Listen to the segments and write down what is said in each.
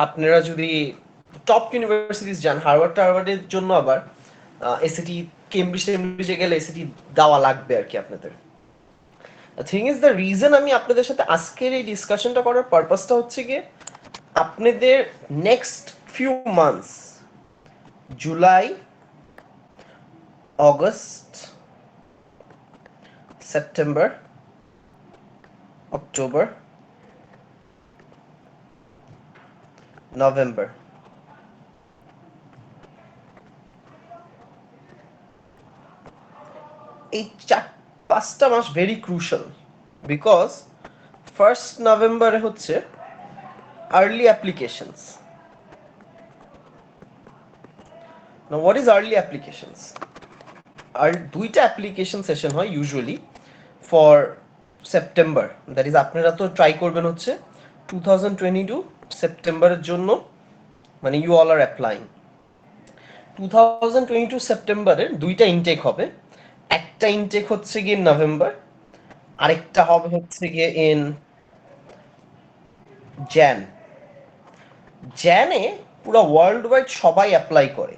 আপনারা যদি top universities যান, হার্ভার্ডের জন্য আবার এসএটি, কেমব্রিজে গেলে এসএটি দেওয়া লাগবে আর কি আপনাদের। থিং ইজ দ্য রিজন আমি আপনাদের সাথে আজকের এই ডিসকাশনটা করার পারপাসটা হচ্ছে গিয়ে আপনাদের next few months, July, August, September, October, November, এই 4-5টা মাস ভেরি ক্রুশাল, বিকজ 1st নভেম্বরে হচ্ছে early applications. Now what is early applications? আর দুইটা অ্যাপ্লিকেশন সেশন হয় usually for September, that is আপনারা তো ট্রাই করবেন হচ্ছে 2022 সেপ্টেম্বরের জন্য, মানে ইউ অল আর অ্যাপ্লাইং। 2022 সেপ্টেম্বরের দুইটা ইনটেক হবে, একটা ইনটেক হচ্ছে গিয়ে নভেম্বর, আরেকটা হবে হচ্ছে গিয়ে ইন জ্যান। জ্যানে পুরো ওয়ার্ল্ড ওয়াইড সবাই অ্যাপ্লাই করে।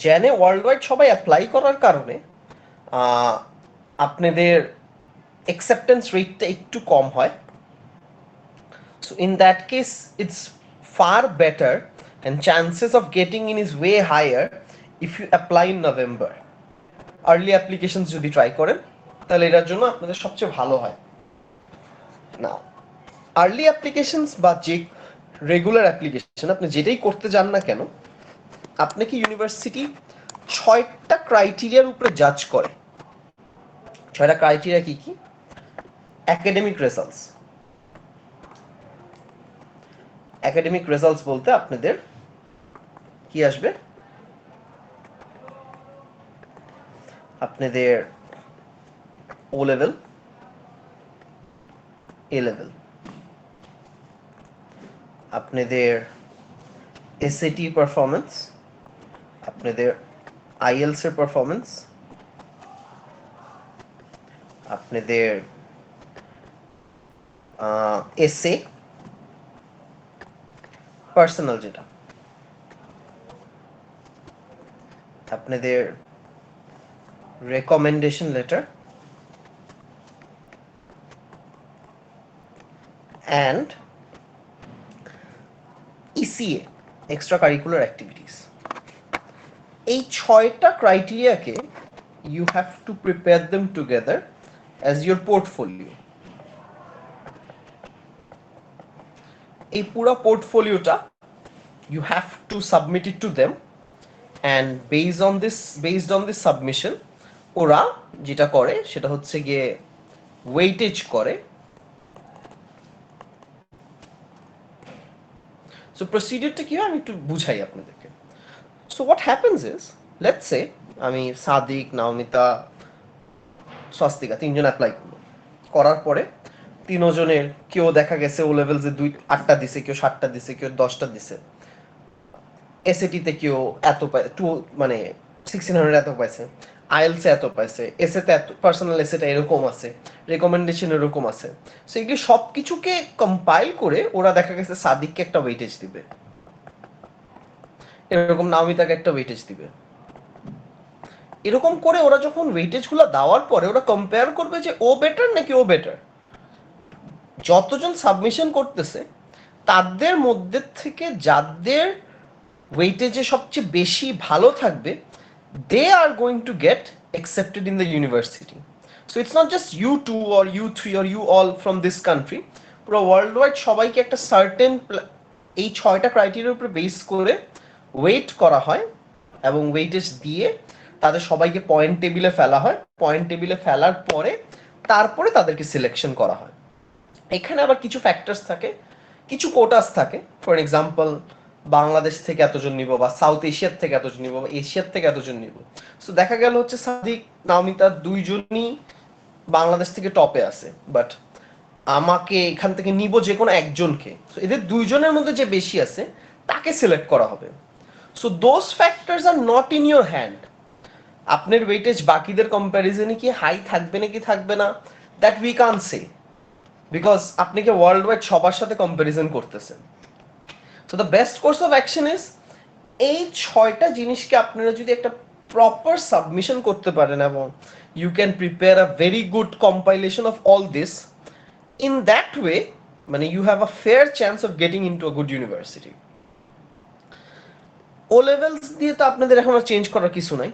জ্যানে ওয়ার্ল্ড ওয়াইড সবাই অ্যাপ্লাই করার কারণে আপনাদের অ্যাকসেপ্টেন্স রেটটা একটু কম হয়। So in that case it's far better and chances of getting in is way higher if you apply in November. Early application যদি ট্রাই করেন তাহলে এটার জন্য আপনাদের সবচেয়ে ভালো হয়। না, আর্লি অ্যাপ্লিকেশনস বা যে রেগুলার অ্যাপ্লিকেশন আপনি যেটাই করতে যান না কেন, আপনাকে ইউনিভার্সিটি 6টা ক্রাইটেরিয়ার উপরে জাজ করে। 6টা ক্রাইটেরিয়া কি কি? Academic results. একাডেমিক রেজাল্টস বলতে আপনাদের কি আসবে? আপনাদের ও লেভেল, এ লেভেল, আপনাদের এসএটি পারফরমেন্স, আপনাদের আইএলস এর পারফরমেন্স, আপনাদের এসএ পার্সোনাল, যেটা আপনাদের recommendation letter, and ECA, extra curricular activities. এই 6টা ক্রাইটেরিয়াকে you have to prepare them together as your portfolio. এই পুরো পোর্টফোলিওটা you have to submit it to them, and based on this submission ওরা যেটা করে সেটা হচ্ছে গিয়ে ওয়েটেজ করে। সো প্রসিডিউরটা কি হয় আমি একটু বুঝাই আপনাদেরকে। So what happens is, let's say আমি সাদিক, নাওমিতা, স্বস্তিকা 3জন অ্যাপ্লাই করলো। করার পরে 3জনের কেউ দেখা গেছে ও লেভেল যে 8টা দিছে, কেউ 7টা দিছে, কেউ 10টা দিছে। এসএটিতে কেউ এত মানে 1600 এত পাইছে, আইএলসে এত পাইছে, এসএতে এত, পার্সোনাল এসএটা এরকম আছে, রেকমেন্ডেশন এরকম আছে। সো এগুলি সব কিছুকে কম্পাইল করে ওরা দেখা গেছে সাদিককে একটা ওয়েটেজ দিবে, এরকম নামিতাকে একটা ওয়েটেজ দিবে। এরকম করে ওরা যখন ওয়েটেজগুলো দেওয়ার পরে ওরা কম্পেয়ার করবে যে ও বেটার নাকি ও বেটার। যতজন সাবমিশন করতেছে তাদের মধ্যে থেকে যাদের ওয়েটেজে সবচেয়ে বেশি ভালো থাকবে, they are going to get accepted in the university. So it's not just you two or you three or you all from this country, পুরো ওয়ার্ল্ড ওয়াইড সবাইকে একটা সার্টেন এই 6টা ক্রাইটেরিয়ার উপরে বেস করে ওয়েট করা হয়, এবং ওয়েটেজ দিয়ে তাদের সবাইকে পয়েন্ট টেবিলে ফেলা হয়। পয়েন্ট টেবিলে ফেলার পরে তারপরে তাদেরকে সিলেকশন করা হয়। এখানে আবার কিছু ফ্যাক্টরস থাকে, কিছু কোটাস থাকে। ফর এক্সাম্পল, বাংলাদেশ থেকে এতজন নিব, বা সাউথ এশিয়ার থেকে এতজন নিব, বা এশিয়ার থেকে এতজন নিব। সো দেখা গেল হচ্ছে সাদিক, নাওমিতা 2জনই বাংলাদেশ থেকে টপে আছে, বাট আমাকে এখান থেকে নিব যে কোনো একজনকে। সো এদের 2জনের মধ্যে যে বেশি আছে তাকে সিলেক্ট করা হবে। So those factors are not in your hand. আপনার ওয়েটেজ বাকিদের কম্প্যারিজনে কি হাই থাকবে নাকি থাকবে না, that we can't say. Because আপনি কি ওয়ার্ল্ড ওয়াইড সবার সাথে কম্পারিজন করতেছেন। So the best course of action is এই 6টা জিনিসকে আপনারা যদি একটা প্রপার সাবমিশন করতে পারেন এবং you can prepare a very good compilation of all this, in that way মানে you have a fair chance of getting into a good university. O levels দিয়ে তো আপনাদের এখন আর চেঞ্জ করার কিছু নাই,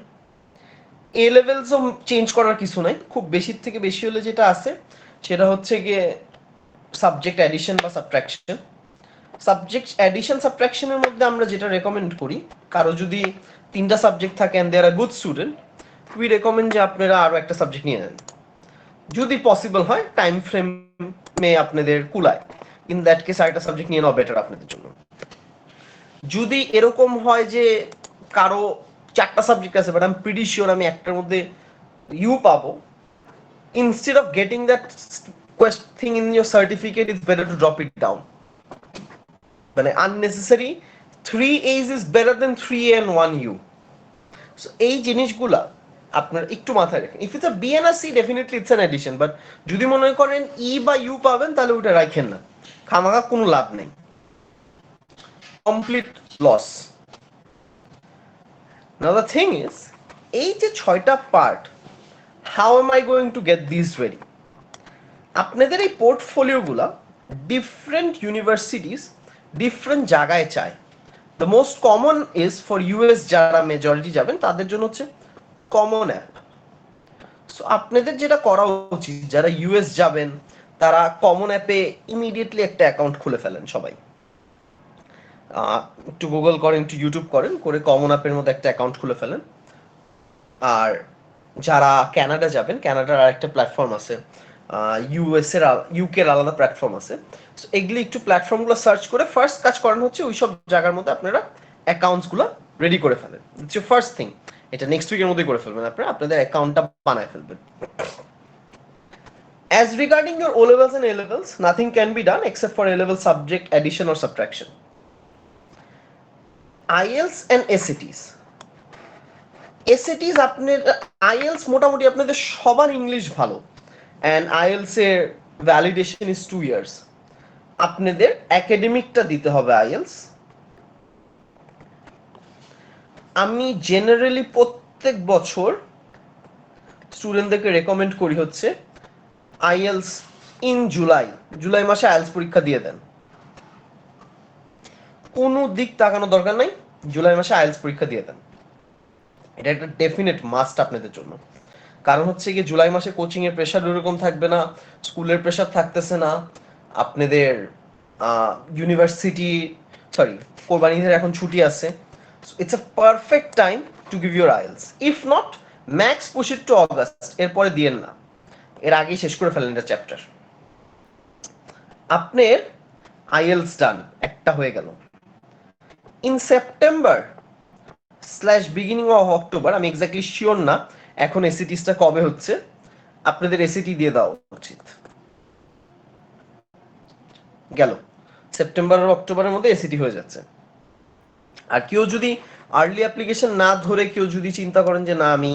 এ লেভেলসও চেঞ্জ করার কিছু নাই। খুব বেশির থেকে বেশি হলে যেটা আছে সেটা হচ্ছে গিয়ে সাবজেক্ট অ্যাডিশন বা সাবট্রাকশন। সাবজেক্ট অ্যাডিশন সাবট্রাকশনের মধ্যে আমরা যেটা রেকমেন্ড করি, কারো যদি 3টা সাবজেক্ট থাকে and they are good student, we recommend যে আপনারা আরো একটা সাবজেক্ট নিয়ে নেন যদি পসিবল হয়, টাইম ফ্রেমে আপনাদের কুলায়। ইন দ্যাট কেস আরেকটা সাবজেক্ট নিয়ে নেওয়া বেটার আপনাদের জন্য। যদি এরকম হয় যে কারো 4টা সাবজেক্ট আছে but I am pretty sure আমি একটার মধ্যে ইউ পাবো, instead of getting that thing in your certificate, it's better to drop it down. মানে unnecessary 3 A's is better than 3 A and 1 U. So এই জিনিসগুলা আপনার একটু মাথায় রাখেন। If it's a B and a C definitely it's an addition, but যদি মনে করেন ই বা ইউ পাবেন তাহলে ওটা রাখেন না, খামাখা কোনো লাভ নেই, complete loss. Now the thing is এই যে 6টা part, how am I going to get this ready? আপনাদের এই পোর্টফোলিওগুলা ডিফারেন্ট ইউনিভার্সিটিস ডিফারেন্ট জায়গায় চায়। The most common is for US, যারা মেজরিটি যাবেন তাদের জন্য হচ্ছে কমন অ্যাপ। সো আপনাদের যেটা করা উচিত, যারা ইউএস যাবেন তারা কমন অ্যাপে ইমিডিয়েটলি একটা অ্যাকাউন্ট খুলে ফেলেন সবাই। একটু গুগল করেন, একটু ইউটিউব করেন, করে কমন অ্যাপের মধ্যে একটা অ্যাকাউন্ট খুলে ফেলেন। আর যারা কানাডা যাবেন, কানাডার আরেকটা প্ল্যাটফর্ম আছে, ইউএস এর ইউকের আলাদা প্ল্যাটফর্ম আছে। সো এগুলি একটু প্ল্যাটফর্মগুলো সার্চ করে ফার্স্ট কাজ করানো হচ্ছে ওই সব জায়গার মধ্যে আপনারা অ্যাকাউন্টসগুলো রেডি করে ফেলেন। It's your first thing. এটা নেক্সট উইকের মধ্যেই করে ফেলবেন, আপনারা আপনাদের অ্যাকাউন্টটা বানায় ফেলবেন। As regarding your O levels and A levels, nothing can be done except for A level subject addition or subtraction. IELTS and SATs. SATs আপনার IELTS মোটামুটি আপনাদের সবার ইংলিশ ভালো, and IELTS এর ভ্যালিডেশন ইজ 2 ইয়ার্স। আপনাদের একাডেমিকটা দিতে হবে IELTS। আমি জেনারেলি প্রত্যেক বছর স্টুডেন্টদেরকে রেকমেন্ড করি হচ্ছে IELTS ইন জুলাই মাসে IELTS পরীক্ষা দিয়ে দেন। কোনো দিক তাকানো দরকার নাই, জুলাই মাসে IELTS পরীক্ষা দিয়ে দেন। এটা একটা ডেফিনেট মাস্ট আপনাদের জন্য। কারণ হচ্ছে কি জুলাই মাসে কোচিং এর প্রেশার ওরকম থাকবে না, স্কুলের প্রেশার থাকতেছে না, আপনাদের ইউনিভার্সিটি কোরবানি ঈদের এখন ছুটি আছে। It's a perfect time to give your IELTS। If not, max push it to August, এরপরে দিয়েন না, এর আগেই শেষ করে ফেলেন এটা চ্যাপ্টার। আপনার IELTS ডান, একটা হয়ে গেল। In September beginning of October, আমি এক্স্যাক্টলি শিওর না এখন এসিটিসটা কবে হচ্ছে, আপনাদের এসিটি দিয়ে দেওয়া উচিত। গেল সেপ্টেম্বর আর অক্টোবরের মধ্যে এসিটি হয়ে যাচ্ছে। আর কেউ যদি আর্লি অ্যাপ্লিকেশন না ধরে কেউ যদি চিন্তা করেন যে না আমি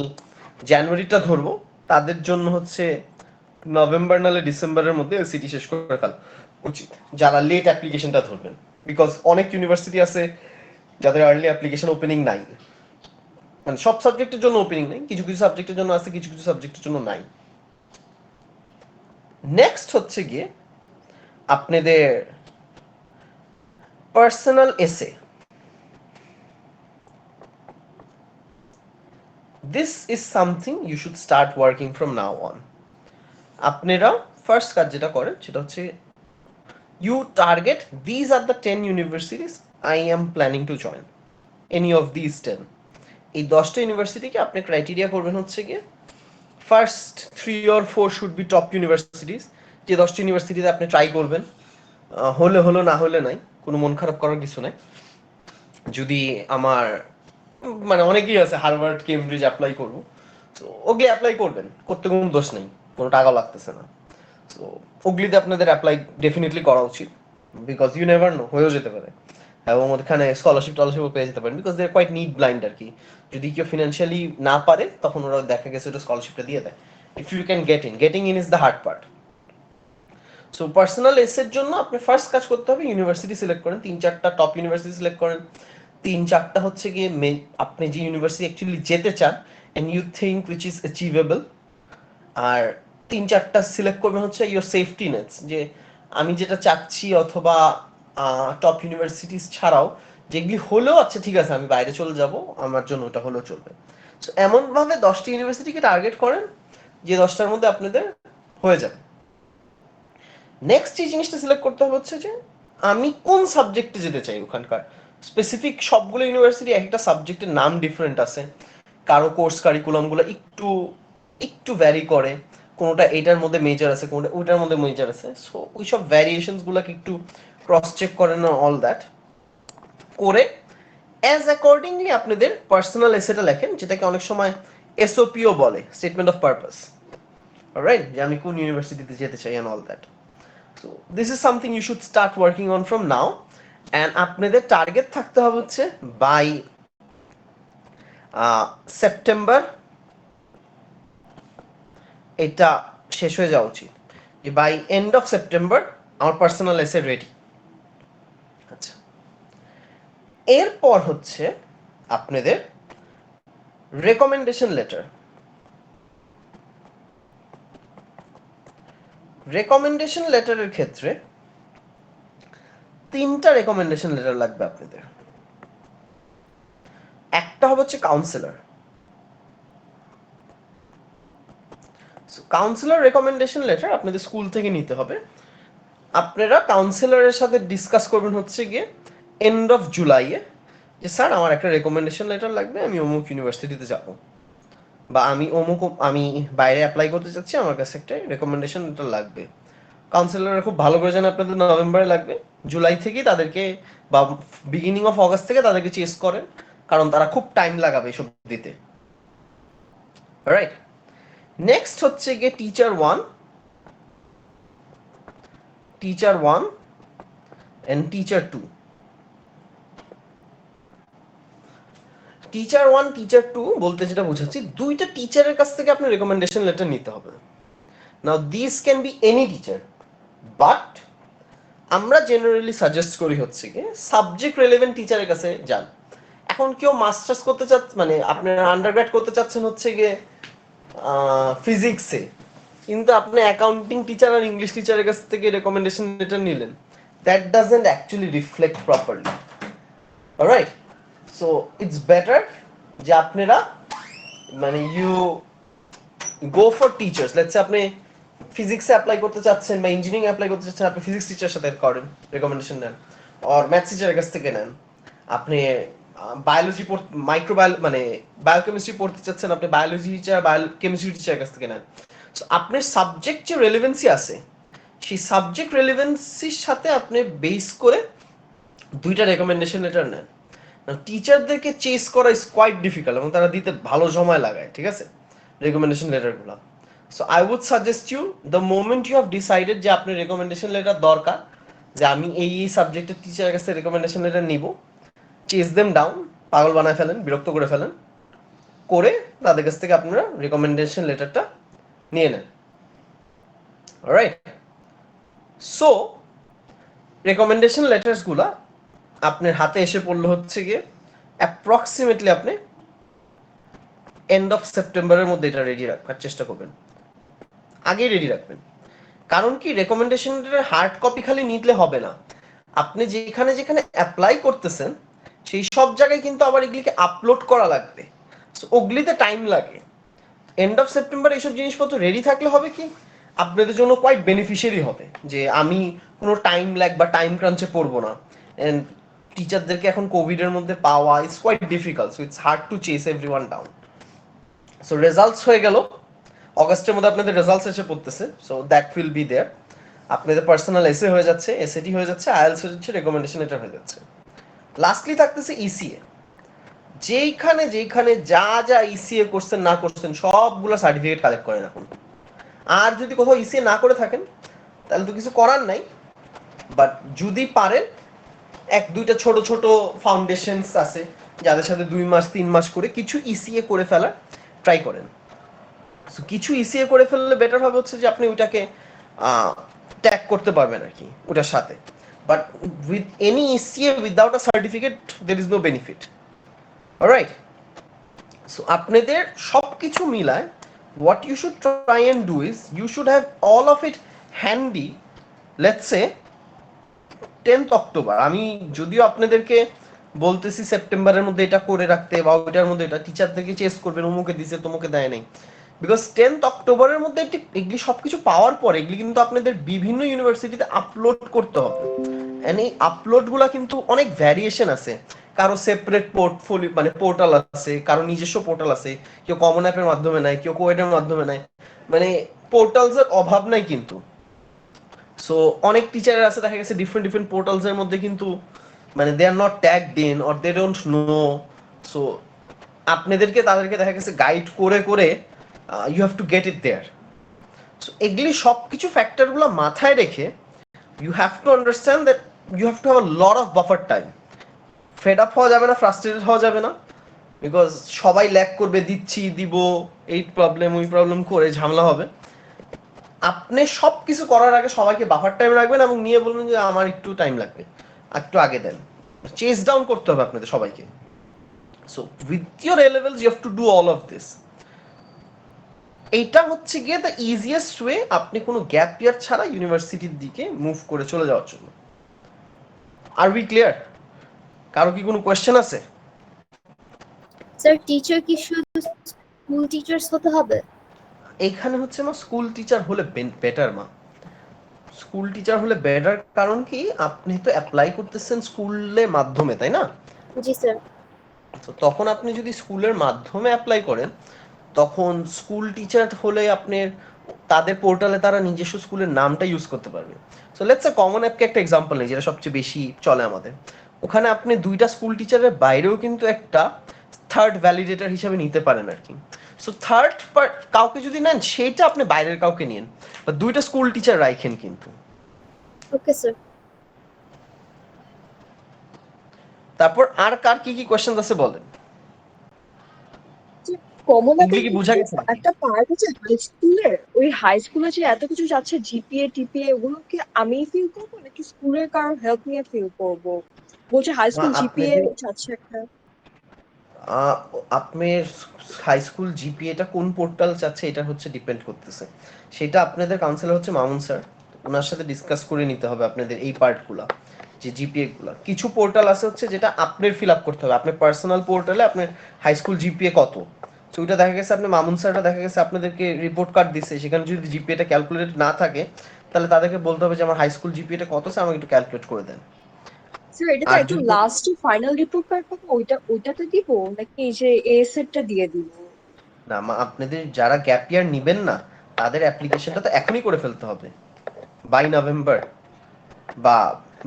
জানুয়ারিটা ধরবো, তাদের জন্য হচ্ছে নভেম্বর নাহলে ডিসেম্বরের মধ্যে এসিটি শেষ করে ফেলা উচিত, যারা লেট অ্যাপ্লিকেশনটা ধরবেন। বিকজ অনেক ইউনিভার্সিটি আছে যাদের আর্লি অ্যাপ্লিকেশন ওপেনিং নাই, মানে সব সাবজেক্টের জন্য ওপেনিং নাই, কিছু কিছু সাবজেক্টের জন্য আছে, কিছু কিছু সাবজেক্টের জন্য নাই। নেক্সট হচ্ছে গিয়ে আপনাদের personal essay. This is something you should start working from now on. আপনারা ফার্স্ট কাজ যেটা করেন সেটা হচ্ছে you target these are the 10 universities I am planning to join, any of this 10। এই 10টা ইউনিভার্সিটিকে আপনি ক্রাইটেরিয়া করবেন হচ্ছে গিয়ে first 3 or 4 should be top universities. যে 10টা ইউনিভার্সিটিতে আপনি ট্রাই করবেন, হলে হলো না হলে নাই, কোনো মন খারাপ করার কিছু নাই। যদি আমার মানে অনেকেই আছে হার্ভার্ড কেমব্রিজ অ্যাপ্লাই করবো, তো ওগুলি অ্যাপ্লাই করবেন, করতে কোনো দোষ নেই, কোনো টাকাও লাগতেছে না। তো ওগুলিতে আপনাদের অ্যাপ্লাই ডেফিনেটলি করা উচিত, বিকজ ইউ নেভার নো, হয়েও যেতে পারে। এবং ওখানে স্কলারশিপও পেয়ে যেতে পারেন, because they quite need blind আর কি। যদি কেউ ফিনান্সিয়ালি না পারে তখন ওরা দেখা গেছে ওটা স্কলারশিপটা দিয়ে দেয়। If you can getting in is the hard part. So personal এসের জন্য আপনি ফার্স্ট কাজ করতে হবে, ইউনিভার্সিটি সিলেক্ট করেন, 3-4টা টপ ইউনিভার্সিটি সিলেক্ট করেন। 3-4টা হচ্ছে গিয়ে আপনি যে ইউনিভার্সিটি অ্যাকচুয়ালি যেতে চান and you think which is achievable. আর 3-4টা সিলেক্ট করবেন হচ্ছে ইউর সেফটি নেটস, যে আমি যেটা চাচ্ছি অথবা টপ ইউনিভার্সিটিস ছাড়াও যেগুলি হলেও আচ্ছা ঠিক আছে আমি বাইরে চলে যাব, আমার জন্য ওটা হলেও চলবে। সো এমনভাবে 10টি ইউনিভার্সিটিকে টার্গেট করেন যে 10টার মধ্যে আপনাদের হয়ে যাবে। নেক্সট যে জিনিসটা সিলেক্ট করতে হবে হচ্ছে যে আমি কোন সাবজেক্টে যেতে চাই ওখানকার। স্পেসিফিক সবগুলো ইউনিভার্সিটি একটা সাবজেক্টের নাম ডিফারেন্ট আছে, কারো কোর্স কারিকুলামগুলো একটু একটু ভ্যারি করে, কোনোটা এটার মধ্যে মেজর আছে, কোনোটা ওইটার মধ্যে মেজর আছে। সো ওইসব ভ্যারিয়েশনসগুলোকে একটু ক্রস চেক করেন অল দ্যাট করে অ্যাজ অ্যাকর্ডিংলি আপনাদের পার্সোনাল এসেটা লেখেন, যেটাকে অনেক সময় এসওপিও বলে, স্টেটমেন্ট অফ পারপাস, রাইট, যে আমি কোন ইউনিভার্সিটিতে যেতে চাই and all that. So this is something you should start working on from now, and আপনাদের টার্গেট থাকতে হবে হচ্ছে বাই সেপ্টেম্বর এটা শেষ হয়ে যাওয়া উচিত, যে বাই এন্ড অফ সেপ্টেম্বর আমার পার্সোনাল এসে রেডি। আচ্ছা, এরপর হচ্ছে আপনাদের রেকমেন্ডেশন লেটার। রেকমেন্ডেশন লেটারের ক্ষেত্রে 3টা রেকমেন্ডেশন লেটার লাগবে আপনাদের। একটা হবে হচ্ছে কাউন্সিলর। কাউন্সিলর রেকমেন্ডেশন লেটার আপনাদের স্কুল থেকে নিতে হবে। আপনারা কাউন্সিলরের সাথে ডিসকাস করবেন হচ্ছে গিয়ে এন্ড অফ জুলাইয়ে, যে স্যার আমার একটা রেকমেন্ডেশন লেটার লাগবে, আমি অমুক ইউনিভার্সিটিতে যাব, বা আমি বাইরে অ্যাপ্লাই করতে চাচ্ছি, আমার কাছে একটা রেকমেন্ডেশন লেটার লাগবে। কাউন্সিলররা খুব ভালো করে জানে আপনাদের নভেম্বরে লাগবে, জুলাই থেকেই তাদেরকে বা বিগিনিং অফ অগস্ট থেকে তাদেরকে চেস করেন, কারণ তারা খুব টাইম লাগাবে এসব দিতে, রাইট। নেক্সট হচ্ছে গিয়ে teacher 1 and teacher 2। Teacher 1 teacher 2 বলতে যেটা বোঝাচ্ছি, দুইটা টিচারের কাছ থেকে আপনি রেকমেন্ডেশন লেটার নিতে হবে। Now this can be any teacher, but আমরা জেনারেলি সাজেস্ট করি হচ্ছে কি সাবজেক্ট রিলেভেন্ট টিচারের কাছে যান। এখন কেউ মাস্টার্স করতে চাচ্ছে, মানে আপনারা আন্ডারগ্রেড করতে চাচ্ছেন হচ্ছে গিয়ে ফিজিক্সে, কিন্তু আপনি অ্যাকাউন্টিং টিচার আর ইংলিশ টিচারের কাছ থেকে রেকমেন্ডেশন লেটার নিলেন, that doesn't actually reflect properly, alright. So it's better যে আপনারা মানে you go for teachers. Let's say আপনি ফিজিক্সে অ্যাপ্লাই করতে চাচ্ছেন বা ইঞ্জিনিয়ারিং অ্যাপ্লাই করতে চাচ্ছেন, আপনি ফিজিক্স টিচারের সাথে করেন, রেকমেন্ডেশন নেন, আর ম্যাথস টিচারের কাছ থেকে নেন। আপনি বায়োলজি মানে বায়োকেমিস্ট্রি পড়তে চাচ্ছেন, আপনি বায়োলজি টিচার কেমিস্ট্রি টিচারের কাছ থেকে নেন। সো আপনার সাবজেক্ট যে রেলেভেন্সি আছে, সেই সাবজেক্ট রেলেভেন্সির সাথে আপনি বেস করে দুইটা রেকমেন্ডেশন লেটার নেন। টিচারদেরকে চেস করা ইজ কোয়াইট ডিফিকাল্ট এবং তারা দিতে ভালো সময় লাগায়, ঠিক আছে, রেকমেন্ডেশন লেটারগুলো। So I would suggest you the moment you have decided যে আপনার রেকমেন্ডেশন লেটার দরকার, যে আমি এই সাবজেক্টের টিচারের কাছে রেকমেন্ডেশন লেটার নিব, চেস দেম ডাউন, পাগল বানায় ফেলেন, বিরক্ত করে ফেলেন, করে তাদের কাছ থেকে আপনারা রেকমেন্ডেশন লেটারটা নিয়ে নেন, অলরাইট। সো রেকমেন্ডেশন লেটার্সগুলো আপনার হাতে এসে পড়লো হচ্ছে গিয়ে অ্যাপ্রক্সিমেটলি আপনি এন্ড অফ সেপ্টেম্বরের মধ্যে এটা রেডি রাখার চেষ্টা করবেন, আগেই রেডি রাখবেন। কারণ কি রেকমেন্ডেশনের হার্ড কপি খালি নিলে হবে না, আপনি যেখানে যেখানে অ্যাপ্লাই করতেছেন সেই সব জায়গায় কিন্তু আবার এগুলিকে আপলোড করা লাগবে, ওগুলিতে টাইম লাগে। এন্ড অফ সেপ্টেম্বর এইসব জিনিসপত্র রেডি থাকলে হবে কি আপনাদের জন্য কোয়াইট বেনিফিশিয়ারি হবে, যে আমি কোনো টাইম ল্যাগ বা টাইম ক্রাঞ্চে পড়বো না। এন্ড টিচারদেরকে এখন কোভিড এর মধ্যে পাওয়া it's quite difficult, so it's hard to chase everyone down. So results হয়ে গেল, অগস্টের মধ্যে আপনাদের রেজাল্টস এসে পড়তেছে, so that will be there. আপনাদের পার্সোনাল এসে হয়ে যাচ্ছে, এসএটি হয়ে যাচ্ছে, আইএলস হয়ে যাচ্ছে, রেকমেন্ডেশন লেটার হয়ে যাচ্ছে। লাস্টলি থাকতেছে ইসিএ। যেখানে যেখানে যা যা ইসিএ করছেন না করছেন সবগুলো সার্টিফিকেট কালেক্ট করেন এখন। আর যদি কোথাও ইসিএ না করে থাকেন তাহলে তো কিছু করার নাই, বাট যদি পারেন 1-2টা ছোট ছোট ফাউন্ডেশনস আছে যাদের সাথে 2 মাস 3 মাস করে কিছু ইসিএ করে ফেলার ট্রাই করেন। কিছু ইসিএ করে ফেললে বেটার হবে হচ্ছে যে আপনি ওইটাকে ট্যাগ করতে পারবেন আর কি ওটার সাথে, but with any ECA without a certificate there is no benefit. Alright, so আপনাদের সব কিছু মিলায় what you should try and do is you should have all of it handy, let's say 10th October. আমি যদিও আপনাদেরকে বলতেছি সেপ্টেম্বরের মধ্যে এটা করে রাখতে বা ওইটার মধ্যে এটা টিচারদেরকে চেস করবেন অমুকে দিছে তমুকে দেয় নাই, বিকজ 10th অক্টোবরের মধ্যে এগুলি সবকিছু পাওয়ার পরে এগুলি কিন্তু আপনাদের বিভিন্ন ইউনিভার্সিটিতে আপলোড করতে হবে। এন্ড এই আপলোডগুলো কিন্তু অনেক ভ্যারিয়েশন আছে, কারো সেপারেট পোর্টফোলিও মানে পোর্টাল আছে, কারো নিজস্ব পোর্টাল আছে, কেউ কমন অ্যাপের মাধ্যমে নেয়, কেউ কোয়েডের মাধ্যমে নেয়, মানে পোর্টালস এর অভাব নাই কিন্তু। সো অনেক টিচার আছে দেখা গেছে ডিফারেন্ট ডিফারেন্ট পোর্টালস এর মধ্যে কিন্তু মানে they are not tagged in or they don't know. So আপনাদেরকে তাদেরকে দেখা গেছে গাইড করে করে you have to get it there. So এগুলি সব কিছু ফ্যাক্টরগুলো মাথায় রেখে you have to understand that you have to have a lot of buffer time. Fed up হওয়া যাবে না, ফ্রাস্ট্রেটেড হওয়া যাবে না, বিকজ সবাই ল্যাক করবে, দিচ্ছি দিব, এই প্রবলেম ওই প্রবলেম করে ঝামেলা হবে। আপনি সব কিছু করার আগে সবাইকে বাফার টাইম রাখবেন এবং নিয়ে বলবেন যে আমার একটু টাইম লাগবে, একটু আগে দেন, চেস ডাউন করতে হবে আপনাদের সবাইকে। So with your A levels you have to do all of this. এইটা হচ্ছে গিয়ে দ্য ইজিয়েস্ট ওয়ে আপনি কোনো গ্যাপ ইয়ার ছাড়া ইউনিভার্সিটির দিকে মুভ করে চলে যাওয়ার জন্য। আর উই ক্লিয়ার? কারো কি কোনো কোয়েশ্চেন আছে? স্যার টিচার কি শুধু স্কুল টিচার্স হতে হবে? এখানে হচ্ছে মা স্কুল টিচার হলে বেটার মা, স্কুল টিচার হলে বেটার। কারণ কি আপনি তো অ্যাপ্লাই করতেছেন স্কুলের মাধ্যমে, তাই না? জি স্যার। তো তখন আপনি যদি স্কুলের মাধ্যমে অ্যাপ্লাই করেন তখন স্কুল টিচার হলে আপনার তাদের পোর্টালে তারা নিজস্ব স্কুলের নামটা ইউজ করতে পারবে। সো লেটস এ কমন অ্যাপকে একটা এক্সাম্পল নেই যেটা সবচেয়ে বেশি চলে আমাদের, ওখানে আপনি দুইটা স্কুল টিচারের বাইরেও কিন্তু একটা থার্ড ভ্যালিডেটর হিসেবে নিতে পারেন আর কি। সো থার্ড কাউকে যদি নেন সেটা আপনি বাইরের কাউকে নিন, বা দুইটা স্কুল টিচার রাখেন কিন্তু। Okay sir. তারপর আর কার কি কি কোয়েশ্চেন আছে বলেন। কমন এগুলি কি বোঝা গেছে নাকি? একটা পার্ট আছে হাই স্কুলের, ওই হাই স্কুলে যে এত কিছু যাচ্ছে জিপিএ টিপিএ ওগুলো কি আমি ফিল করবো নাকি স্কুলের কারো হেল্প নিয়ে ফিল করবো? বলছে হাই স্কুল জিপিএ আপনাদের যাচ্ছে একটা। আপনার হাই স্কুল জিপিএটা কোন পোর্টাল চাচ্ছে এটা হচ্ছে ডিপেন্ড করতেছে, সেটা আপনাদের কাউন্সিলর হচ্ছে মামুন স্যার, ওনার সাথে ডিসকাস করে নিতে হবে আপনাদের এই পার্টগুলো, যে জিপিএ গুলো। কিছু পোর্টাল আছে হচ্ছে যেটা আপনার ফিল আপ করতে হবে, আপনার পার্সোনাল পোর্টালে আপনার হাই স্কুল জিপিএ কত, তো ওইটা দেখা গেছে আপনি মামুন স্যারটা দেখা গেছে আপনাদেরকে রিপোর্ট কার্ড দিচ্ছে, সেখানে যদি জিপিএটা ক্যালকুলেট না থাকে তাহলে তাদেরকে বলতে হবে যে আমার হাই স্কুল জিপিএটা কত স্যার আমাকে একটু ক্যালকুলেট করে দেন। স্যার এটা তো আর একদম যদি লাস্ট ফাইনাল রিপোর্ট কার্ড পাবো, ওইটাতে দিব নাকি এই যে এ সেটটা দিয়ে দিব? না আপনাদের যারা গ্যাপ ইয়ার নিবেন না তাদের অ্যাপ্লিকেশনটা তো এখনই করে ফেলতে হবে বাই নভেম্বর বা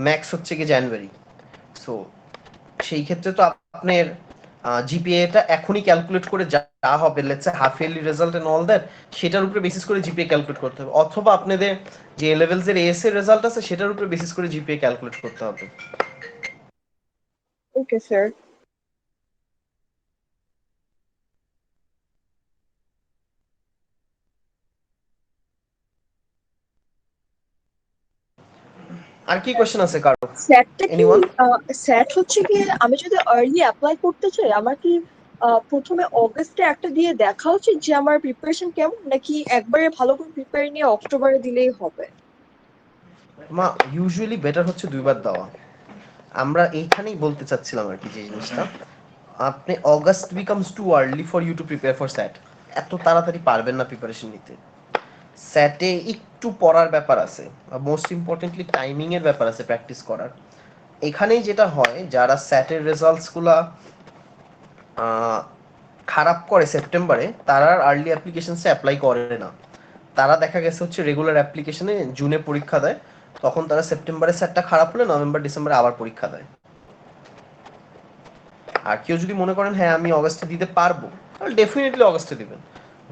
ম্যাক্স হচ্ছে কি জানুয়ারি। সো সেই ক্ষেত্রে তো আপনার জিপিএটা এখনই ক্যালকুলেট করে যা হবে let's say half yearly result and all that, সেটার উপরে বেসিস করে জিপিএ ক্যালকুলেট করতে হবে, অথবা আপনাদের যে এ লেভেলস এর এএস এর রেজাল্ট আছে সেটার উপরে বেসিস করে জিপিএ ক্যালকুলেট করতে হবে। Okay sir. আর কি কোশ্চেন আছে কারো? স্যাটটা কি এনিওয়ান? স্যাট হচ্ছে কি আমি যদি আর্লি অ্যাপ্লাই করতে চাই আমার কি প্রথমে অগস্টে একটা দিয়ে দেখা উচিত যে আমার প্রিপারেশন কেমন, নাকি একবারে ভালো করে প্রিপেয়ার নিয়ে অক্টোবরে দিলেই হবে? মা ইউজুয়ালি বেটার হচ্ছে দুইবার দেওয়া। আমরা এইখানেই বলতে চাচ্ছিলাম আর কি যে জিনিসটা, আপনি August becomes too early for you to prepare for SAT, এত তাড়াতাড়ি পারবেন না প্রিপারেশন নিতে। স্যাটে একটু পড়ার ব্যাপার আছে, মোস্ট ইম্পর্টেন্টলি টাইমিং এর ব্যাপার আছে প্র্যাকটিস করার। এখানেই যেটা হয় যারা স্যাটের রেজাল্টসগুলা খারাপ করে সেপ্টেম্বরে তারা আর্লি অ্যাপ্লিকেশনসে অ্যাপ্লাই করে না, তারা দেখা গেছে হচ্ছে রেগুলার অ্যাপ্লিকেশনে জুনে পরীক্ষা দেয়, তখন তারা সেপ্টেম্বরে স্যাটটা খারাপ হলে নভেম্বর ডিসেম্বরে আবার পরীক্ষা দেয়। আর কেউ যদি মনে করেন হ্যাঁ আমি অগাস্টে দিতে পারবো তাহলে ডেফিনেটলি অগাস্টে দিবেন,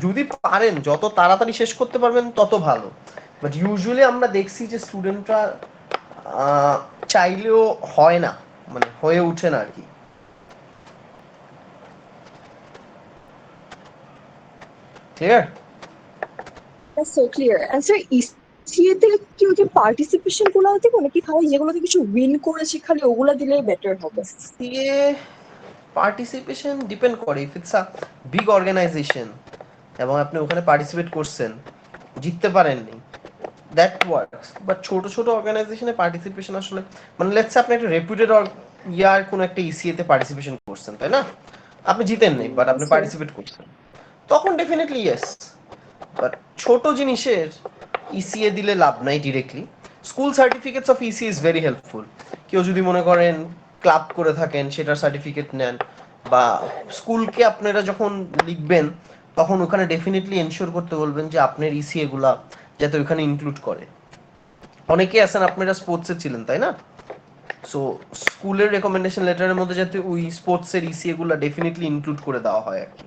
যদি পারেন যত তাড়াতাড়ি শেষ করতে পারবেন তত ভালো। বাট ইউজুয়ালি আমরা দেখছি যে স্টুডেন্টরা চাইলেও হয় না, মানে হয়ে ওঠে না আর কি। Clear? That's so clear. And sir, সিএতে কি ওই যে পার্টিসিপেশন গুলো দিব নাকি খালি যেগুলোতে কিছু উইন করেছি খালি ওগুলা দিলেই বেটার হবে? সিএ পার্টিসিপেশন ডিপেন্ড করে, if it's a big organisation এবং আপনি ওখানে পার্টিসিপেট করছেন, জিততে পারেননি, দ্যাট ওয়ার্কস। বাট ছোট ছোট অর্গানাইজেশনে পার্টিসিপেশন আসলে, মানে লেটস আপনি একটা রেপুটেড ইয়ার কোনো একটা ইসিএ তে পার্টিসিপেশন করছেন, তাই না? আপনি জিতেন নাই বাট আপনি স্যার পার্টিসিপেট করছেন, তখন ডেফিনেটলি ইয়েস। বাট ছোট জিনিসের ইসিএ দিলে লাভ নাই directly. School certificates of EC is very helpful. কেউ যদি মনে করেন ক্লাব করে থাকেন সেটার সার্টিফিকেট নেন, বা স্কুলকে আপনারা যখন লিখবেন তখন ওখানে ডেফিনেটলি এনশিওর করতে বলবেন যে আপনার ইসিএ গুলা যাতে ওখানে ইনক্লুড করে। অনেকে আছেন আপনারা স্পোর্টসে ছিলেন, তাই না? সো স্কুলের রেকমেন্ডেশন লেটারের মধ্যে যাতে ওই স্পোর্টসের ইসিএ গুলা ডেফিনেটলি ইনক্লুড করে দেওয়া হয় আর কি।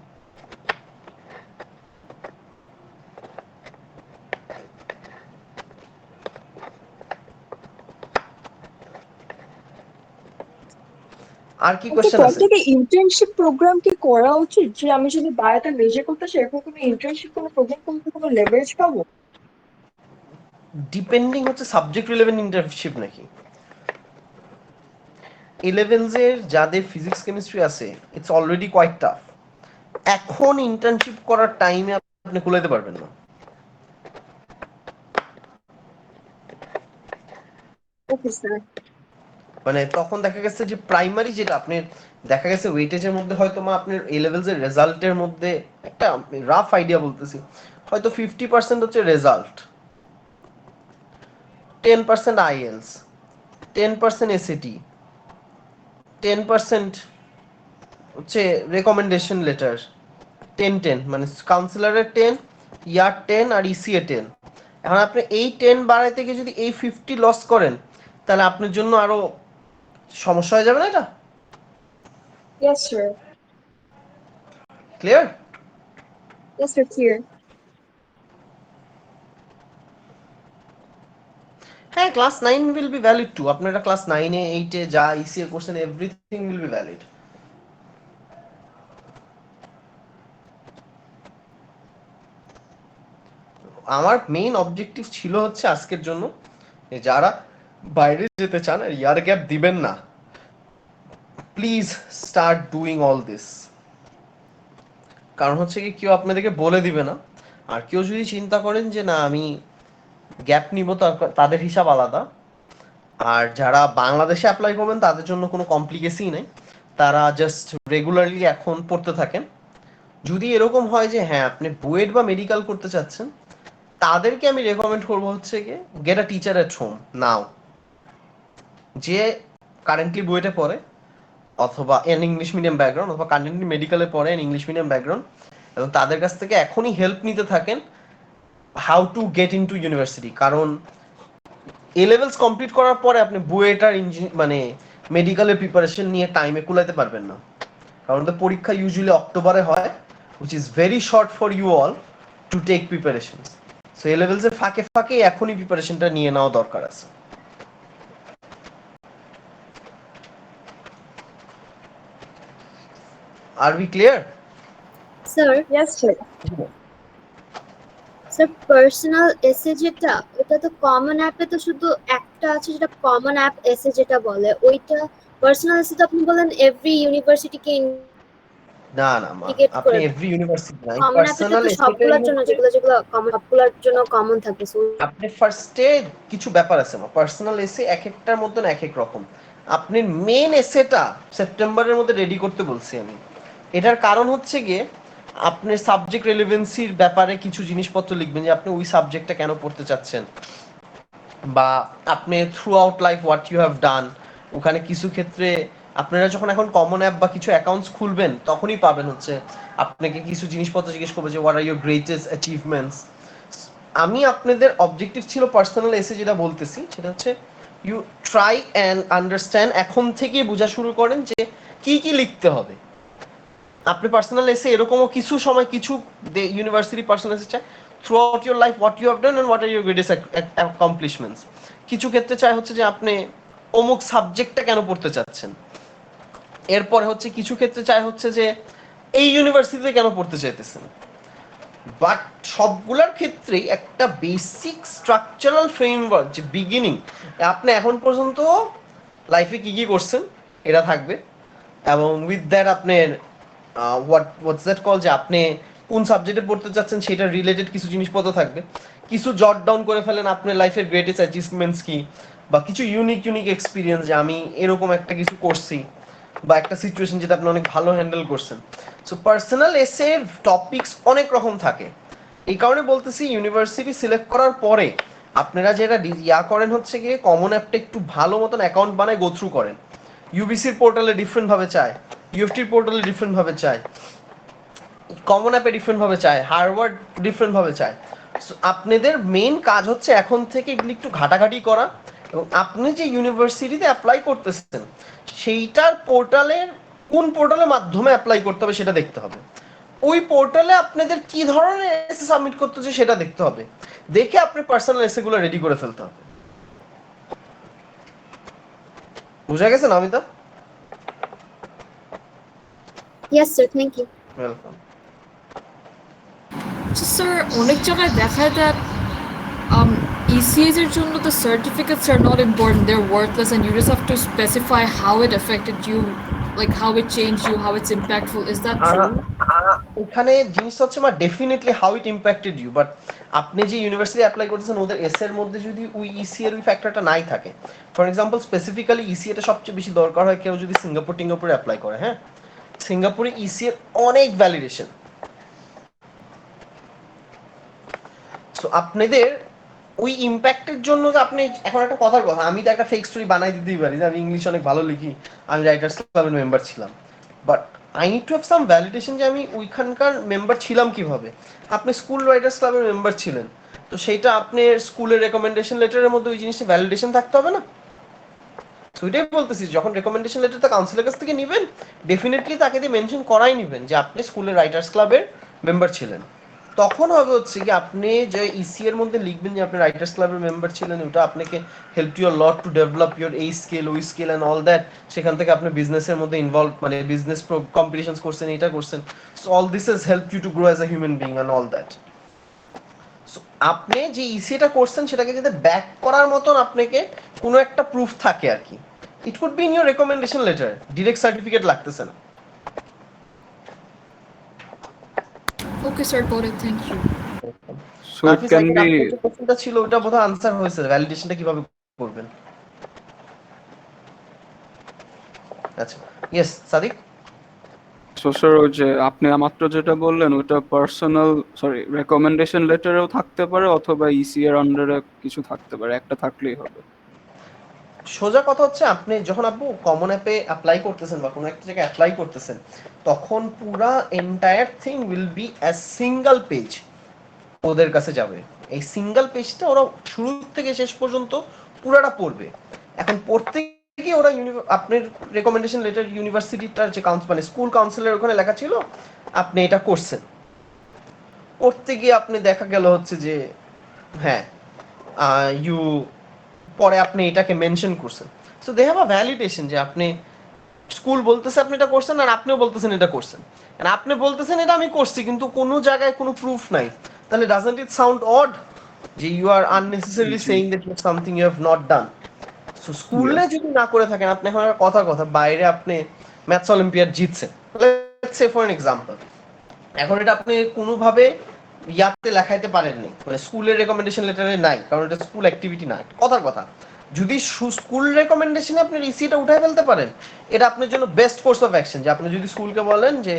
আর কি আচ্ছা, কোশ্চেন পর আছে? থেকে ইন্টার্নশিপ প্রোগ্রাম কি করা উচিত? যে আমি যদি বায়োতে মেজর করতে চাই এরকম কোনো ইন্টার্নশিপ কোনো প্রোগ্রাম করতে কোনো লেভারেজ পাবো? ডিপেন্ডিং হচ্ছে সাবজেক্ট রিলেভেন্ট ইন্টার্নশিপ নাকি। ইলেভেন্স এর যাদের ফিজিক্স কেমিস্ট্রি আছে ইটস অলরেডি কোয়াইট টাফ। এখন ইন্টার্নশিপ করার টাইমে আপনি কুলাইতে পারবেন না। Okay sir. মানে তখন দেখা গেছে যে প্রাইমারি যেটা আপনি দেখা গেছে ওয়েটেজের মধ্যে হয়তো আপনার এ লেভেলস এর রেজাল্টের মধ্যে একটা রাফ আইডিয়া বলতেছি, হয়তো 50% হচ্ছে রেজাল্ট, 10% আইএলস, 10% এসএটি, 10% হচ্ছে রেকমেন্ডেশন লেটার, 10-10 মানে কাউন্সিলরের 10, ইয়ার 10 আর ইসিএ 10। এখন আপনি এই 10 বাড়াইতে গিয়ে যদি এই 50 লস করেন তাহলে আপনার জন্য আরো সমস্যা হয়ে যাবে না এটা? Yes sir. Clear? Yes sir, clear. হ্যাঁ, class 9 will be valid too. আপনারা ক্লাস 9 এ 8 এ যা ইসিএ করছেন এভরিথিং উইল বি ভ্যালিড। আমার মেইন অবজেক্টিভ ছিল হচ্ছে আজকের জন্য যে যারা বাইরে যেতে চান আর ইয়ার গ্যাপ দিবেন না, please start doing all this. কারণ হচ্ছে কি কেউ আপনাদেরকে বলে দিবে না। আর কেউ যদি চিন্তা করেন যে না আমি গ্যাপ নিব, তাদের হিসাব আলাদা। আর যারা বাংলাদেশে অ্যাপ্লাই করবেন তাদের জন্য কোনো কমপ্লিকেশনই নেই, তারা জাস্ট রেগুলারলি এখন পড়তে থাকেন। যদি এরকম হয় যে হ্যাঁ আপনি বুয়েট বা মেডিকেল করতে চাচ্ছেন, তাদেরকে আমি রেকমেন্ড করবো হচ্ছে গিয়ে get a teacher at home now, যে কারেন্টলি বুয়েটে পড়ে অথবা এন ইংলিশ মিডিয়াম ব্যাকগ্রাউন্ড, অথবা কারেন্টলি মেডিকেলে পড়ে এন ইংলিশ মিডিয়াম ব্যাকগ্রাউন্ড, এবং তাদের কাছ থেকে এখনই হেল্প নিতে থাকেন how to get into university. কারণ এ লেভেলস কমপ্লিট করার পরে আপনি বুয়েট আর মানে মেডিকেলের প্রিপারেশন নিয়ে টাইমে কুলাইতে পারবেন না। কারণ তো পরীক্ষা ইউজুয়ালি অক্টোবরে হয়, which is very short for you all to take preparations. So A levels এর ফাঁকে ফাঁকে এখনই প্রিপারেশনটা নিয়ে নেওয়া দরকার আছে। Are we clear? Sir, yes sir. Sir personal এসে যেটা, ওটা তো কমন অ্যাপে তো শুধু একটা আছে যেটা কমন অ্যাপ এসে যেটা বলে, ওইটা পার্সোনাল এসে তো আপনি বলেন এভরি ইউনিভার্সিটিকে না না মা, ইন্ডিকেট আপনি করে। এভরি ইউনিভার্সিটি না, কমন অ্যাপে পার্সোনাল তো এসেটাই সবগুলোর জন্য, হচ্ছে যেগুলো যেগুলো কমন সবগুলোর জন্য কমন থাকে। So, আপনি ফার্স্টে কিছু ব্যাপার আছে মা, পার্সোনাল এসে এক একটার মতন এক এক রকম। আপনি মেন এসেটা সেপ্টেম্বরের মধ্যে রেডি করতে বলছি আমি। এটার কারণ হচ্ছে গিয়ে আপনার সাবজেক্ট রেলেভেন্সির ব্যাপারে কিছু জিনিসপত্র লিখবেন, যে আপনি ওই সাবজেক্টটা কেন পড়তে চাচ্ছেন, বা আপনি throughout life what you have done. ওখানে কিছু ক্ষেত্রে আপনারা যখন এখন কমন অ্যাপ বা কিছু অ্যাকাউন্টস খুলবেন তখনই পাবেন হচ্ছে আপনাকে কিছু জিনিসপত্র জিজ্ঞেস করবে যে what are your greatest achievements. আমি আপনাদের অবজেক্টিভ ছিল পার্সোনাল এসে যেটা বলতেছি সেটা হচ্ছে ইউ ট্রাই অ্যান্ড আন্ডারস্ট্যান্ড, এখন থেকেই বোঝা শুরু করেন যে কি কি লিখতে হবে। আপনি পার্সোনাল এসে এরকমও কিছু সময় কিছু ইউনিভার্সিটি পার্সোনাল এসে চায় throughout your life what you have done and what are your greatest accomplishments. কিছু ক্ষেত্রে চায় হচ্ছে যে আপনি অমুক সাবজেক্টটা কেন পড়তে চাচ্ছেন। এরপরে হচ্ছে কিছু ক্ষেত্রে চায় হচ্ছে যে এই ইউনিভার্সিটিতে কেন পড়তে চাইতেছেন। বাট সবগুলোর ক্ষেত্রেই একটা বেসিক স্ট্রাকচারাল ফ্রেমওয়ার্ক, যে বিগিনিং আপনি এখন পর্যন্ত লাইফে কি কি করছেন এটা থাকবে, এবং উইথ দ্যাট আপনার হোয়াটস দ্যাট কল, যে আপনি কোন সাবজেক্টে পড়তে চাচ্ছেন সেটা রিলেটেড কিছু জিনিসপত্র থাকবে। কিছু জট ডাউন করে ফেলেন আপনার লাইফের গ্রেটেস্ট অ্যাচিভমেন্টস কি, বা কিছু ইউনিক এক্সপিরিয়েন্স, যে আমি এরকম একটা কিছু করছি, বা একটা সিচুয়েশন যেটা আপনি অনেক ভালো হ্যান্ডেল করছেন। সো পার্সোনাল এসে টপিকস অনেক রকম থাকে। এই কারণে বলতেছি ইউনিভার্সিটি সিলেক্ট করার পরে আপনারা যেটা করেন হচ্ছে গিয়ে কমন অ্যাপটা একটু ভালো মতন অ্যাকাউন্ট বানায় গো থ্রু করেন। ইউবিসির পোর্টালে ডিফারেন্ট ভাবে চায়, ইউএফটির পোর্টালে ডিফারেন্ট ভাবে চায়, কমন অ্যাপে ডিফারেন্ট ভাবে চায়, হার্ভার্ড ডিফারেন্ট ভাবে চায়। সো আপনাদের মেইন কাজ হচ্ছে এখন থেকে এগুলি একটু ঘাটাঘাটি করা, এবং আপনি যে ইউনিভার্সিটিতে অ্যাপ্লাই করতেছেন সেইটার পোর্টালের কোন পোর্টালের মাধ্যমে অ্যাপ্লাই করতে হবে সেটা দেখতে হবে। ওই পোর্টালে আপনাদের কি ধরনের এসে সাবমিট করতে হচ্ছে সেটা দেখতে হবে, দেখে আপনি পার্সোনাল এসেগুলো রেডি করে ফেলতে হবে। বুঝা গেছে না Amita? Yes, sir. Thank you. Welcome. So, sir, অনেক জায়গায় দেখা যায় ECAs এর জন্য the certificates are not important, they're worthless, and you just have to specify how it affected you, like how it changed you, how it's impactful. Is that true? এখানে জিনিসটা হচ্ছে আমার definitely how it impacted you, but আপনি যে university apply করতেছেন ওদের S এর মধ্যে যদি ওই ইসি এর ওই ফ্যাক্টরটা নাই থাকে, ফর এক্সাম্পল স্পেসিফিক্যালি ইসি এটা সবচেয়ে বেশি দরকার হয় কেউ যদি সিঙ্গাপুরে অ্যাপ্লাই করে। হ্যাঁ, সিঙ্গাপুরে ইসি এর অনেক ভ্যালিডেশন। সো আপনাদের ওই ইম্প্যাক্টের জন্য যে আপনি এখন একটা কথার কথা, আমি তো একটা ফেক স্টোরি বানাই দিতেই পারি যে আমি ইংলিশ অনেক ভালো লিখি, আমি রাইটার্স ক্লাবের মেম্বার ছিলাম, but I need to have some validation যে আমি ওইখানকার মেম্বার ছিলাম কিভাবে। আপনি স্কুল রাইটার্স ক্লাবের মেম্বার ছিলেন, তো সেইটা আপনার স্কুলের রেকমেন্ডেশন লেটারের মধ্যে ওই জিনিসটা ভ্যালিডেশন থাকতে হবে না? তো ওইটাই বলতেছি, যখন রেকমেন্ডেশন লেটারটা কাউন্সিলের কাছ থেকে নেবেন ডেফিনেটলি তাকে দিয়ে মেনশন করাই নেবেন যে আপনি স্কুলের রাইটার্স ক্লাবের মেম্বার ছিলেন। তখন হবে হচ্ছে কি আপনি যে ইসি এর মধ্যে লিখবেন যে আপনি রাইটার্স ক্লাবের মেম্বার ছিলেন, ওটা আপনাকে help you lot to develop your এই স্কিল ওই স্কিল অ্যান্ড অল দ্যাট। সেখান থেকে আপনি বিজনেসের মধ্যে ইনভলভ, মানে বিজনেস কম্পিটিশনস করছেন, এটা করছেন। So all this has help you to grow as a human being and all that. So আপনি যে ইসিটা করছেন সেটাকে যাতে ব্যাক করার মতন আপনাকে কোনো একটা প্রুফ থাকে আর কি। It could be in your recommendation letter, direct certificate লাগতেছে না। Okay, sir, got it. Thank you. So it can be কোশ্চেনটা ছিল ওটা বোধহয় আনসার হয়েছে, ভ্যালিডেশনটা কিভাবে করবেন। আচ্ছা, ইয়েস সাদিক। so sir ওই যে আপনি মাত্র যেটা বললেন ওটা পার্সোনাল রেকমেন্ডেশন লেটারেও থাকতে পারে অথবা ইসি এর আন্ডারে কিছু থাকতে পারে, একটা থাকলেই হবে। সোজা কথা হচ্ছে আপনি যখন আপনি কমন অ্যাপে অ্যাপ্লাই করতেছেন বা কোনো একটা জায়গায় অ্যাপ্লাই করতেছেন তখন পুরা entire thing will be as single page ওদের কাছে যাবে। এই সিঙ্গেল পেজটা ওরা শুরু থেকে শেষ পর্যন্ত পুরাটা পড়বে। এখন পড়তে গিয়ে ওরা আপনার রেকমেন্ডেশন লেটার ইউনিভার্সিটিটার যে মানে স্কুল কাউন্সিলের ওখানে লেখা ছিল আপনি এটা করছেন, করতে গিয়ে আপনি দেখা গেল হচ্ছে যে হ্যাঁ ইউ পরে আপনি এটাকে মেনশন করছেন। So they have a validation যে আপনি স্কুল বলতেছে আপনি এটা করছেন আর আপনিও বলতেছেন এটা করছেন, আর আপনি বলতেছেন এটা আমি করছি কিন্তু কোনো জায়গায় কোনো প্রুফ নাই, তাহলে ডাজন্ট ইট সাউন্ড অড যে you are unnecessarily saying that you something you have not done. So স্কুলে যদি না করে থাকেন, আপনি এখন কথা বাইরে আপনি ম্যাথস অলিম্পিয়াড জিতছেন, let's say for an example, এখন এটা আপনি কোনোভাবে ইয়াতে লেখাইতে পারেননি, মানে স্কুলের রেকমেন্ডেশন লেটারে নাই, কারণ এটা স্কুল অ্যাক্টিভিটি না। কথা যদি স্কুল রেকমেন্ডেশনে আপনি রিসিটা উঠাই ফেলতে পারেন, এটা আপনার জন্য বেস্ট কোর্স অফ অ্যাকশন। যে আপনি যদি স্কুলকে বলেন যে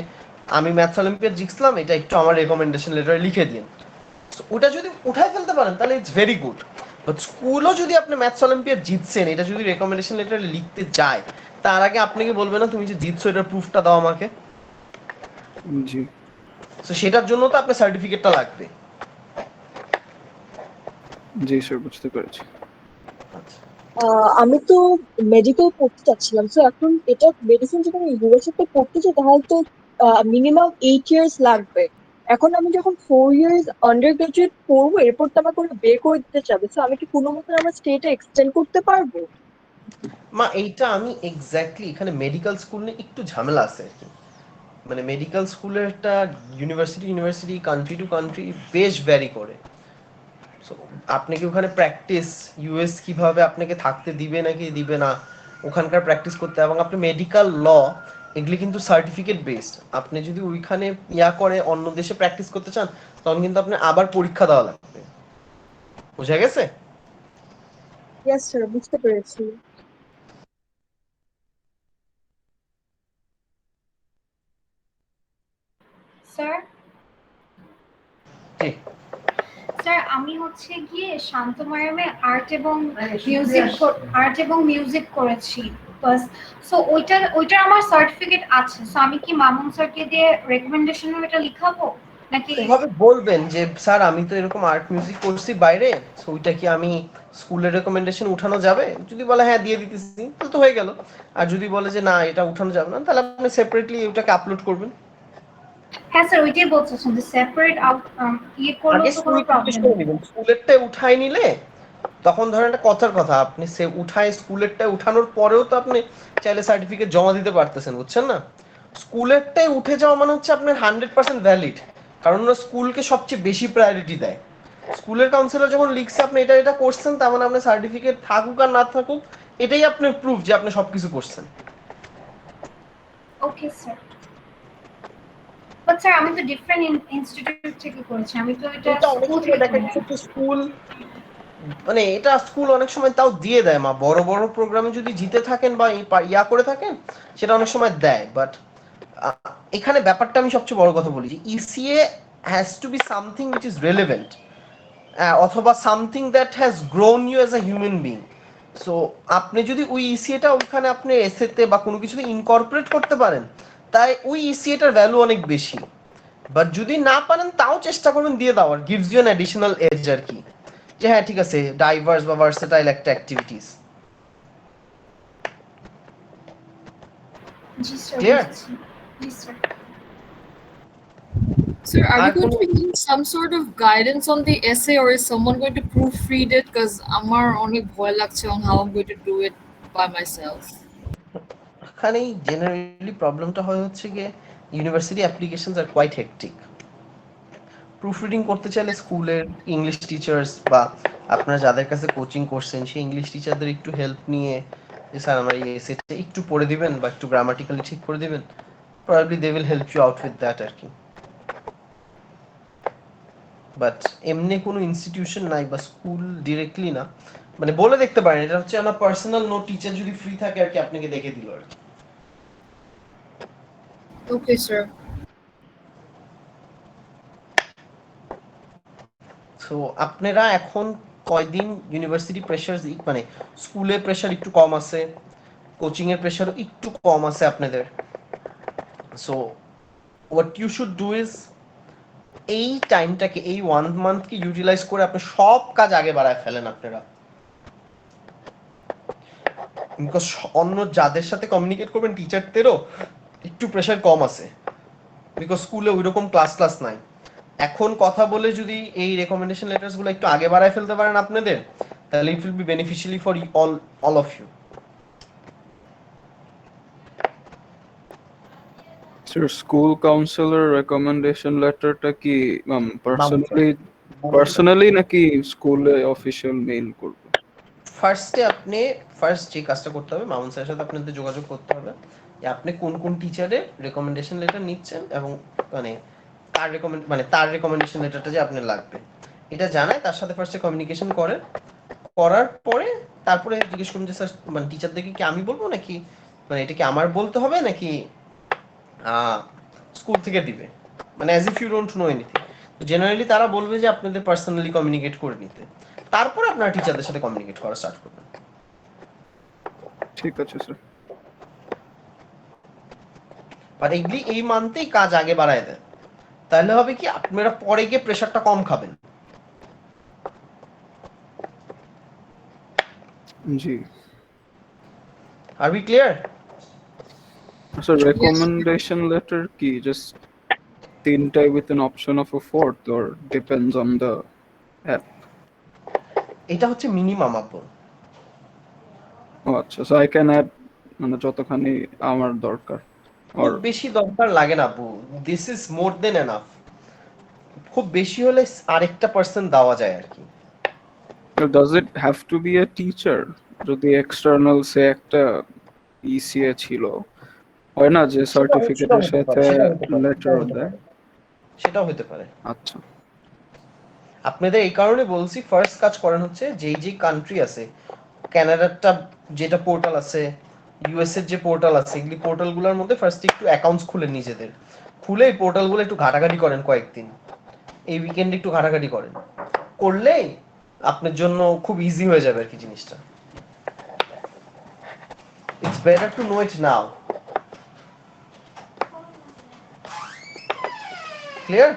আমি ম্যাথস অলিম্পিয়াড জিতলাম, এটা একটু আমার রেকমেন্ডেশন লেটারে লিখে দিন, ওটা যদি উঠাই ফেলতে পারেন তাহলে ইটস ভেরি গুড। বাট স্কুলও যদি আপনি ম্যাথস অলিম্পিয়াড জিতছেন এটা যদি রেকমেন্ডেশন লেটারে লিখতে যায়, তার আগে আপনাকে বলবে না তুমি যে জিতছো এটার প্রুফটা দাও আমাকে। জি, তো সেটার জন্য তো আপনার সার্টিফিকেটটা লাগবে। জি স্যার, বুঝতে পেরেছি। আমি তো মেডিকেল পড়তে চাচ্ছিলাম, তো এখন এটা মেডিসিন যদি আমি ইউনিভার্সিটিতে পড়তে চাই তাহলে তো মিনিমাম 8 ইয়ার্স লাগবে। এখন আমি যখন 4 ইয়ার্স আন্ডার গ্রাজুয়েট পড়বো এরপর তো আমার কোনো বের করে দিতে চাবে, তো আমি কি কোনো মতে আমার স্টেটা এক্সটেন্ড করতে পারবো? মা এইটা আমি এক্স্যাক্টলি এখানে মেডিকেল স্কুল নিয়ে একটু ঝামেলা আছে আর কি। মানে মেডিকেল স্কুলেরটা ইউনিভার্সিটি কান্ট্রি টু কান্ট্রি বেশ ভ্যারি করে। So, আপনি কি ওখানে প্র্যাকটিস ইউএস কিভাবে আপনাকে থাকতে দিবে নাকি দিবে না ওখানকার প্র্যাকটিস করতে, এবং আপনি মেডিকেল ল এগুলি কিন্তু সার্টিফিকেট বেসড। আপনি যদি ওইখানে করে অন্য দেশে প্র্যাকটিস করতে চান তখন কিন্তু আপনি আবার পরীক্ষা দেওয়া লাগবে। বুঝা গেছে? ইয়েস স্যার, বুঝতে পেরেছি। স্যার জি। স্যার আমি হচ্ছে গিয়ে শান্তময়মে আর্ট এবং মিউজিক করেছি বাস। সো ওইটার আমার সার্টিফিকেট আছে। সো আমি কি মামুন স্যারকে দিয়ে রেকমেন্ডেশন এটা লিখাবো নাকি? এভাবে বলবেন যে স্যার আমি তো এরকম আর্ট মিউজিক করছি বাইরে, সো ওইটা কি আমি স্কুলের রেকমেন্ডেশন উঠানো যাবে? যদি বলে হ্যাঁ দিয়ে দিতেছি তাহলে তো হয়ে গেল। আর যদি বলে যে না এটা উঠানো যাবে না তাহলে আপনি সেপারেটলি ওটাকে আপলোড করবেন। হ্যাঁ স্যার, ওইটাই বলতেছেন যে সেপারেট করলেও আগে তো কোনো প্রবলেম নেই। স্কুলেরটা উঠাই নিলে তখন ধরেন একটা কথার কথা, আপনি সে উঠায় স্কুলেরটা উঠানোর পরেও তো আপনি চাইলে সার্টিফিকেট জমা দিতে পারতেছেন, বুঝছেন না? স্কুলেরটাই উঠে যাওয়া মানে হচ্ছে আপনার 100% ভ্যালিড, কারণ ওরা স্কুলকে সবচেয়ে বেশি প্রায়োরিটি দেয়। স্কুলের কাউন্সিলর যখন লিখছে আপনি এটা করছেন, তার মানে আপনার সার্টিফিকেট থাকুক আর না থাকুক এটাই আপনার প্রুফ যে আপনি সবকিছু করছেন। Okay sir. বাট স্যার আমি তো ডিফারেন্ট ইনস্টিটিউট থেকে করেছি, আমি তো এটা অনেক স্কুল সময় থেকে দেখা করেছি। যাচ্ছে স্কুল মানে এটা স্কুল অনেক সময় তাও দিয়ে দেয়, মা বড় বড় প্রোগ্রামে যদি জিতে থাকেন বা করে থাকেন সেটা অনেক সময় দেয়। বাট এখানে ব্যাপারটা আমি সবচেয়ে বড় কথা বলি যে ECA has to be something which is relevant, অথবা something that has grown you as a human being. So আপনি যদি ওই ইসিএটা ওইখানে আপনি এসেতে বা কোনো কিছুতে ইনকর্পোরেট করতে পারেন তাই ওই ইসিএটার ভ্যালু অনেক বেশি। বাট যদি না পারেন তাও চেষ্টা করবেন দিয়ে দেওয়ার, gives you an additional edge আর কি, যে হ্যাঁ ঠিক আছে ডাইভার্স বা ভার্সেটাইল একটা অ্যাক্টিভিটিস। জি স্যার, Clear? বুঝেছি। জি স্যার। Sir, are we আর going কোনো to be giving some sort of guidance on the essay, or is someone going to proofread it? Because আমার অনেক ভয় লাগছে on how I'm going to do it by myself. এখানেই generally প্রবলেমটা হয় হচ্ছে গিয়ে university applications are quite hectic. Proofreading করতে চাইলে স্কুলের ইংলিশ টিচার্স বা আপনারা যাদের কাছে কোচিং করছেন সেই ইংলিশ টিচারদের একটু হেল্প নিয়ে যে স্যার আমার এই এসেটা একটু পড়ে দিবেন বা একটু গ্রামাটিক্যালি ঠিক করে দিবেন, probably they will help you out with that আর কি। বাট এমনি কোনো ইনস্টিটিউশন নাই বা স্কুল ডিরেক্টলি না, মানে বলে দেখতে পারেন এটা হচ্ছে আমার পার্সোনাল নোট, টিচার যদি ফ্রি থাকে আর কি আপনাকে দেখে দিল আর কি। Okay, sir. সো আপনারা এখন কয়দিন ইউনিভার্সিটি প্রেশার মানে স্কুলের প্রেশার একটু কম আছে, কোচিং এর প্রেশার একটু কম আছে আপনাদের। So what you should do is এই টাইমটাকে এই 1 মান্থকে ইউটিলাইজ করে আপনি সব কাজ আগে বাড়ায় ফেলেন আপনারা। বিকজ অন্য যাদের সাথে কমিউনিকেট করবেন টিচারদেরও একটু প্রেশার কম আছে, বিকজ স্কুলে ওইরকম ক্লাস নাই। এখন কথা বলে যদি এই রেকমেন্ডেশন লেটার্স গুলো একটু আগে বাড়ায় ফেলতে পারেন আপনাদের, তাহলে it will be beneficially for all of you. Sir school counsellor recommendation লেটারটা কি পার্সোনালি নাকি স্কুলে অফিশিয়াল মেইল করব? ফার্স্ট যে কাজটা করতে হবে মামুন স্যারের সাথে আপনাদের যোগাযোগ করতে হবে যে আপনি কোন কোন টিচারের রেকমেন্ডেশন লেটার নিচ্ছেন এবং মানে তার রেকমেন্ডেশন লেটারটা যে আপনার লাগবে এটা জানায়, তার সাথে ফার্স্টে কমিউনিকেশন করেন। করার পরে তারপরে জিজ্ঞেস করুন যে স্যার মানে টিচারদেরকে কি আমি বলবো নাকি মানে এটা কি আমার বলতে হবে নাকি স্কুল থেকে দিবে, মানে as if you don't know anything. Generally তারা বলবে যে আপনাদের পার্সোনালি কমিউনিকেট করে নিতে, তারপরে আপনারা টিচারদের সাথে কমিউনিকেট করা স্টার্ট করবেন। ঠিক আছে স্যার। বাট এগুলি এই মান্থেই কাজ আগে বাড়ায় দেন, তাহলে হবে কি আপনারা পরে গিয়ে প্রেশারটা কম খাবেন। জি are we clear? Sir recommendation letter কি জাস্ট তিনটায় with an option of a fourth or depends on the app? এটা হচ্ছে মিনিমাম আপন। ও আচ্ছা, সো আই ক্যান অ্যাড মানে যতখানি আমার দরকার। খুব Or বেশি দরকার লাগে না আপু, this is more than enough. খুব বেশি হলে আরেকটা পার্সন দেওয়া যায় আর কি। does it have to be a teacher? যদি এক্সটার্নাল সে একটা ইসিএ ছিল, হয় না যে সেটাও সার্টিফিকেটের হতে পারে, সাথে সেটাও হতে পারে, সেটাও লেটারও হতে দেয়? পারে, সেটাও হতে পারে। আচ্ছা, আপনাদের এই কারণে বলছি, ফার্স্ট কাজ করেন হচ্ছে যেই যে কান্ট্রি আছে, কানাডারটা যেটা পোর্টাল আছে, ইউএস এর যে পোর্টাল আছে, এগুলি পোর্টালগুলোর মধ্যে ফার্স্ট একটু অ্যাকাউন্টস খুলে নিজেদের, খুলে এই পোর্টালগুলো একটু ঘাটাঘাটি করেন কয়েকদিন, এই উইকেন্ডে একটু ঘাটাঘাটি করেন, করলেই আপনার জন্য খুব ইজি হয়ে যাবে আর কি জিনিসটা। It's better to know it now. Clear?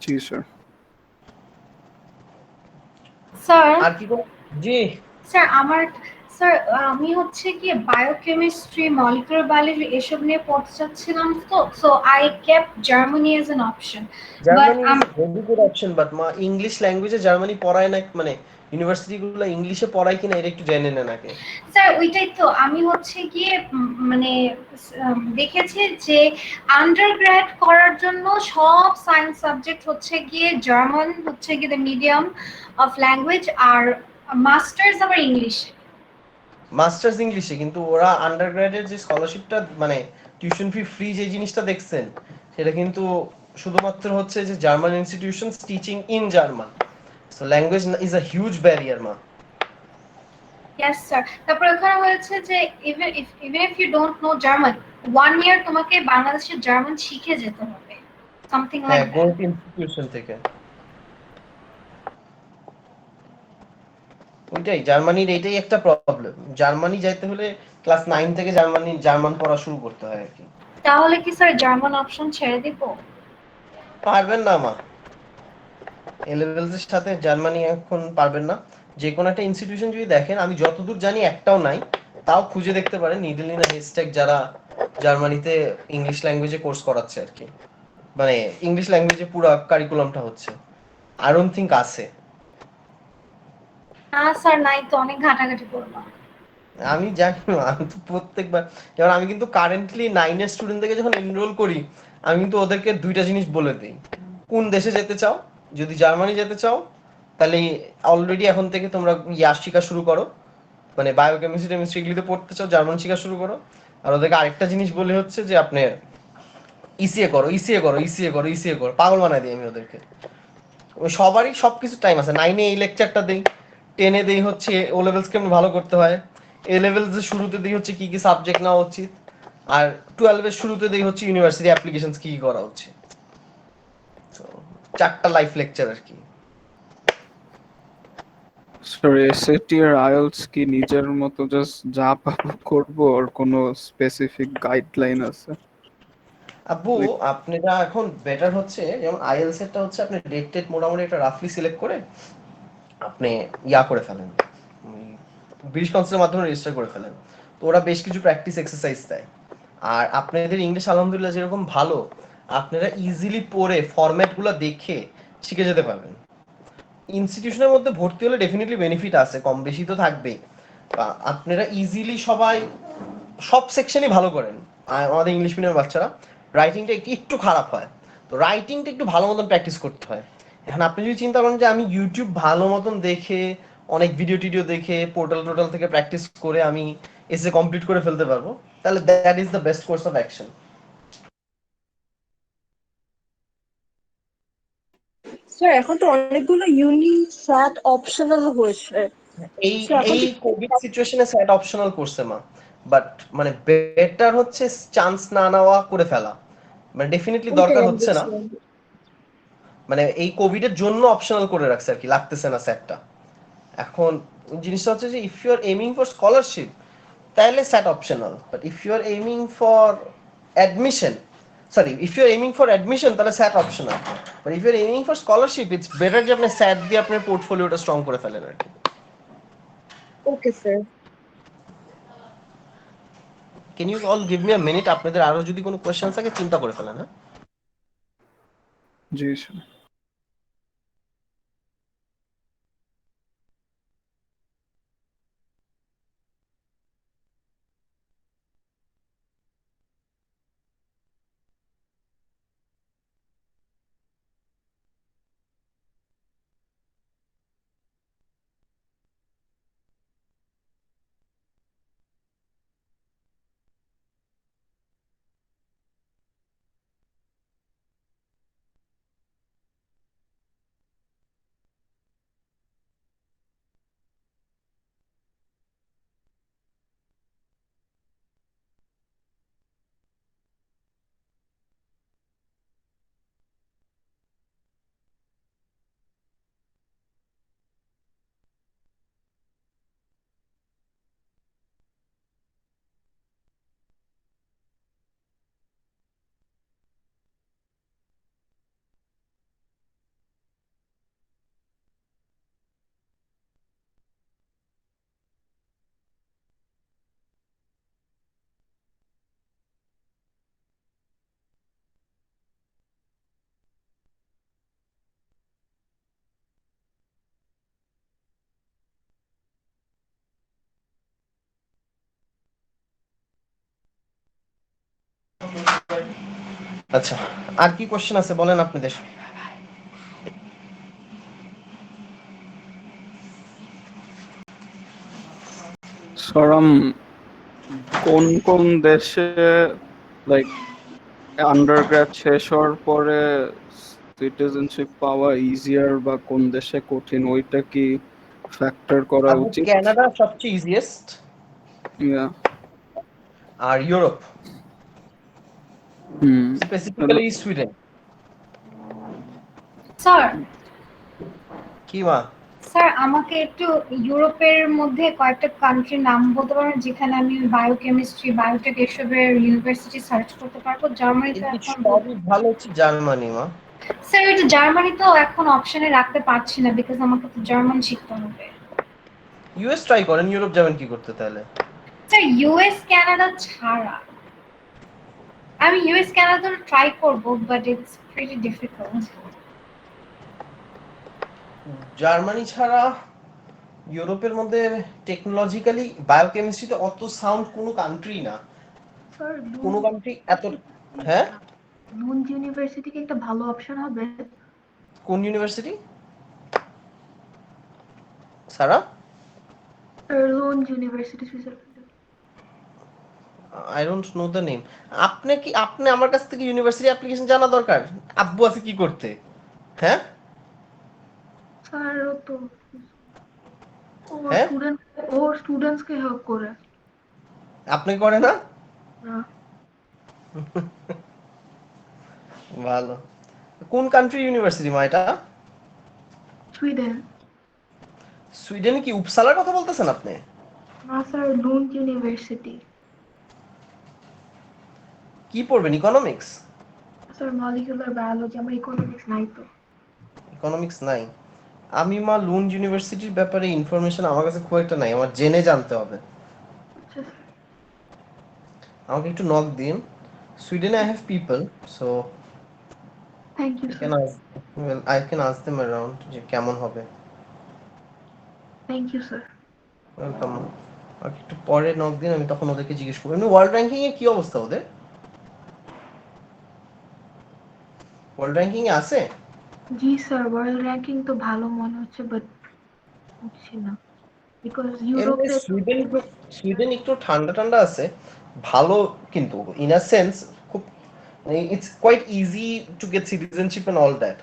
জি স্যার। স্যার আর কি কোনো, জি স্যার আমি হচ্ছে কি বায়োকেমিস্ট্রি, মলিকুলার বায়োলজি এসব নিয়ে পড়তে চাচ্ছিলাম, তো so I kept Germany as an option. But Germany is very good option, but মা ইংলিশ ল্যাঙ্গুয়েজে জার্মানি পড়ায় না, মানে ইউনিভার্সিটি গুলো ইংলিশে পড়ায় কিনা এটা একটু জেনে নেন আগে। স্যার ওইটাই তো আমি হচ্ছে গিয়ে মানে দেখেছি যে আন্ডারগ্র্যাড করার জন্য সব সায়েন্স সাবজেক্ট হচ্ছে গিয়ে জার্মান হচ্ছে গিয়ে দ্য মিডিয়াম অফ ল্যাঙ্গুয়েজ, আর মাস্টার্স আবার ইংলিশে। মাস্টার্স ইংলিশে, কিন্তু ওরা আন্ডারগ্র্যাডের যে স্কলারশিপটা মানে টিউশন ফি ফ্রি যে জিনিসটা দেখছেন, সেটা কিন্তু শুধুমাত্র হচ্ছে যে German institutions teaching in German, so language is a huge barrier মা। Yes sir. তারপর ওখানে হয়েছে যে even if you don't know German, 1 year তোমাকে বাংলাদেশের জার্মান শিখে যেতে হবে, সামথিং লাইক হ্যাঁ, দ্যাট। গোল্ড ইনস্টিটিউশন থেকে। ওইটাই জার্মানির, এইটাই একটা প্রবলেম, জার্মানি যাইতে হলে ক্লাস 9 থেকে জার্মান পড়া শুরু করতে হয় আর কি। তাহলে কি স্যার জার্মান অপশন ছেড়ে দিব? পারবেন না মা, এ লেভেলস এর সাথে জার্মানি এখন পারবেন না। যে কোনো একটা ইনস্টিটিউশন যদি দেখেন, আমি যতদূর জানি একটাও নাই, তাও খুঁজে দেখতে পারেন নিডেলিনা হেস্টেক যারা জার্মানিতে ইংলিশ ল্যাঙ্গুয়েজে কোর্স করাচ্ছে আর কি, মানে ইংলিশ ল্যাঙ্গুয়েজে পুরো কারিকুলামটা হচ্ছে। আই ডোন্ট থিংক আছে। না স্যার নাই তো, অনেক ঘাটাঘাটি করলাম। আমি জানি না, আমি তো প্রত্যেকবার, যেমন আমি কিন্তু কারেন্টলি 9 এর স্টুডেন্ট থেকে যখন এনরোল করি, আমি কিন্তু ওদেরকে দুইটা জিনিস বলে দিই। কোন দেশে যেতে চাও, যদি জার্মানি যেতে চাও তাহলে অলরেডি এখন থেকে তোমরা ইয়া শিখা শুরু করো, মানে বায়োকেমিস্ট্রি টেমিস্ট্রি এগুলিতে পড়তে চাও, জার্মান শিখা শুরু করো। আর ওদেরকে আরেকটা জিনিস বলে হচ্ছে যে আপনি ইসিএ করো, ইসিএ করো, ইসিএ করো, ইসিএ করো, পাগল বানাই দিই আমি ওদেরকে। ওই সবারই সবকিছু টাইম আছে, 9-এ এই লেকচারটা দেই, 10-এ দেই হচ্ছে ও লেভেলস কেমন ভালো করতে হয়, এ লেভেলস এর শুরুতে দেই হচ্ছে কি কি সাবজেক্ট নেওয়া উচিত, আর 12 এর শুরুতে দেই হচ্ছে ইউনিভার্সিটি অ্যাপ্লিকেশনস কি কি করা উচিত। তো 4টা লাইফ লেকচার আর কি। স্যার এসএটি আর আইএলটিএস কি নিজের মতো জাস্ট যা পাবো করবো, আর কোনো স্পেসিফিক গাইডলাইন আছে? আব্বু, Like, আপনারা এখন বেটার হচ্ছে, যেমন আইএলটিএস এরটা হচ্ছে আপনি ডেট টেট মোটামুটি একটা রাফলি সিলেক্ট করে আপনি ইয়া করে ফেলেন, ব্রিটিশ কাউন্সিলের মাধ্যমে রেজিস্টার করে ফেলেন। তো ওরা বেশ কিছু প্র্যাকটিস এক্সারসাইজ দেয়। আর আপনাদের ইংলিশ আলহামদুলিল্লাহ যেরকম ভালো, আপনারা ইজিলি পড়ে ফরম্যাটগুলো দেখে শিখে যেতে পারবেন। ইনস্টিটিউশনের মধ্যে ভর্তি হলে ডেফিনেটলি বেনিফিট আছে, কম বেশি তো থাকবেই। আপনারা ইজিলি সবাই সব সেকশনই ভালো করেন। আর আমাদের ইংলিশ মিডিয়ামের বাচ্চারা রাইটিংটা একটু খারাপ হয়, তো রাইটিংটা একটু ভালো মতন প্র্যাকটিস করতে হয়। এখন আপনি যদি চিন্তা করেন যে আমি ইউটিউব ভালো মতন দেখে, অনেক ভিডিও টিডিও দেখে, পোর্টাল টোটাল থেকে প্র্যাকটিস করে আমি এসে কমপ্লিট করে ফেলতে পারবো, তাহলে that is the best course of action. Sir এখন তো অনেকগুলো ইউনি স্যাট অপশনাল হয়েছে। এই So, এখন এই তো কোভিড সিচুয়েশনে সেট অপশনাল করছে মা, বাট মানে বেটার হচ্ছে চান্স না নেওয়া করে ফেলা, মানে ডেফিনেটলি ওইটাই দরকার আমি হচ্ছে না, বলছিলাম। মানে এই কোভিডের জন্য অপশনাল করে রাখছে আর কি, লাগতেছে না স্যাটটা। এখন জিনিসটা হচ্ছে যে if you are aiming for scholarship তাহলে SAT optional, but if you are aiming for admission, sorry if you are aiming for admission তাহলে SAT optional, but if you are aiming for scholarship it's better যে আপনি স্যাট দিয়ে আপনার পোর্টফোলিওটা strong করে ফেলেন আর কি। Okay sir. Can you all give me a minute, আপনাদের আরো যদি কোনো কোয়েশ্চেন থাকে চিন্তা করে ফেলেন, হ্যাঁ। জি স্যার। আচ্ছা, আর কি কোশ্চেন আছে বলেন আপনাদের? সরম কোন কোন দেশে লাইক আন্ডারগ্র্যাড শেষ হওয়ার পরে সিটিজেনশিপ পাওয়া ইজিয়ার বা কোন দেশে কঠিন, ওইটা কি ফ্যাক্টর করা আবু, উচিত? কানাডা সবচেয়ে ইজিয়েস্ট, Yeah. আর Europe hmm. Specifically Sweden. Sir কি মা? স্যার আমাকে একটু ইউরোপের মধ্যে কয়েকটা কান্ট্রির নাম বলতে পারবেন যেখানে আমি বায়োকেমিস্ট্রি বায়োটেক এসবের ইউনিভার্সিটি সার্চ করতে পারবো? জার্মানি তো কিন্তু এখন সবই ভালো হচ্ছে জার্মানি মা। স্যার এটা জার্মানি তো এখন অপশনে রাখতে পারছি না বিকজ আমাকে তো জার্মান শিখতে হবে। ইউএস ট্রাই করেন, ইউরোপ যাবেন কি করতে তাহলে? স্যার ইউএস কানাডা ছাড়া আমি ইউএস কানাডা ট্রাই করব but it's pretty difficult. Germany ছাড়া ইউরোপের মধ্যে টেকনোলজিক্যালি বায়োকেমিস্ট্রিতে অত সাউন্ড কোনো কান্ট্রি না, স্যার কোনো কান্ট্রি এত। হ্যাঁ, লুন্ড ইউনিভার্সিটি কি একটা ভালো অপশন হবে? কোন ইউনিভার্সিটি সারা? লুন্ড ইউনিভার্সিটি সুইজারল্যান্ডে। I don't know the name. আপনি আমার কাছ থেকে ইউনিভার্সিটি অ্যাপ্লিকেশন জানা দরকার? আব্বু আছে কি করতে? হ্যাঁ স্যার ও তো হ্যাঁ, স্টুডেন্টসকে হেল্প করে আপনি করে না? না। ভালো। কোন কান্ট্রি ইউনিভার্সিটি মা এটা? সুইডেন। সুইডেনে কি উপসালার কথা বলতেছেন আপনি? না স্যার, লুন্ড ইউনিভার্সিটি। কি পড়বেন, ইকোনমিক্স? স্যার মলিকুলার বায়োলজি, আমার ইকোনমিক্স নাই তো। ইকোনমিক্স নাই? আমি মা লুন্ড ইউনিভার্সিটির ব্যাপারে ইনফরমেশন আমার কাছে খুব একটা নাই, আমার জেনে জানতে হবে। আচ্ছা স্যার। আমাকে একটু নক দিন। সুইডেনে I have people, so thank you I sir. can ask, well, I can ask them around যে কেমন হবে। Thank you sir. ওয়েলকাম। আর একটু পরে নক দিন, আমি তখন ওদেরকে জিজ্ঞেস করবো এমনি ওয়ার্ল্ড র্যাঙ্কিং এ কি অবস্থা ওদের। ওয়ার্ল্ড র্যাঙ্কিং এ আছে? জি স্যার, ওয়ার্ল্ড র্যাঙ্কিং তো ভালো মনে হচ্ছে, বাট বুঝছি না বিকজ এমনি ইউরোপে সুইডেন একটু ঠান্ডা ঠান্ডা আছে, ভালো, কিন্তু ইন আ সেন্স খুব, it's quite easy to get citizenship and all that.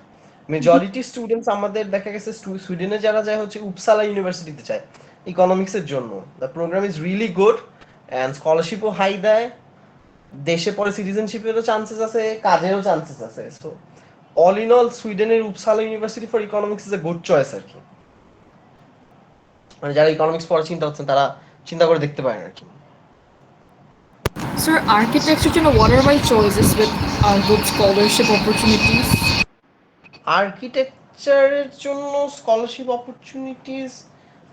Majority students আমাদের দেখা গেছে সুইডেনে যারা যায় হচ্ছে উপসালা ইউনিভার্সিটিতে চায় ইকোনমিক্স এর জন্য। The program is really good and স্কলারশিপও হাই দেয়, দেশে পরে সিটিজেনশিপেরও চান্সেস আছে, কাজেরও চান্সেস আছে। সো অল ইন অল সুইডেনের Uppsala university for economics is a good choice আর কি। মানে যারা ইকোনমিক্স পড়ার চিন্তা করছেন তারা চিন্তা করে দেখতে পারেন আর কি। Sir, architecture, what are my choices with good scholarship opportunities? আর্কিটেকচারের জন্য scholarship opportunities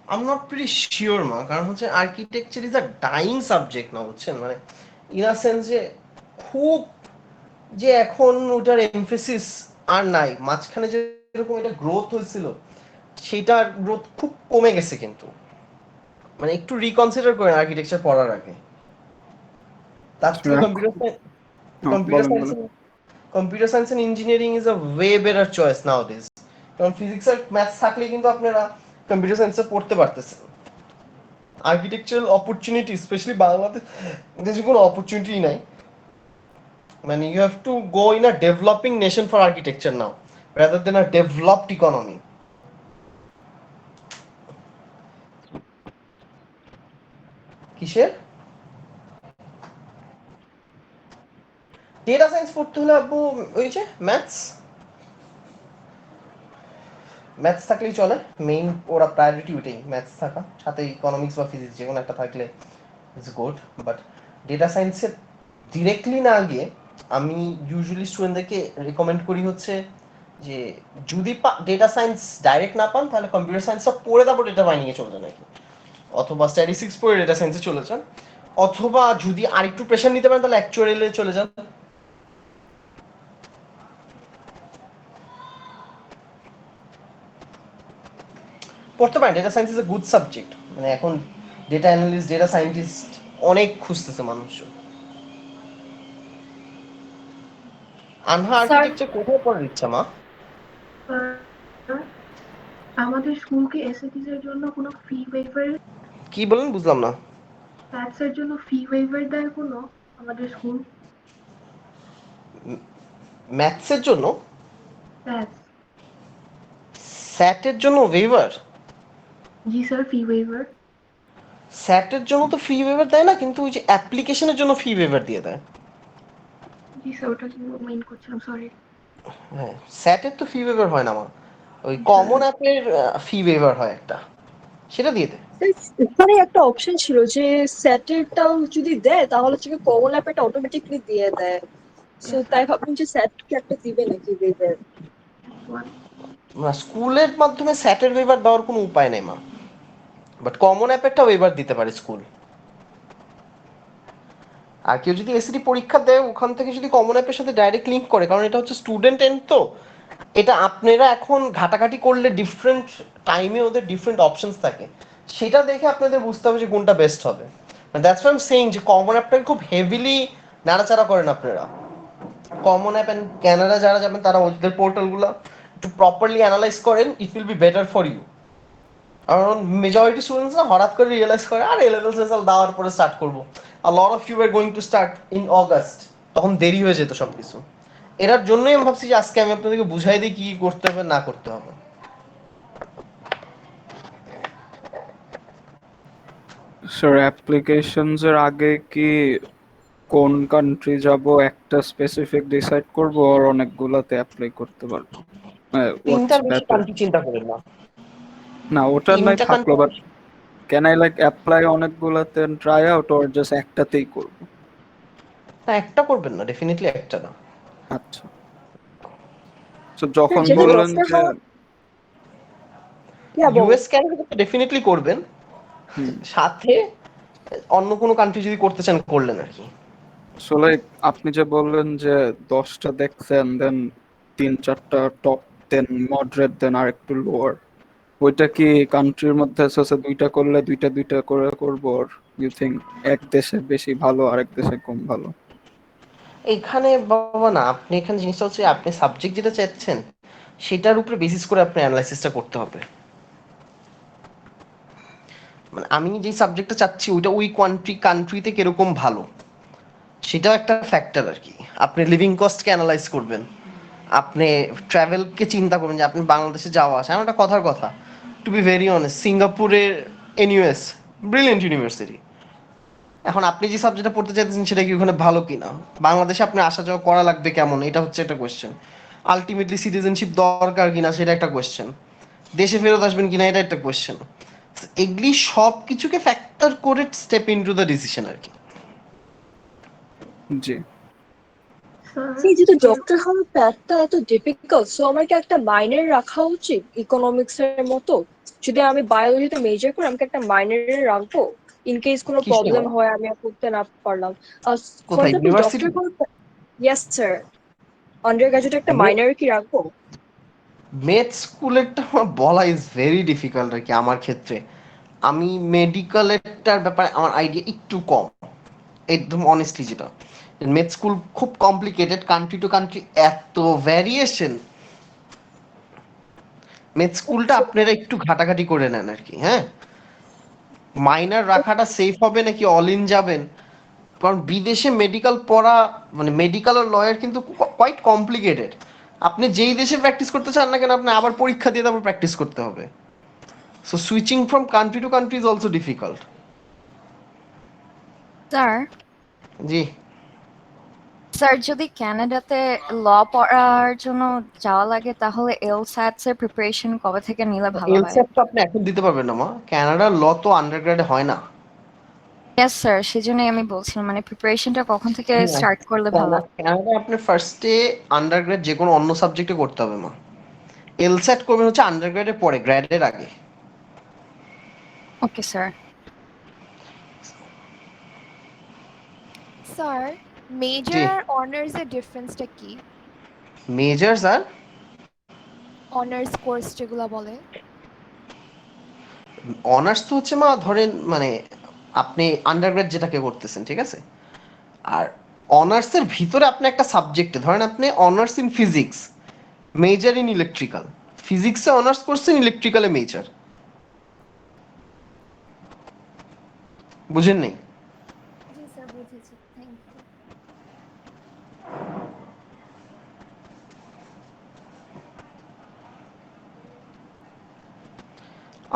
I am not pretty sure মা, কারণ হচ্ছে architecture is a dying subject না, বুঝছেন, মানে ইন আ সেন্স যে খুব যে এখন ওটার এমফেসিস আর নাই, মাঝখানে যেরকম এটা গ্রোথ হয়েছিল সেটার গ্রোথ খুব কমে গেছে, কিন্তু মানে একটু রিকনসিডার করেন আর্কিটেকচার পড়ার আগে। তার থেকে computer science computer science and engineering is a way better choice nowadays. কারণ ফিজিক্স আর ম্যাথস থাকলে কিন্তু আপনারা কম্পিউটার সায়েন্সে পড়তে পারতেছেন। আর্কিটেকচারাল অপরচুনিটি স্পেশালি বাংলাদেশে কোনো অপরচুনিটি নাই, মানে you have to go in a developing nation for architecture now rather than a developed economy. কিসের ডেটা সায়েন্স পড়তে হলে আপু ওই যে ম্যাথস থাকলেই চলে, মেইন ওরা প্রায়োরিটি ওইটাই, ম্যাথস থাকা, সাথে ইকোনমিক্স বা ফিজিক্স যে কোনো একটা থাকলে ইজ গুড। বাট ডেটা সায়েন্সে ডিরেক্টলি না গিয়ে আমি ইউজুয়ালি স্টুডেন্টদেরকে রেকমেন্ড করি হচ্ছে যে যদি ডেটা সায়েন্স ডাইরেক্ট না পান তাহলে কম্পিউটার সায়েন্সটা পড়ে তারপর ডেটা মাইনিংয়ে চলে যান নাকি, অথবা স্ট্যাটিস্টিক্স পড়ে ডেটা সায়েন্সে চলে যান, অথবা যদি আরেকটু প্রেশার নিতে পারেন তাহলে অ্যাকচুয়ারিয়ালে চলে যান। পড়তে পারেন, data science is a good subject, মানে এখন ডেটা অ্যানালিস্ট ডেটা সায়েন্টিস্ট অনেক খুঁজতেছে মানুষ। আনহা স্যার আর্কিটেকচার কোথায় পড়ার ইচ্ছা মা? স্যার, আমাদের স্কুলকে এসএটিস এর জন্য কোনো ফি ওয়েভার, কি বলেন বুঝলাম না। স্যাটস এর জন্য ফি ওয়েভার দেয় কোনো আমাদের স্কুল? ম্যাথসের জন্য? স্যাটস, স্যাটের জন্য ওয়েভার? জি স্যার, ফি ওয়েভার। স্যাটের জন্য তো ফি ওয়েভার দেয় না, কিন্তু ওই যে অ্যাপ্লিকেশনের জন্য ফি ওয়েভার দিয়ে দেয়। জি স্যার, ওটা কি মেইন করছিলাম, সরি। হ্যাঁ, স্যাটের তো ফি ওয়েভার হয় না মা, ওই জি স্যার। কমন অ্যাপের ফি ওয়েভার হয় একটা, সেটা দিয়ে দেয়। এখানে একটা অপশন ছিল যে স্যাটেরটাও যদি দেয় তাহলে হচ্ছে কমন অ্যাপটা অটোমেটিকলি দিয়ে দেয়, সো Yes, তাই sir. ভাবলাম যে স্যাটকে একটা দিবে নাকি দেবে। One. না, স্কুলের মাধ্যমে স্যাটের ওয়েভার দেওয়ার কোনো উপায় নেই মা, বাট কমন অ্যাপেরটা ওয়েভার দিতে পারে স্কুল। আর কেউ যদি এসিডি পরীক্ষা দেয় ওখান থেকে যদি কমন অ্যাপের সাথে ডাইরেক্ট লিঙ্ক করে, কারণ এটা হচ্ছে স্টুডেন্ট এন্ড, তো এটা আপনারা এখন ঘাটাঘাটি করলে ডিফারেন্ট টাইমে ওদের ডিফারেন্ট অপশনস থাকে, সেটা দেখে আপনাদের বুঝতে হবে যে কোনটা বেস্ট হবে। That's why I am saying যে কমন অ্যাপটাকে খুব হেভিলি নাড়াচাড়া করেন আপনারা। কমন অ্যাপ অ্যান্ড ক্যানাডা যারা যাবেন তারা ওদের পোর্টালগুলো একটু প্রপারলি অ্যানালাইজ করেন, it will be better for you. কারণ মেজরিটি স্টুডেন্টসরা হঠাৎ করে রিয়েলাইজ করে আর এলেভেল রেজাল্ট দেওয়ার পরে স্টার্ট করবো, আর lot of you are going to start in August, তখন দেরি হয়ে যেত সবকিছু। এটার জন্যই আমি ভাবছি যে আজকে আমি আপনাদেরকে বুঝাই দিই কি করতে হবে না করতে হবে। স্যার অ্যাপ্লিকেশনস এর আগে কি কোন কান্ট্রি যাব একটা স্পেসিফিক ডিসাইড করব আর অনেকগুলাতে অ্যাপ্লাই করতে পারবো? হোয়াটস তিনটার বেশি বেটার? কান্ট্রি চিন্তা করেন না, না, ওটা নাই তিনটা থাকলো, country. But can I like apply অনেকগুলাতে ট্রাই আউট অর জাস্ট একটাতেই করব? না, একটা করবেন না, ডেফিনেটলি একটা না। আচ্ছা, তো যখন যেটা বললেন ডক্টর যে হওয়ার, হ্যাঁ বলো। ইউএস ক্যানাডা ডেফিনেটলি করবেন, হুম, সাথে অন্য কোনো কান্ট্রি যদি করতে চান করলেন আর কি। সো লাইক আপনি যে বললেন যে 10টা দেখছেন, দেন 3-4টা টপ, দেন মডারেট, দেন আর একটু লোয়ার, ওইটা কি কান্ট্রির মধ্যে আছে দুইটা করলে দুইটা দুইটা করে করবো, আর ইউ থিঙ্ক এক দেশে বেশি ভালো আর এক দেশে কম ভালো? এখানে বাবা না, আপনি এখানে জিনিসটা হচ্ছে আপনি সাবজেক্ট যেটা চাচ্ছেন সেটার উপরে বেসিস করে আপনি অ্যানালাইসিসটা করতে হবে। মানে আমি যে সাবজেক্টটা চাচ্ছি ওইটা ওই কান্ট্রিতে কিরকম ভালো, সেটাও একটা ফ্যাক্টর আর কি। আপনি লিভিং কস্টকে অ্যানালাইজ করবেন, আপনি ট্রাভেলকে চিন্তা করবেন যে আপনি বাংলাদেশে যাওয়া আসা। আমার একটা কথার কথা, টু বি ভেরি অনেস্ট, সিঙ্গাপুরের এনইউএস ব্রিলিয়েন্ট ইউনিভার্সিটি। এখন আপনি যে সাবজেক্টটা পড়তে চাইতেছেন সেটা কি ওখানে ভালো কিনা, বাংলাদেশে আপনি আসা যাওয়া করা লাগবে কেমন, এটা হচ্ছে একটা কোয়েশ্চেন। আলটিমেটলি সিটিজেনশিপ দরকার কিনা সেটা একটা কোয়েশ্চেন, দেশে ফেরত আসবেন কিনা এটা একটা কোয়েশ্চেন। এগুলি সব কিছুকে ফ্যাক্টর করে স্টেপ ইনটু দ্য ডিসিশন আর কি। জি। স্যার, সেই যেহেতু ডক্টর হওয়ার প্যাথটা এত ডিফিকাল্ট, সো আমার কি একটা মাইনর রাখা উচিত ইকোনমিক্স এর মতো? যদি আমি বায়োলজিতে মেজর করি আমাকে একটা মাইনরে রাখবো ইন কেস কোনো কিসে প্রবলেম বলা? হয় আমি আর করতে না পারলাম। ফর কোথায়, এক্সাম্পল ডক্টর ইউনিভার্সিটি? হওয়ার, ইয়েস স্যার, আন্ডার গ্রাজুয়েট একটা মাইনর কি রাখবো? মেড স্কুলেরটা আমার বলা ইজ ভেরি ডিফিকাল্ট আর কি আমার ক্ষেত্রে। আমি মেডিকেলেরটার ব্যাপারে আমার আইডিয়া একটু কম, একদম অনেস্টলি যেটা। মেড স্কুল খুব কমপ্লিকেটেড, কান্ট্রি টু কান্ট্রি এত ভ্যারিয়েশন। মেড স্কুলটা আপনারা একটু ঘাটাঘাটি করে নেন আর কি। হ্যাঁ, মাইনার রাখাটা সেফ হবে নাকি অল ইন যাবেন, কারণ বিদেশে মেডিকেল পড়া মানে মেডিকেল আর লয়ার কিন্তু কোয়াইট কমপ্লিকেটেড। আপনি যেই দেশে প্র্যাকটিস করতে চান না কেন আপনি আবার পরীক্ষা দিয়ে তারপর প্র্যাকটিস করতে হবে। So switching from country to country is also difficult. Sir, G. Sir যদি কানাডাতে ল পড়ার জন্য যাওয়া লাগে তাহলে এলস্যাটস এর প্রিপারেশন কবে থেকে নিলে ভালো হয়? এলসেট তো আপনি এখন দিতে পারবেন না মা, কানাডার ল তো আন্ডারগ্রেডে হয় না। ইয়েস স্যার, সেজন্যই আমি বলছিলাম মানে প্রিপারেশনটা কখন থেকে স্টার্ট করলে ভালো? কানাডা আপনি ফার্স্টে আন্ডারগ্রেড যে কোনো অন্য সাবজেক্টে করতে হবে মা। এলসেট করবেন হচ্ছে আন্ডারগ্রেডের পরে, গ্র্যাডের আগে। Okay sir. স্যার, মেজর জি। আর অনার্স এর ডিফারেন্সটা কি? মেজর্স আর অনার্স কোর্স যেগুলো বলে। অনার্স তো হচ্ছে মা ধরেন মানে আপনি আন্ডারগ্রেড যেটাকে করতেছেন ঠিক আছে, আর অনার্সের ভিতরে আপনি একটা সাবজেক্টে ধরেন আপনি honours in physics, major in electrical, ফিজিক্সে অনার্স করছেন, ইলেকট্রিক্যালে মেজর, বুঝেন নাই? জি স্যার, বুঝেছি, থ্যাংক ইউ।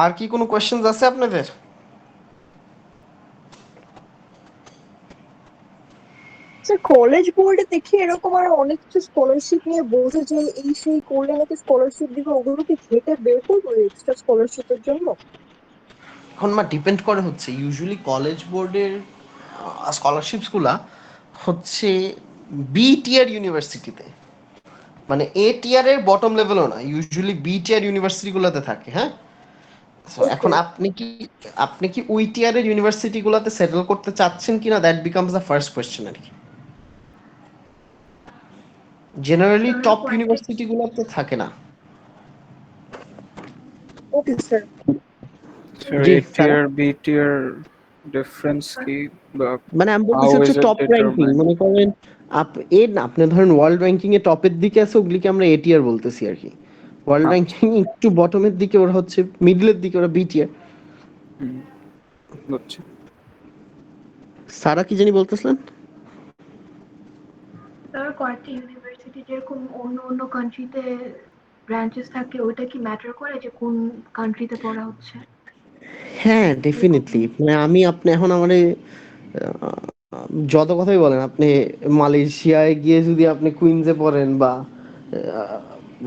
আর কি কোনো কোয়েশ্চেন আছে আপনাদের? স্যার কলেজ বোর্ডে দেখি এরকম আর অনেক কিছু স্কলারশিপ নিয়ে বলছে যে এই সেই করলে নাকি স্কলারশিপ দিবে, ওগুলো কি ঘেটে বের করবো এক্সট্রা স্কলারশিপের জন্য? এখন ডিপেন্ড করে হচ্ছে ইউজুয়ালি কলেজ বোর্ডের স্কলারশিপস গুলা হচ্ছে বি টিয়ার ইউনিভার্সিটিতে, মানে এ টিয়ারের বটম লেভেলও না, ইউজুয়ালি বি টিয়ার ইউনিভার্সিটি গুলাতে থাকে। হ্যাঁ, So, এখন আপনি কি ওই টিয়ারের ইউনিভার্সিটি গুলাতে সেটেল করতে চাচ্ছেন কিনা, that becomes the first question আর কি। জেনারেলি টপ ইউনিভার্সিটি গুলোতে থাকে না। Okay sir. জি, A tier B tier difference কি, বা মানে আমি how বলতেছি হচ্ছে is it top ranking, determined? মনে করেন আপনি ধরেন ওয়ার্ল্ড র্যাঙ্কিং এ টপের দিকে আছে, ওগুলিকে আমরা এ টিয়ার বলতেছি আর কি। ওয়ার্ল্ড র্যাঙ্কিং একটু বটমের দিকে ওরা হচ্ছে, মিডলের দিকে ওরা বি টিয়ার। বুঝছি। সারা কি জানি বলতেছিলেন? স্যার কয়েকটি ইউনিভার্সিটি যেরকম অন্য অন্য কান্ট্রিতে ব্রাঞ্চেস থাকে, ওইটা কি ম্যাটার করে যে কোন কান্ট্রিতে পড়া হচ্ছে? হ্যাঁ, ডেফিনেটলি। মানে আপনি এখন আমারে যত কথাই বলেন, আপনি মালয়েশিয়ায় গিয়ে যদি আপনি কুইন্সে পড়েন বা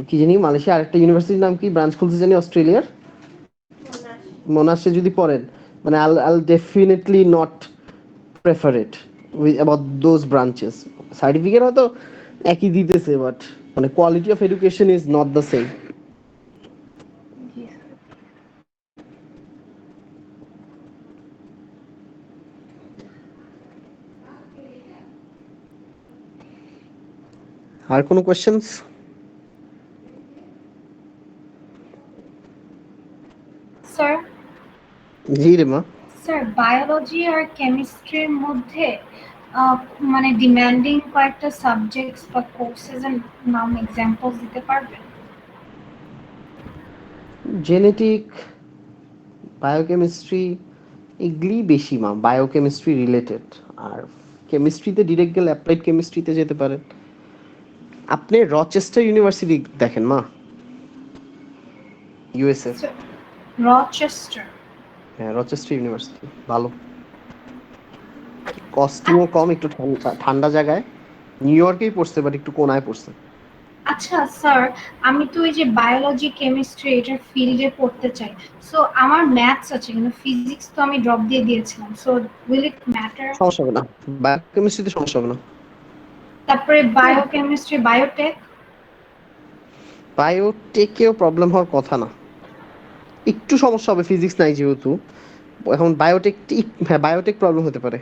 কি জানি মালয়েশিয়া আরেকটা ইউনিভার্সিটির নাম কি, ব্রাঞ্চ খুলছে জানি অস্ট্রেলিয়ার, মোনাশে যদি পড়েন, মানে I'll definitely not prefer it about those branches. Certificate হয়তো একই দিতেছে, বাট মানে quality of education is not the same. জি স্যার। আর কোনো কোয়েশ্চেনস? স্যার জি রে মা। স্যার বায়োলজি আর কেমিস্ট্রির মধ্যে মানে ডিমান্ডিং কয়েকটা সাবজেক্টস বা কোর্সেস এর নাম এক্সাম্পলস দিতে পারবেন? জেনেটিক, বায়োকেমিস্ট্রি, এগুলি বেশি মা বায়োকেমিস্ট্রি রিলেটেড। আর কেমিস্ট্রিতে ডিরেক্ট গেলে অ্যাপ্লাইড কেমিস্ট্রিতে যেতে পারেন। আপনি রচেস্টার ইউনিভার্সিটি দেখেন মা, ইউএসএ। রচেস্টার? হ্যাঁ, রচেস্টার ইউনিভার্সিটি ভালো, কস্টিংও কম, একটু ঠান্ডা জায়গায়। নিউ ইয়র্কেই পড়ছে, বাট একটু কোনায় পড়ছে। আচ্ছা স্যার, আমি তো এই যে বায়োলজি কেমিস্ট্রি এটার ফিল্ডে পড়তে চাই, সো আমার ম্যাথস আছে কিন্তু ফিজিক্স তো আমি ড্রপ দিয়ে দিয়েছিলাম, সো উইল ইট ম্যাটার? সমস্যা হবে না, বায়োকেমিস্ট্রিতে সমস্যা হবে না। তারপরে বায়োকেমিস্ট্রি, বায়োটেক? বায়োটেকেও প্রবলেম হওয়ার কথা না, একটু সমস্যা হবে, ফিজিক্স নাই যেহেতু। এখন বায়োটেক, হ্যাঁ বায়োটেক প্রবলেম হতে পারে।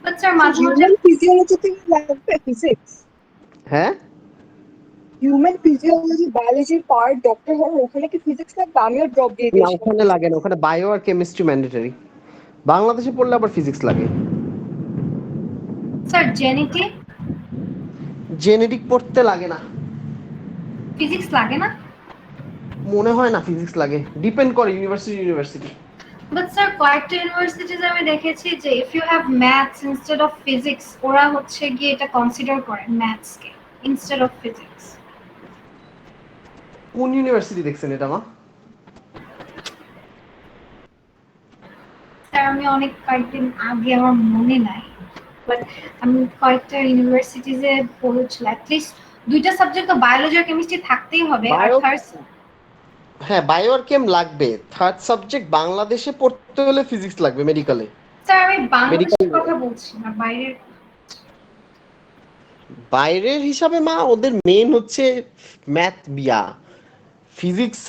বাট স্যার মাঝে মাঝে হিউম্যান ফিজিওলজিতে লাগবে ফিজিক্স? হ্যাঁ, হিউম্যান ফিজিওলজি বায়োলজির পার্ট ডক্টর হওয়ার ওখানে কি ফিজিক্স লাগবে? আমিও ড্রপ দিয়ে না দিয়েছি। ওখানে লাগে না, ওখানে বায়ো আর কেমিস্ট্রি ম্যান্ডেটরি। বাংলাদেশে পড়লে আবার ফিজিক্স লাগে। Sir genetic? জেনেটিক পড়তে লাগে না, ফিজিক্স লাগে না? মনে হয় না ফিজিক্স লাগে, ডিপেন্ড করে ইউনিভার্সিটি। বাট স্যার কয়েকটা ইউনিভার্সিটিজ আমি দেখেছি যে if you have maths instead of physics, ওরা হচ্ছে গিয়ে এটা কনসিডার করে ম্যাথসকে ইনস্টেড অফ ফিজিক্স। কোন ইউনিভার্সিটি দেখছেন এটা মা? স্যার আমি অনেক কয়েকদিন আগে, আমার মনে নাই, বাট আমি কয়েকটা ইউনিভার্সিটিজে পড়েছিলাম, অ্যাটলিস্ট দুইটা সাবজেক্ট তো বায়োলজি আর কেমিস্ট্রি থাকতেই হবে। আর থার্ড, হ্যাঁ বায়ো আর কেম লাগবে। থার্ড সাবজেক্ট বাংলাদেশে পড়তে হলে ফিজিক্স লাগবে মেডিকেলে। স্যার আমি বাংলাদেশের কথা বলছি না, বাইরের। বাইরের হিসাবে মা ওদের মেইন হচ্ছে ম্যাথ, ফিজিক্স,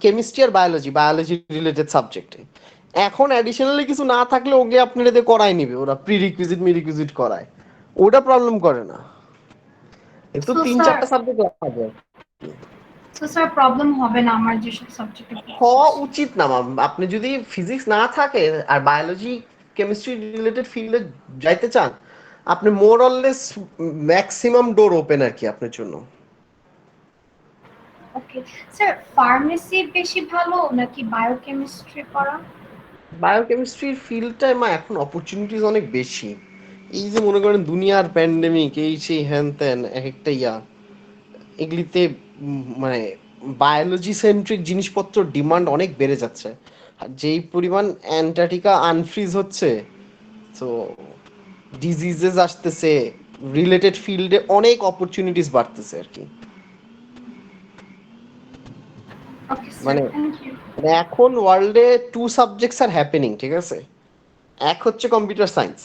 কেমিস্ট্রি আর বায়োলজি রিলেটেড সাবজেক্টে। এখন অ্যাডিশনালি কিছু না থাকলে ওকে আপনারা দিয়ে করাই নিবে, ওরা প্রি রিকুইজিট করায়, ওটা প্রবলেম করে না। একটু 3-4টা সাবজেক্ট লাগে। তো স্যার প্রবলেম হবে না আমার যেসব সাবজেক্টে হওয়া উচিত না ম্যাম। আপনি যদি ফিজিক্স না থাকে আর বায়োলজি কেমিস্ট্রি রিলেটেড ফিল্ডে যাইতে চান, আপনি মোর অরলেস ম্যাক্সিমাম ডোর ওপেন আর কি আপনার জন্য। ওকে স্যার, ফার্মেসি বেশি ভালো নাকি বায়োকেমিস্ট্রি পড়া? বায়োকেমিস্ট্রির ফিল্ডটায় এখন অপরচুনিটিস অনেক বেশি। এই যে মনে করেন দুনিয়ার প্যান্ডেমিক, এই সেই হ্যান ত্যান এক একটা এগুলিতে মানে বায়োলজি সেন্ট্রিক জিনিসপত্র ডিমান্ড অনেক বেড়ে যাচ্ছে। আর যেই পরিমাণ অ্যান্টার্কটিকা আনফ্রিজ হচ্ছে, তো ডিজিজেস আসতেছে, রিলেটেড ফিল্ডে অনেক অপরচুনিটিস বাড়তেছে আর কি। ওকে স্যার, মানে থ্যাংক ইউ। এখন ওয়ার্ল্ডে 2 সাবজেক্টস আর হ্যাপেনিং, ঠিক আছে? এক হচ্ছে কম্পিউটার সায়েন্স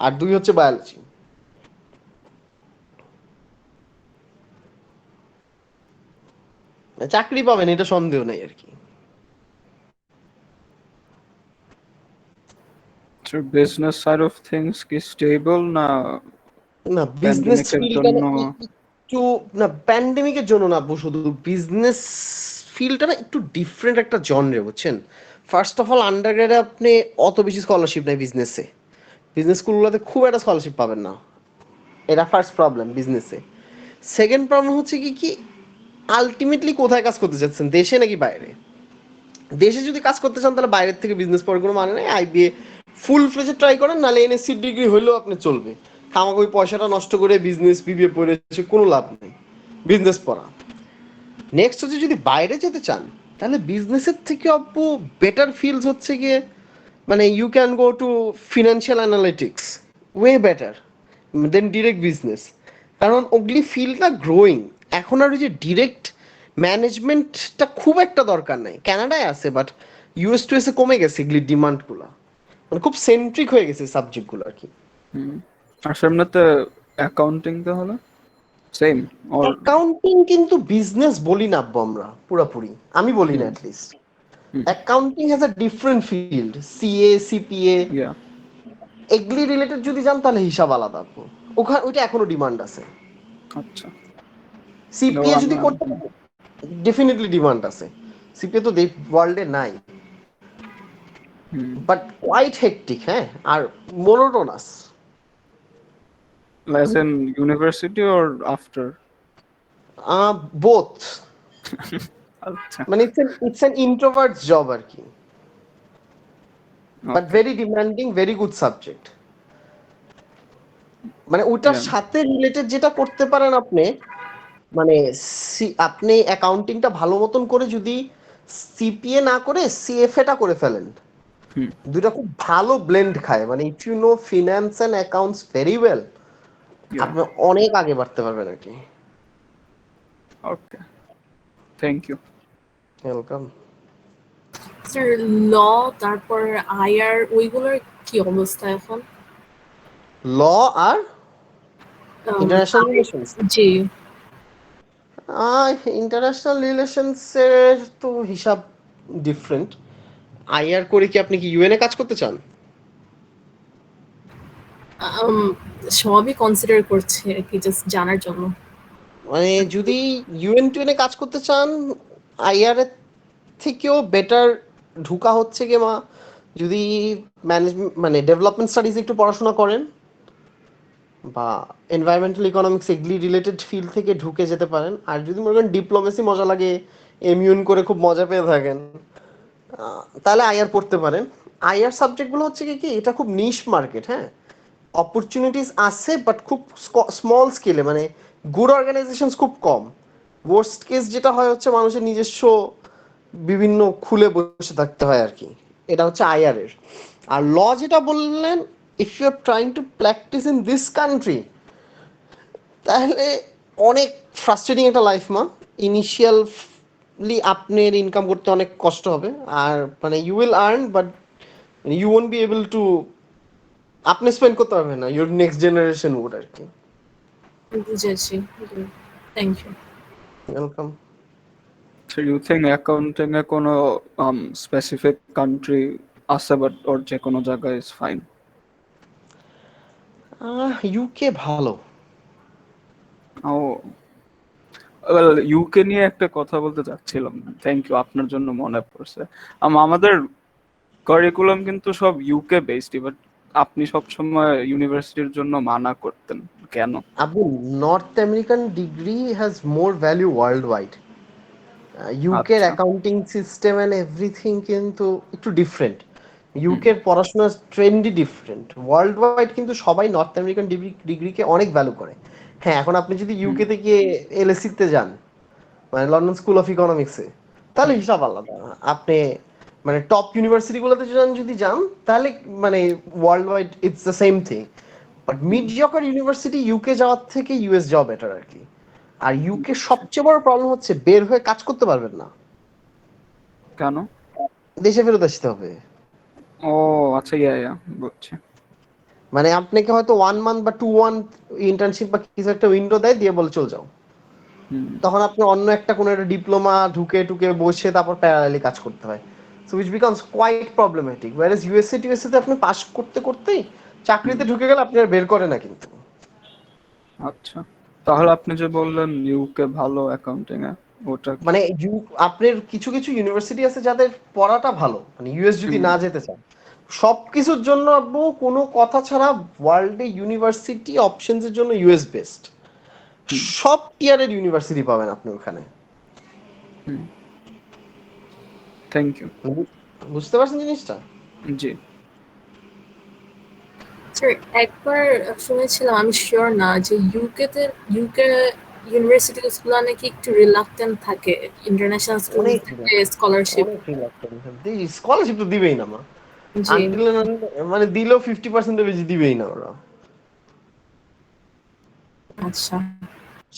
আর 2 হচ্ছে বায়োলজি। চাকরি পাবেন এটা সন্দেহ নাই আর কি। So business side of things কি স্টেবল না না বিজনেস প্যান্ডেমিকের ফিল্ডটা জন্য? একটু, না প্যান্ডেমিকের জন্য না, শুধু বিজনেস ফিল্ডটা না একটু ডিফারেন্ট একটা জনরে, বুঝছেন? ফার্স্ট অফ অল আন্ডারগ্রেডে আপনি অত বেশি স্কলারশিপ নাই বিজনেসে। বিজনেস স্কুলগুলোতে খুব একটা স্কলারশিপ পাবেন না, এটা ফার্স্ট প্রবলেম বিজনেসে। সেকেন্ড প্রবলেম হচ্ছে কি আলটিমেটলি কোথায় কাজ করতে চাচ্ছেন, দেশে নাকি বাইরে? দেশে যদি কাজ করতে চান তাহলে বাইরের থেকে বিজনেস পড়ার কোনো মানে নেই, আইবিএ ফুল ফ্লেজে ট্রাই করেন, নাহলে এনএসসি ডিগ্রি হইলেও আপনি চলবে। আমাকে ওই পয়সাটা নষ্ট করে বিজনেস বিবিএ পড়েছে কোনো লাভ নেই, বিজনেস পড়া। নেক্সট হচ্ছে যদি বাইরে যেতে চান তাহলে বিজনেসের থেকে আপু বেটার ফিল্ডস হচ্ছে গিয়ে মানে you can go to financial analytics, way better than direct business. কারণ ওগুলি ফিল্ডটা গ্রোয়িং। এখন আর ওই যে ডিরেক্ট ম্যানেজমেন্টটা খুব একটা দরকার নাই, কানাডায় আছে বাট ইউএস টু এসে কমে গেছে এগুলির ডিমান্ডগুলো, মানে খুব সেন্ট্রিক হয়ে গেছে সাবজেক্টগুলো আর কি। আর সামনেতে অ্যাকাউন্টিং তাহলে সেম অর? অ্যাকাউন্টিং কিন্তু বিজনেস বলি না আব্বু আমরা পুরোপুরি, আমি বলি না at least. Accounting has a different field, CA CPA yeah এগুলি রিলেটেড যদি যান তাহলে হিসাব আলাদা আপু, ওখানে ওইটা এখনো ডিমান্ড আছে। আচ্ছা। সিপিএ যদি করতে ডেফিনেটলি ডিমান্ড আছে, সিপিএ তো ওয়ার্ল্ডে নাই, বাট কোয়াইট হেক্টিক, হ্যাঁ, আর monotonous. As in university or after? Both, আচ্ছা। মানে ইটস অ্যান ইন্ট্রোভার্ট জব আর কি, but very demanding, very good subject. মানে ওটার সাথে রিলেটেড যেটা করতে পারেন আপনি, মানে আপনি অ্যাকাউন্টিংটা ভালো মতন করে যদি সিপিএ না করে সিএফএটা করে ফেলেন, দুইটা খুব ভালো ব্লেন্ড খায়। মানে if you know finance and accounts very well, আপনি অনেক আগে বাড়তে পারবেন আর কি। Okay, thank you. Welcome. Sir law তারপর আইআর ওইগুলোর কি অবস্থা এখন? ল আর ইন্টারন্যাশনাল রিলেশনস? জি, ইন্টারন্যাশনাল রিলেশনসের তো হিসাব ডিফারেন্ট। আইআর করে কি আপনি কি ইউএন এ কাজ করতে চান? সবই কনসিডার করছি আর কি, জাস্ট জানার জন্য। মানে যদি ইউএন টুএন এ কাজ করতে চান, আইআর এর থেকেও বেটার ঢুকা হচ্ছে কি যদি ম্যানেজমেন্ট মানে ডেভেলপমেন্ট স্টাডিজ একটু পড়াশোনা করেন বা এনভায়রনমেন্টাল ইকোনমিক্স এগুলি রিলেটেড ফিল্ড থেকে ঢুকে যেতে পারেন। আর যদি মনে করেন ডিপ্লোমেসি মজা লাগে, এমইউন করে খুব মজা পেয়ে থাকেন, তাহলে আইআর পড়তে পারেন। আইআর সাবজেক্টগুলো হচ্ছে কি এটা খুব নিশ মার্কেট, হ্যাঁ, অপরচুনিটিস আছে বাট খুব স্মল স্কেলে, মানে গুড অর্গানাইজেশন খুব কম। ওয়ার্স্ট কেস যেটা হয় হচ্ছে মানুষের নিজস্ব বিভিন্ন খুলে বসে থাকতে হয় আর কি, এটা হচ্ছে আইআর এর। আর ল যেটা বললেন, if you are trying to practise in this country, তাহলে অনেক ফ্রাস্ট্রেটিং একটা লাইফ ইনিশিয়ালি আপনার ইনকাম করতে অনেক কষ্ট হবে, আর মানে you will earn but you won't be able to, আপনি স্পেন্ড করতে পারবেন না, ইউর নেক্সট জেনারেশন উড আর কি। বুঝেছি, thank you. Welcome. So you think accounting এ কোনো specific country আছে বাট ওর যে কোনো জায়গায় is fine? ইউকে ভালো। ও ওয়েল, ইউকে নিয়ে একটা কথা বলতে চাচ্ছিলাম, থ্যাংক ইউ, আপনার জন্য মনে পড়ছে। আমাদের কারিকুলাম কিন্তু সব ইউকে বেসড, বাট আপনি সবসময় ইউনিভার্সিটির জন্য মানা করতেন কেন? আবু, North American degree has more value world wide. ইউকের আচ্ছা। অ্যাকাউন্টিং সিস্টেম অ্যান্ড এভরিথিং কিন্তু একটু ডিফারেন্ট। ইউকের পড়াশোনার ট্রেন্ডই ডিফারেন্ট। ওয়ার্ল্ড ওয়াইড কিন্তু সবাই নর্থ আমেরিকান ডিগ্রিকে অনেক ভ্যালু করে। হ্যাঁ, এখন আপনি যদি ইউকেতে গিয়ে এলএসিতে যান, মানে লন্ডন স্কুল অফ ইকোনমিক্সে, তাহলে হিসাব আলাদা। আপনি মানে টপ ইউনিভার্সিটিগুলোতে যদি যান, তাহলে মানে world wide it's the same thing. But mediocre university UK যাওয়ার থেকে ইউএস যাওয়া বেটার আর কি। আর ইউকে সবচেয়ে বড় প্রবলেম হচ্ছে বের হয়ে কাজ করতে পারবেন না। কেন? দেশে ফেরত আসতে হবে। ও আচ্ছা, ইয়া বুঝছি। মানে আপনাকে হয়তো 1 মান্থ বা 2 মান্থ ইন্টার্নশিপ বা কিছু একটা উইন্ডো দেয়, দিয়ে বলে চলে যাও। তখন আপনি অন্য একটা কোনো একটা ডিপ্লোমা ঢুকে বসে তারপর প্যারালালি কাজ করতে হয়। So which becomes quite problematic. Whereas ইউএসএতে আপনি পাস করতেই চাকরিতে ঢুকে গেলে আপনি আর বের করে না কিন্তু। আচ্ছা, তাহলে আপনি যে বললেন ইউকে ভালো অ্যাকাউন্টিং এ, ওটা মানে আপনার কিছু ইউনিভার্সিটি আছে যাদের পড়াটা ভালো, মানে ইউএস যদি না যেতে চান, সবকিছুর জন্য আপু কোনো কথা ছাড়া ওয়ার্ল্ডে ইউনিভার্সিটি অপশনস এর জন্য ইউএস বেস্ট। সব টিয়ারের ইউনিভার্সিটি পাবেন আপনি ওখানে। Thank you. বুঝতে পারছেন জিনিসটা? জি স্যার, একবার শুনেছিলাম, আমি শিওর না, যে ইউকে ইউনিভার্সিটিগুলো নাকি একটু রিলাক্টেন্ট থাকে ইন্টারন্যাশনাল স্টুডেন্টকে স্কলারশিপ। স্কলারশিপ তো দিবেই না মা। জি। মানে দিলেও 50% বেশি দিবেই না ওরা। আচ্ছা,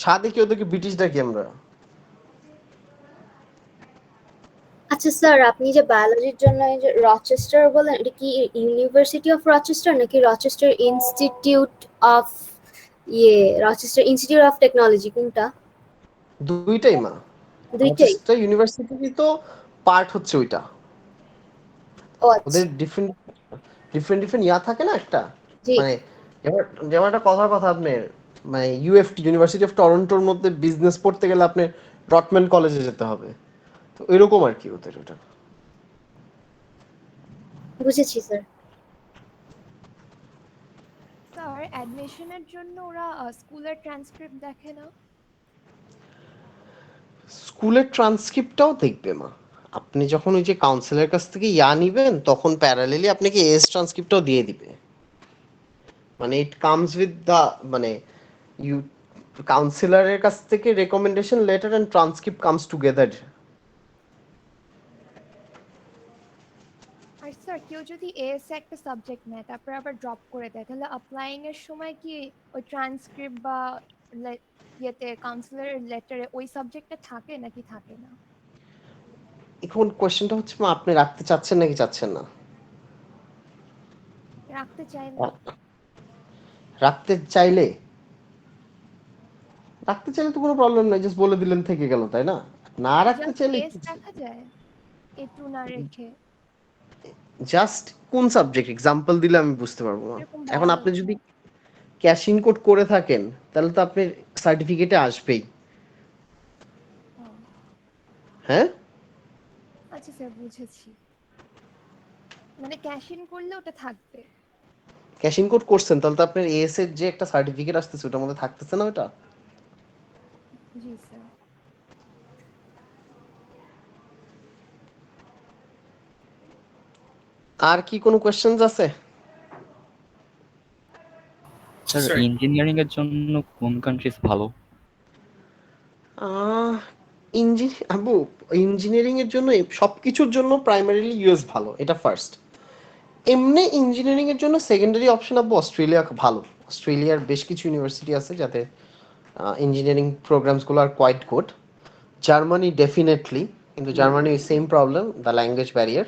সাদে কি ওদেরকে ব্রিটিশ ডাকি আমরা? আচ্ছা স্যার, আপনি যে বায়োলজির জন্য এই যে রচেস্টার বলেন, এটা কি ইউনিভার্সিটি অফ রচেস্টার নাকি Rochester institute of Rochester institute of technology, কোনটা? দুইটাই মা। দুইটাই? রচেস্টার ইউনিভার্সিটি তো পার্ট হচ্ছে ওইটা। ও ওদের আচ্ছা, ডিফারেন্ট ইয়া থাকে না একটা, জি। মানে যেমন একটা কথা আপনার, মানে ইউএফটি ইউনিভার্সিটি অফ টরন্টোর মধ্যে বিজনেস পড়তে গেলে আপনি রটম্যান কলেজে যেতে হবে। তো এরকম আর কি ওদের ওটা। বুঝেছি স্যার। স্যার, অ্যাডমিশনের জন্য ওরা স্কুলের ট্রান্সক্রিপ্ট দেখে না? স্কুলের ট্রান্সক্রিপ্টটাও দেখবে মা। আপনি যখন ওই যে কাউন্সিলের কাছ থেকে ইয়া নিবেন, তখন প্যারালেলি আপনাকে এস ট্রান্সক্রিপ্টটাও দিয়ে দিবে। মানে ইট কামস উইথ দা, মানে ইউ কাউন্সিলরের কাছ থেকে recommendation letter and transcript comes together. আর স্যার, কেউ যদি এএস একটা সাবজেক্ট নেয় তারপর আবার ড্রপ করে দেয়, তাহলে অ্যাপ্লাইং এর সময় কি ওই ট্রান্সক্রিপ্ট বা ইয়েতে কাউন্সিলরের লেটারে ওই সাবজেক্টটা থাকে নাকি থাকে না? এখন কোশ্চেনটা হচ্ছে মা, আপনি রাখতে চাচ্ছেন নাকি চাচ্ছেন না? রাখতে চাইলে? রাখতে চাইলে তো কোনো প্রবলেম নাই, জাস্ট বলে দিলেন থেকে গেল, তাই না? না রাখতে চাইলে এস দেখা যায় একটু না রেখে? জাস্ট কোন সাবজেক্ট এক্সাম্পল দিলে আমি বুঝতে পারবো না। এরকম এখন আপনি যদি ক্যাশিং কোড করে থাকেন, তাহলে তো আপনার সার্টিফিকেটে আসবেই। হ্যাঁ, আচ্ছা স্যার, বুঝেছি। মানে ক্যাশ ইন করলে ওটা থাকবে? ক্যাশিং কোড করছেন, তাহলে তো আপনার এএস এর যে একটা সার্টিফিকেট আসতেছে ওটার মধ্যে থাকতেছে না ওটা? জি স্যার। আর কি কোনো কোশ্চেনস আছে? স্যার, ইঞ্জিনিয়ারিং এর জন্য কোন কান্ট্রিজ ভালো? ইঞ্জিনিয়ারিং এর জন্য সবকিছুর জন্য প্রাইমারিলি ইউএস ভালো, এটা ফার্স্ট। এমনি ইঞ্জিনিয়ারিং এর জন্য সেকেন্ডারি অপশন অস্ট্রেলিয়া ভালো। অস্ট্রেলিয়ার বেশ কিছু ইউনিভার্সিটি আছে যাতে ইঞ্জিনিয়ারিং প্রোগ্রামসগুলো আর কোয়াইট গুড। জার্মানি ডেফিনেটলি, কিন্তু Germany same problem, the language barrier.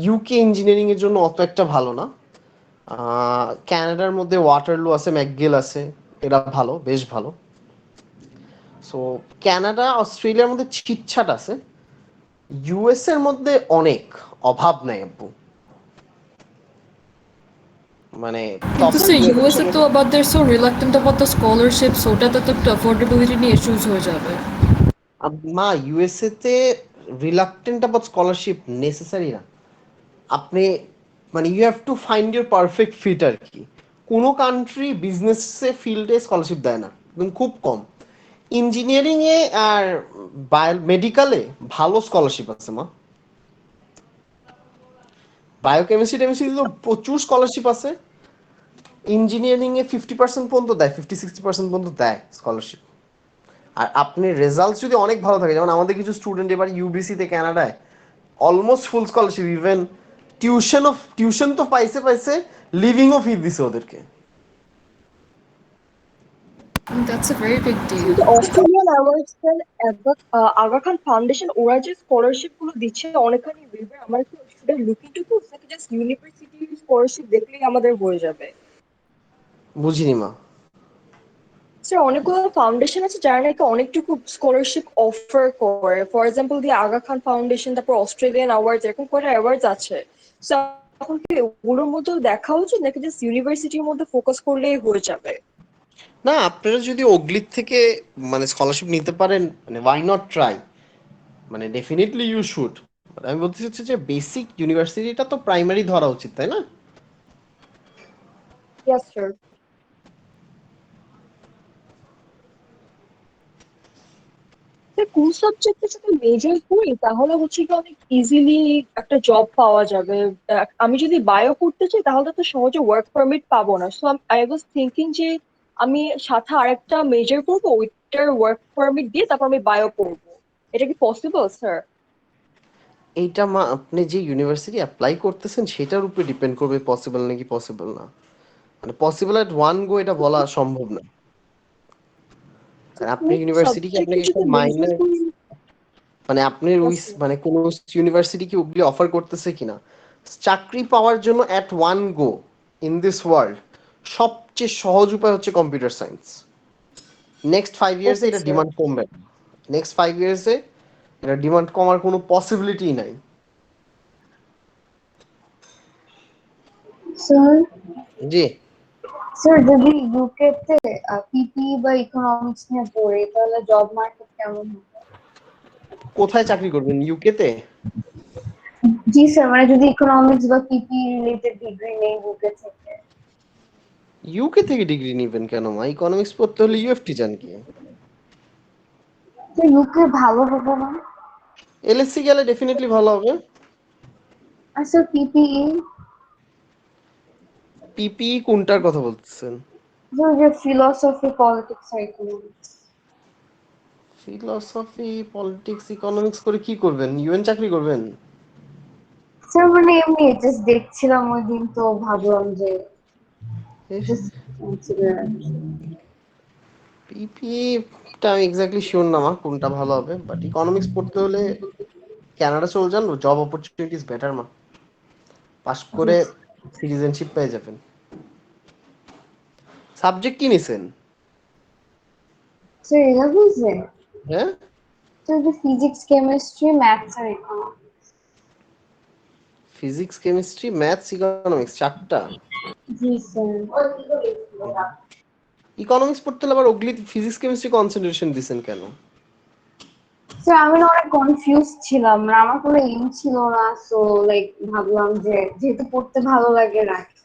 UK engineering এর জন্য অত একটা ভালো না। ক্যানাডার মধ্যে ওয়াটারলু আছে, ম্যাকগিল আছে, এরা ভালো, বেশ ভালো। সো ক্যানাডা অস্ট্রেলিয়ার মধ্যে ছিটছাট আছে। ইউএস এর মধ্যে অনেক, অভাব নাই আব্বু। মানে কিন্তু স্যার, ইউএসএ তো আবার they are so reluctant about the scholarships, ওটাতে তো একটা অ্যাফোর্ডেবিলিটি নিয়ে ইস্যুস হয়ে যাবে। মা, ইউএসএ তে রিলাক্টেন্ট অ্যাবাউট স্কলারশিপ নেসেসারি না। আপনি মানে you have to find your perfect fit আর কি। কোনো কান্ট্রি বিজনেসে ফিল্ডে স্কলারশিপ দেয় না, এবং খুব কম। ইঞ্জিনিয়ারিংয়ে আর মেডিকেলে ভালো স্কলারশিপ আছে মা। বায়োকেমিস্ট্রি টেমিস্ট্রি তো প্রচুর স্কলারশিপ আছে। ইঞ্জিনিয়ারিংয়ে 50% পর্যন্ত দেয়, 50-60% পর্যন্ত দেয় স্কলারশিপ। আর আপনি রেজাল্ট যদি অনেক ভালো থাকে, যেমন আমাদের কিছু স্টুডেন্ট এবার ইউবিসিতে কানাডায় almost full scholarship, even tuition তো পাইছে, লিভিংও ফি দিছে ওদেরকে। That's a very big deal. Australian awards Aga Khan Foundation ওরা যে স্কলারশিপ গুলো দিচ্ছে অনেকখানি রিভার, আমার কি স্টুডেন্ট লুকিং টু কোর্স নাকি জাস্ট ইউনিভার্সিটি স্কলারশিপ দেখলেই আমাদের হয়ে যাবে? বুঝিনি মা। স্যার অনেকগুলো ফাউন্ডেশন আছে যারা নাকি অনেকটুকু স্কলারশিপ অফার করে, for example the Aga Khan Foundation, তারপর অস্ট্রেলিয়ান অ্যাওয়ার্ডস, এরকম কয়টা অ্যাওয়ার্ডস আছে। So, এখন কি ওগুলোর মধ্যে দেখা উচিত নাকি জাস্ট ইউনিভার্সিটির মধ্যে ফোকাস করলেই হয়ে যাবে? না, আপনারা যদি ওগলির থেকে মানে স্কলারশিপ নিতে পারেন, মানে ওয়াই নট ট্রাই, মানে ডেফিনেটলি ইউ শুড। আমি বলতে চাচ্ছি যে বেসিক ইউনিভার্সিটিটা তো প্রাইমারি ধরা উচিত, তাই না? Yes sir. কোন সাবজেক্টে যদি মেজর করি তাহলে হচ্ছে কি অনেক ইজিলি একটা জব পাওয়া যাবে। আমি যদি বায়ো করতে চাই তাহলে তো সহজে ওয়ার্ক পারমিট পাবো না। সো আই ওয়াজ থিঙ্কিং যে আমি সাথে আরেকটা মেজর করবো, ওইটার ওয়ার্ক পারমিট দিয়ে তারপর আমি বায়ো করবো। এটা কি পসিবল স্যার? এইটা মা আপনি যে ইউনিভার্সিটি অ্যাপ্লাই করতেছেন সেটার উপরে ডিপেন্ড করবে পসিবল নাকি পসিবল না। মানে পসিবল এট ওয়ান গো এটা বলা সম্ভব না। আর আপনি ইউনিভার্সিটি কি আপনাকে একটা মাইনার, মানে আপনি ওই মানে কোন ইউনিভার্সিটি কি ওগুলি অফার করতেছে কিনা, চাকরি পাওয়ার জন্য at one go in this world সবচেয়ে সহজ উপায় হচ্ছে কম্পিউটার সায়েন্স। নেক্সট 5 ইয়ার্সে এটা ডিমান্ড কমবে। নেক্সট 5 ইয়ার্সে এটা ডিমান্ড কমার কোনো পসিবিলিটি নাই। স্যার জি স্যার, যদি ইউকে তে পিপি বা ইকোনমিক্স নিয়ে পড়ি তাহলে জব মার্কেট কেমন হবে? কোথায় চাকরি করবেন, ইউকে তে? জি স্যার, মানে যদি ইকোনমিক্স বা পিপি রিলেটেড ডিগ্রি নেই ইউকে থেকে। ইউকে থেকে ডিগ্রি নেবেন কেন মা? ইকোনমিক্স পড়তে হলে ইউএফটি যান কি? তো ইউকে ভালো হবে না? এলএসসি গেলে ডেফিনেটলি ভালো হবে। আর স্যার পিপিই? পিপি কোনটার কথা বলতেছেন? যে ফিলোসফি, পলিটিক্স আর ইকোনমিক্স। ফিলোসফি, পলিটিক্স, ইকোনমিক্স করে কি করবেন? ইউএন চাকরি করবেন? স্যার মানে এমনি জাস্ট দেখছিলাম ওই দিন, তো ভাবলাম যে পিপি টা আমি এক্স্যাক্টলি শিওর না মা কোনটা ভালো হবে, বাট ইকোনমিক্স পড়তে হলে কানাডা চলে যান, জব অপরচুনিটিস বেটার মা। পাস করে সিটিজেনশিপ পেয়ে যাবেন। সাবজেক্ট কি নিছেন? স্যার এটা বুঝলেন? হ্যাঁ স্যার ফিজিক্স, কেমিস্ট্রি, ম্যাথস আর economics. Physics, chemistry, maths, economics, চারটা? জি স্যার। ইকোনমিক্স পড়তে হলে আবার ওগলি ফিজিক্স কেমিস্ট্রি কনসেন্ট্রেশন দিছেন কেন? স্যার আমি না অনেক কনফিউজ ছিলাম, না আমার কোনো এম ছিল না, সো লাইক ভাবলাম যে যেহেতু পড়তে ভালো লাগে রাখি।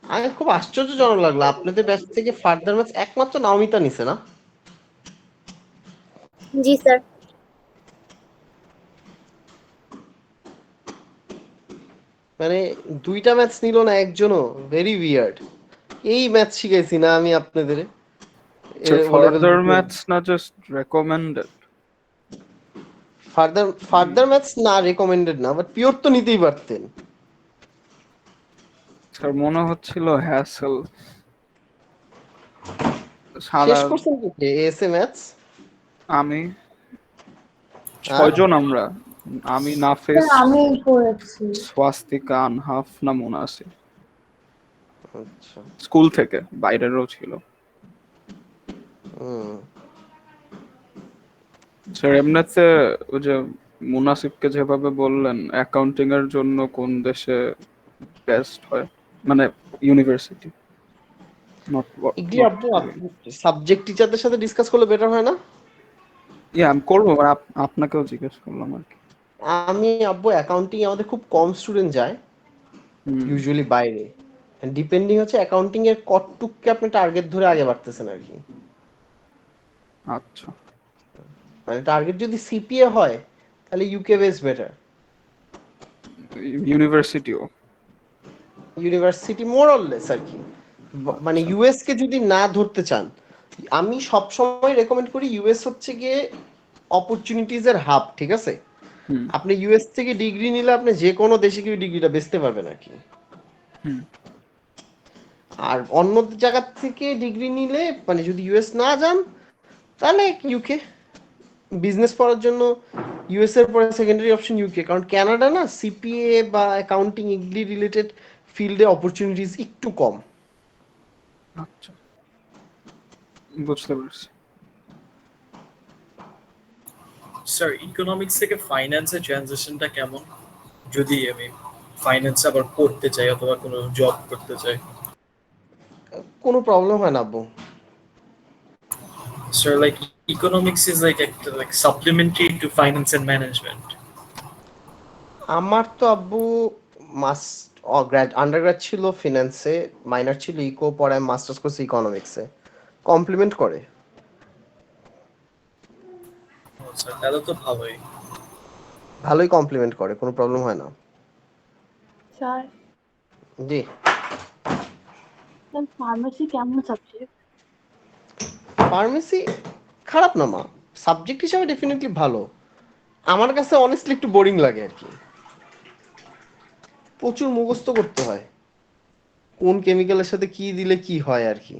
আমি খুব আশ্চর্যজনক লাগলো আপনাদের ব্যাচ থেকে ফার্দার ম্যাথস একমাত্র নাওমিতা নিছে না? জি স্যার। মানে দুইটা ম্যাথস নিল না একজনও, ভেরি উইয়ার্ড। এই ম্যাথস শিখাইছি না আমি আপনাদের? ফার্দার ম্যাথস না জাস্ট রেকমেন্ডেড? ফার্দার ম্যাথস না রেকমেন্ডেড না, বাট পিওর তো নিতেই পারতেন। স্যার মনে হচ্ছিল হ্যাসেল। শেষ করছেন কি এসএ ম্যাথস? আমি 6 জন আমরা, আমি নাফিস, আমি করেছি স্বাস্তিকা, আনহাফ না মুনাসির। আচ্ছা, স্কুল থেকে বাইরেরও ছিল। স্যার এমনিতে ওই যে মুনাসিবকে যেভাবে বললেন অ্যাকাউন্টিং এর জন্য কোন দেশে বেস্ট হয়, মানে ইউনিভার্সিটি, সাবজেক্ট টিচারদের সাথে ডিসকাস করলে বেটার হয় না? আমি করবো, আপনাকেও জিজ্ঞেস করলাম আর কি। আমি আব্বু অ্যাকাউন্টিং আমাদের খুব কম স্টুডেন্ট যায়, ইউজুয়ালি বাইরে, ডিপেন্ডিং হচ্ছে অ্যাকাউন্টিং এর কতটুককে আপনি টার্গেট ধরে আগে বাড়তেছেন আর কি। আচ্ছা, মানে টার্গেট যদি সিপিএ হয় তাহলে ইউকে বেস বেটার, ইউনিভার্সিটিও। ইউনিভার্সিটি মোর অর লেস আর কি। মানে ইউএস কে যদি না ধরতে চান, আমি সব সময় রেকমেন্ড করি ইউএস হচ্ছে গিয়ে অপরচুনিটিজ এর হাব, ঠিক আছে? আপনি ইউএস থেকে ডিগ্রি নিলে আপনি যে কোনো দেশে গিয়ে ডিগ্রিটা বেচতে পারবেন আর কি। আর অন্য জায়গা থেকে ডিগ্রি নিলে মানে যদি ইউএস না যান তাহলে ইউকে বিজনেস পড়ার জন্য ইউএস এর পরে সেকেন্ডারি অপশন ইউকে, কারণ কানাডা না সিপিএ বা অ্যাকাউন্টিং ইগলি রিলেটেড ফিল্ডে অপরচুনিটিস একটু কম। আচ্ছা, বুঝতে পারছি। স্যার ইকোনমিক্স থেকে ফাইন্যান্সের ট্রানজিশনটা কেমন, যদি আমি ফাইন্যান্স আবার পড়তে চাই অথবা কোনো জব করতে চাই? কোনো প্রবলেম হয় না আব্বু। Sir, like economics is like supplementary to finance and management. আমার তো আব্বু আন্ডারগ্রাড ছিল ফিনান্সে, মাইনর ছিল ইকো, পরে মাস্টার্স করছি ইকোনমিক্সে, কমপ্লিমেন্ট করে। স্যার তাহলে তো ভালোই। ভালোই কমপ্লিমেন্ট করে, কোনো প্রবলেম হয় না। স্যার জি ফার্মেসি কেমন সাবজেক্ট? ফার্মেসি খারাপ না মা, সাবজেক্ট হিসাবে ডেফিনেটলি ভালো। আমার কাছে অনেস্টলি একটু বোরিং লাগে আর কি, প্রচুর মুখস্থ করতে হয় কোন কেমিক্যালের সাথে কি দিলে কি হয় আর কি।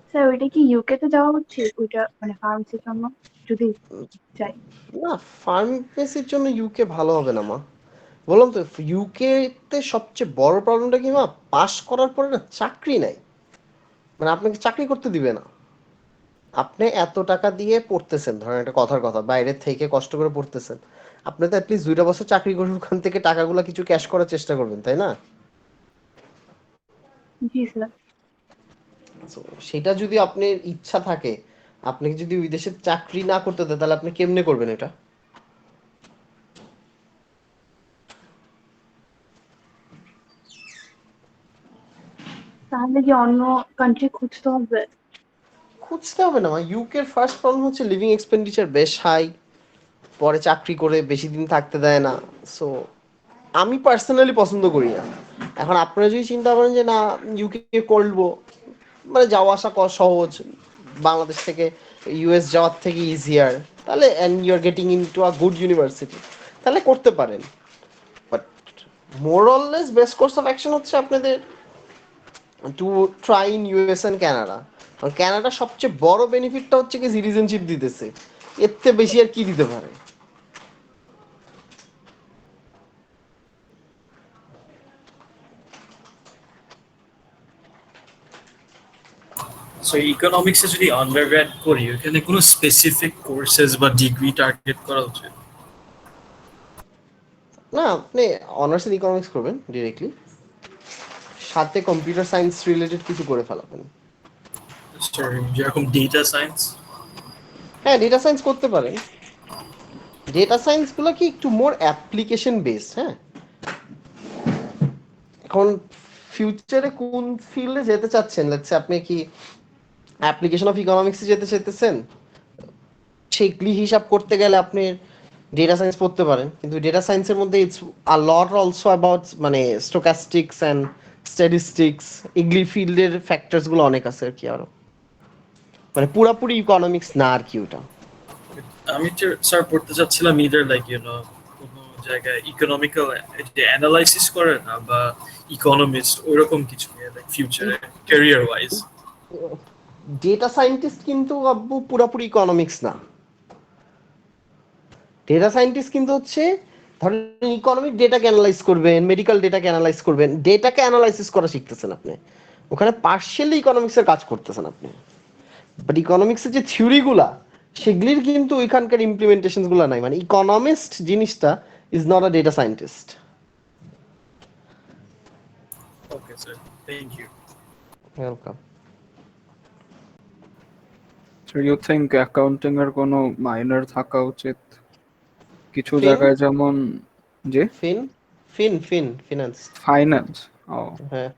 স্যার ওইটা কি ইউকে তে যাওয়া হচ্ছে ওইটা মানে ফার্মেসির জন্য যদি যাই? না, ফার্মেসির জন্য ইউকে ভালো হবে না মা, বললাম তো ইউকে তে সবচেয়ে বড় প্রবলেমটা কি মা, পাস করার পরে না চাকরি নাই, মানে আপনাকে চাকরি করতে দিবে না। আপনি এত টাকা দিয়ে পড়তেছেন, ধরেন একটা কথার কথা, বাইরে থেকে কষ্ট করে পড়তেছেন, আপনি তো অ্যাটলিস্ট 2টা বছর চাকরি করে ওখান থেকে টাকাগুলো কিছু ক্যাশ করার চেষ্টা করবেন, তাই না? জি স্যার। সেটা যদি আপনার ইচ্ছা থাকে, আপনি যদি বিদেশে চাকরি না করতে দেয় তাহলে আপনি কেমনে করবেন এটা? তাহলে কি অন্য কান্ট্রি খুঁজতে হবে? খুঁজতে হবে না, ইউকের ফার্স্ট প্রবলেম হচ্ছে লিভিং এক্সপেন্ডিচার বেশ হাই, পরে চাকরি করে বেশি দিন থাকতে দেয় না। সো আমি পার্সোনালি পছন্দ করি না। এখন আপনারা যদি চিন্তা করেন যে না ইউকে করবো, মানে যাওয়া আসা সহজ, বাংলাদেশ থেকে ইউএস যাওয়ার থেকে ইজিয়ার, তাহলে and you are getting into a good university, তাহলে করতে পারেন। But more or less best course of action হচ্ছে আপনাদের to try in US and Canada. কারণ কানাডা সবচেয়ে বড় বেনিফিটটা হচ্ছে কি সিটিজেনশিপ দিতেছে, এর থেকে বেশি আর কি দিতে পারে? সো ইকোনমিক্সে যদি আন্ডারগ্র্যাড করি ওখানে কোনো স্পেসিফিক কোর্সেস বা ডিগ্রি টার্গেট করা উচিত? না, আপনি অনার্স ইন ইকোনমিক্স করবেন ডিরেক্টলি, সাথে কম্পিউটার সায়েন্স রিলেটেড কিছু করে ফেলাবেন। যেরকম ডেটা সায়েন্স? হ্যাঁ, ডেটা সায়েন্স করতে পারেন। ডেটা সায়েন্স গুলো কি একটু মোর অ্যাপ্লিকেশন বেসড। হ্যাঁ, এখন ফিউচারে কোন ফিল্ডে যেতে চাচ্ছেন, লেটস সে আপনি কি অ্যাপ্লিকেশন অফ ইকোনমিক্সে যেতে চাইতেছেন, সেগুলি হিসাব করতে গেলে আপনি ডেটা সায়েন্স পড়তে পারেন, কিন্তু ডেটা সায়েন্সের মধ্যে it's a lot also about মানে স্টোকাস্টিক্স অ্যান্ড স্ট্যাটিস্টিক্স, এগুলি ফিল্ডের ফ্যাক্টরস গুলো অনেক আছে আর কি, আরো মানে পুরাপুরি ইকোনমিক্স না আর কি ওটা। আমি স্যার পড়তে চাচ্ছিলাম ইদার লাইক কোনো জায়গায় ইকোনমিক্যাল যে অ্যানালাইসিস করে না বা ইকোনমিস্ট ওইরকম কিছু নিয়ে লাইক ফিউচারে ক্যারিয়ার ওয়াইজ। ডেটা সায়েন্টিস্ট কিন্তু আব্বু পুরাপুরি ইকোনমিক্স না। ডেটা সায়েন্টিস্ট কিন্তু হচ্ছে ধরেন ইকোনমিক ডেটাকে অ্যানালাইজ করবেন, মেডিকেল ডেটাকে অ্যানালাইজ করবেন, ডেটাকে অ্যানালাইসিস করা শিখতেছেন আপনি, ওখানে পার্শিয়ালি ইকোনমিক্সের কাজ করতেছেন আপনি। বাট ইকোনমিক্সের যে থিওরিগুলা সেগুলির কিন্তু ওইখানকার ইমপ্লিমেন্টেশন গুলো নাই, মানে ইকোনমিস্ট জিনিসটা is not a data scientist. Okay sir, thank you. Welcome. You think accounting এর কোনো মাইনর থাকা উচিত? কিছু Fin? জায়গায় যেমন যে ফিনান্স। ফাইন্যান্স, ও হ্যাঁ,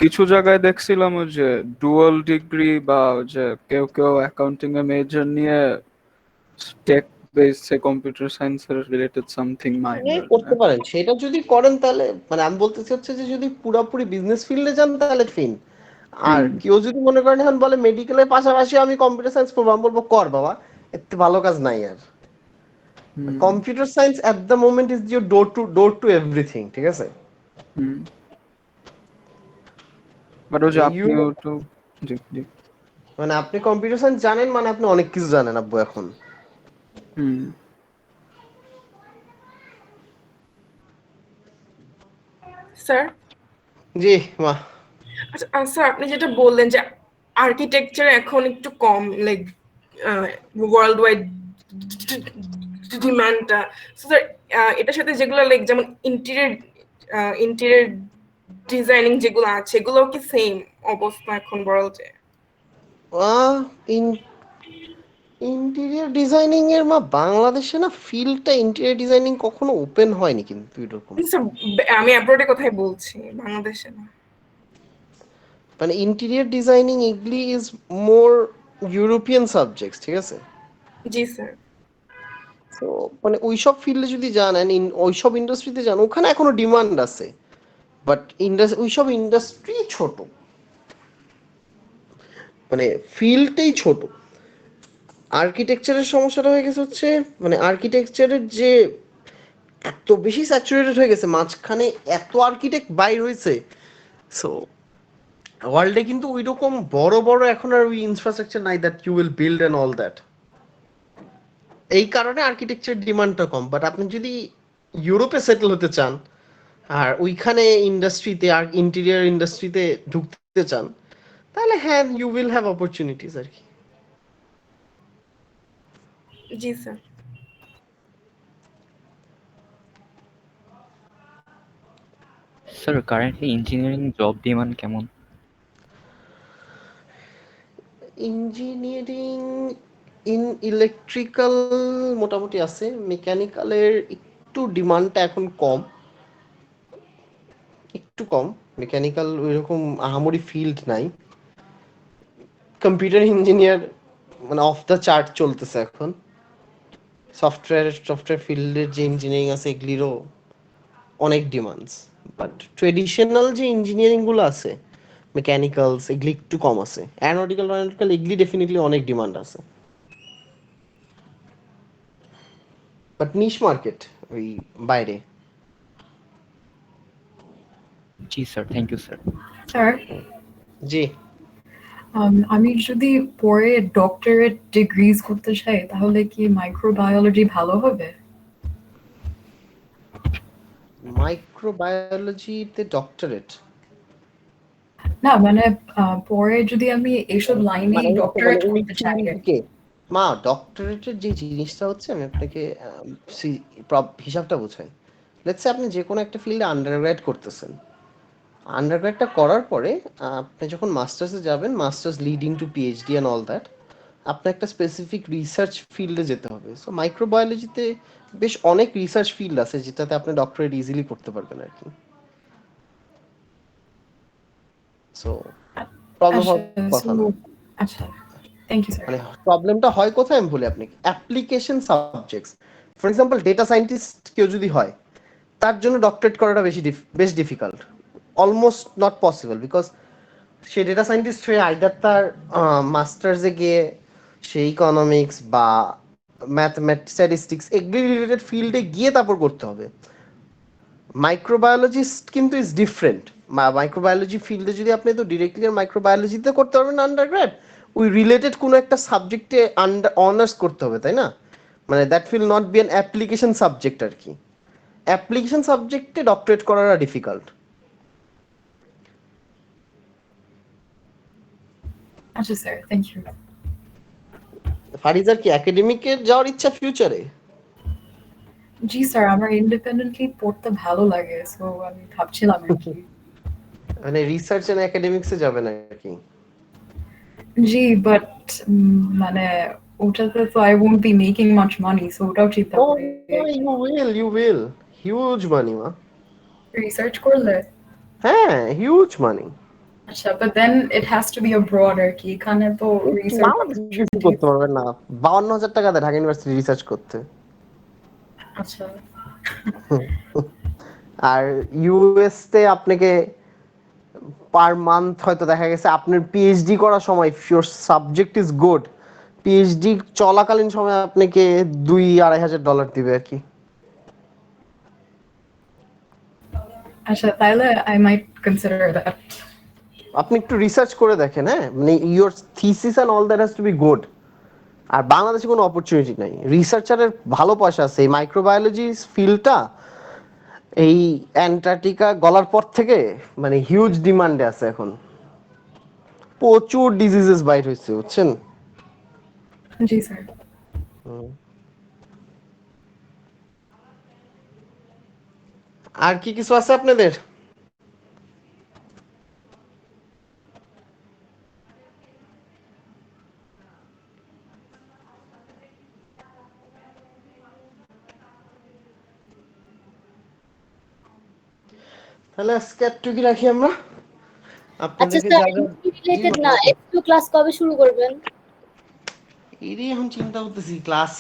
কিছু জায়গায় দেখছিলাম ওই যে ডুয়াল ডিগ্রি বা ওই যে কেউ কেউ অ্যাকাউন্টিং এ মেজর নিয়ে টেক বেসড কম্পিউটার সায়েন্সের রিলেটেড সামথিং মাইনর করতে পারেন। সেটা যদি করেন তাহলে মানে আমি বলতে চাচ্ছি যে যদি পুরোপুরি বিজনেস ফিল্ডে যান তাহলে ফিন। আর কেউ যদি মনে করেন এখন বলে মেডিকেলের পাশাপাশি আমি কম্পিউটার সায়েন্স পড়বো, আমি বলবো কর বাবা, এতে ভালো কাজ নাই আর। Computer science at the moment is your door to everything, ঠিক আছে? বাট ওই যে আপনিও তো জি জি মানে আপনি কম্পিউটার সায়েন্স জানেন মানে আপনি অনেক কিছু জানেন আব্বু এখন। স্যার, জি মা। আচ্ছা স্যার, আপনি যেটা বললেন যে আর্কিটেকচার এখন একটু কম, লাইক ওয়ার্ল্ড ওয়াইড ডিমান্ডটা, স্যার এটার সাথে যেগুলো লাইক যেমন ইন্টেরিয়র ডিজাইনিং যেগুলো আছে এগুলো কি সেম অবস্থা এখন ওয়ার্ল্ডে? ইন্টেরিয়র ডিজাইনিং এর মা বাংলাদেশে না ফিল্ডটা ইন্টেরিয়র ডিজাইনিং কখনো ওপেন হয়নি কিন্তু এরকম। আমি অ্যাব্রোডের কথাই বলছি, বাংলাদেশে না। মানে ইন্টেরিয়র ডিজাইনিং এগুলি ইজ মোর ইউরোপিয়ান সাবজেক্টস, ঠিক আছে? জি স্যার। তো মানে ওইসব ফিল্ডে যদি যান ওইসব ইন্ডাস্ট্রিতে যান, ওখানে এখনো ডিমান্ড আছে, বাট ওইসব ইন্ডাস্ট্রি ছোট, মানে ফিল্ডটাই ছোট। আর্কিটেকচারের সমস্যাটা হয়ে গেছে হচ্ছে মানে আর্কিটেকচারের যে এত বেশি স্যাচুরেটেড হয়ে গেছে, মাঝখানে এত আর্কিটেক্ট বাইর হয়েছে, সো ওয়ার্ল্ডে কিন্তু ওই রকম বড় বড় এখন আর ওই ইনফ্রাস্ট্রাকচার নাই that you will build and all that. এই কারণে আর্কিটেকচার ডিমান্ডটা কম। বাট আপনি যদি ইউরোপে সেটেল হতে চান আর ওইখানে ইন্ডাস্ট্রিতে আর ইন্টেরিয়র ইন্ডাস্ট্রিতে ঢুকতে চান, তাহলে হ্যাঁ ইউ উইল হ্যাভ অপরচুনিটিস আর কি। জি sir. Sir currently engineering job demand কেমন? ইঞ্জিনিয়ারিং ইন ইলেকট্রিক্যাল মোটামুটি আছে, মেকানিক্যালের একটু ডিমান্ডটা এখন কম, একটু কম। মেকানিক্যাল ওইরকম আহামরি ফিল্ড নাই। কম্পিউটার ইঞ্জিনিয়ার মানে অফ দ্য চার্ট চলতেছে এখন। সফটওয়্যার ফিল্ডের যে ইঞ্জিনিয়ারিং আছে এগুলিরও অনেক ডিমান্ডস, বাট ট্রেডিশনাল যে ইঞ্জিনিয়ারিং গুলো আছে মেকানিক্যালস এগুলি একটু কম আছে। অ্যারোনটিক্যাল এগুলি ডেফিনেটলি অনেক ডিমান্ড আছে, বাট নিশ মার্কেট ওই বাইরে। জি sir, thank you sir. Sir, জি আমি যদি পরে ডক্টরেট ডিগ্রিজ করতে চাই তাহলে কি মাইক্রোবায়োলজি ভালো হবে? মাইক্রোবায়োলজিতে ডক্টরেট না মানে পরে যদি আমি এইসব লাইনে ডক্টরেট করতে চাই। মা ডক্টরেটের যে জিনিসটা হচ্ছে আমি আপনাকে হিসাবটা বোঝাই। লেটস সে আপনি যে কোনো একটা ফিল্ডে আন্ডারগ্রেড করতেছেন, আন্ডারগ্রেডটা করার পরে আপনি যখন মাস্টার্সে যাবেন, masters leading to PhD and all that, আপনার একটা স্পেসিফিক রিসার্চ ফিল্ডে যেতে হবে। সো মাইক্রোবায়োলজিতে বেশ অনেক রিসার্চ ফিল্ড আছে যেটাতে আপনি ডক্টরেট ইজিলি করতে পারবেন আর কি। সো প্রবলেম হওয়ার কথা না। আচ্ছা, থ্যাংক ইউ স্যার। মানে প্রবলেমটা হয় কোথায় আমি বলি আপনাকে, application subjects. For example data scientist কেউ যদি হয়, তার জন্য ডক্টরেট করাটা বেশ difficult, almost not possible, because say data scientist হয়ে আইদার তার মাস্টার্সে গিয়ে সে ইকোনমিক্স বা স্ট্যাটিস্টিক্স এগুলি রিলেটেড ফিল্ডে গিয়ে তারপর করতে হবে। মাইক্রোবায়োলজিস্ট কিন্তু ইজ ডিফারেন্ট। মাইক্রোবায়োলজি ফিল্ডে যদি আপনি তো ডিরেক্টলি মাইক্রোবায়োলজিতে করতে পারবেন আন্ডারগ্রেড, ওই রিলেটেড কোনো একটা সাবজেক্টে অনার্স করতে হবে, তাই না? মানে that will not be an application subject আর কি। অ্যাপ্লিকেশন সাবজেক্টে ডক্টরেট করাটা ডিফিকাল্ট। আচ্ছা স্যার, থ্যাংক ইউ। ফারিজার কি একাডেমিকে যাওয়ার ইচ্ছা ফিউচারে? জি স্যার, আমার ইন্ডিপেন্ডেন্টলি পড়তে ভালো লাগে, সো আমি ভাবছিলাম আর কি। মানে রিসার্চ এন্ড একাডেমিক্সে যাবেন আর কি? জি, বাট মানে ওটাতে তো I won't be making much money, so ওটাও চিন্তা Oh, করি। you will. Huge money, ma. Research করলে? হ্যাঁ, huge money. আচ্ছা, but then it has to be abroad আর কি। এখানে তো রিসার্চ বাংলাদেশে কিছু করতে পারবেন না। 52,000 টাকা দেয় ঢাকা ইউনিভার্সিটি রিসার্চ করতে। আচ্ছা। আর ইউএস তে আপনাকে পার মান্থ হয়তো দেখা গেছে আপনার পিএইচডি করার সময় if your subject is good, PhD চলাকালীন সময় আপনাকে $2,000-2,500 দিবে আর কি। আচ্ছা, তাহলে I might consider that. আপনি একটু রিসার্চ করে দেখেন, হ্যাঁ, মানে your thesis and all that has to be good. আর বাংলাদেশে কোনো অপরচুনিটি নাই, রিসার্চারের ভালো পয়সা আছে। এই মাইক্রোবায়োলজি ফিল্ডটা এই অ্যান্টার্কটিকা গলার পর থেকে মানে হিউজ ডিমান্ডে আছে এখন। প্রচুর ডিজিজেস বাইট হয়েছে, বুঝছেন? জি স্যার। আর কি কিছু আছে আপনাদের? তাহলে আজকে একটুকি রাখি আমরা। আচ্ছা আপনাদেরকে স্যার, যা রিলেটেড না, F2 ক্লাস কবে শুরু করবেন? এরই এখন চিন্তা করতেছি ক্লাস।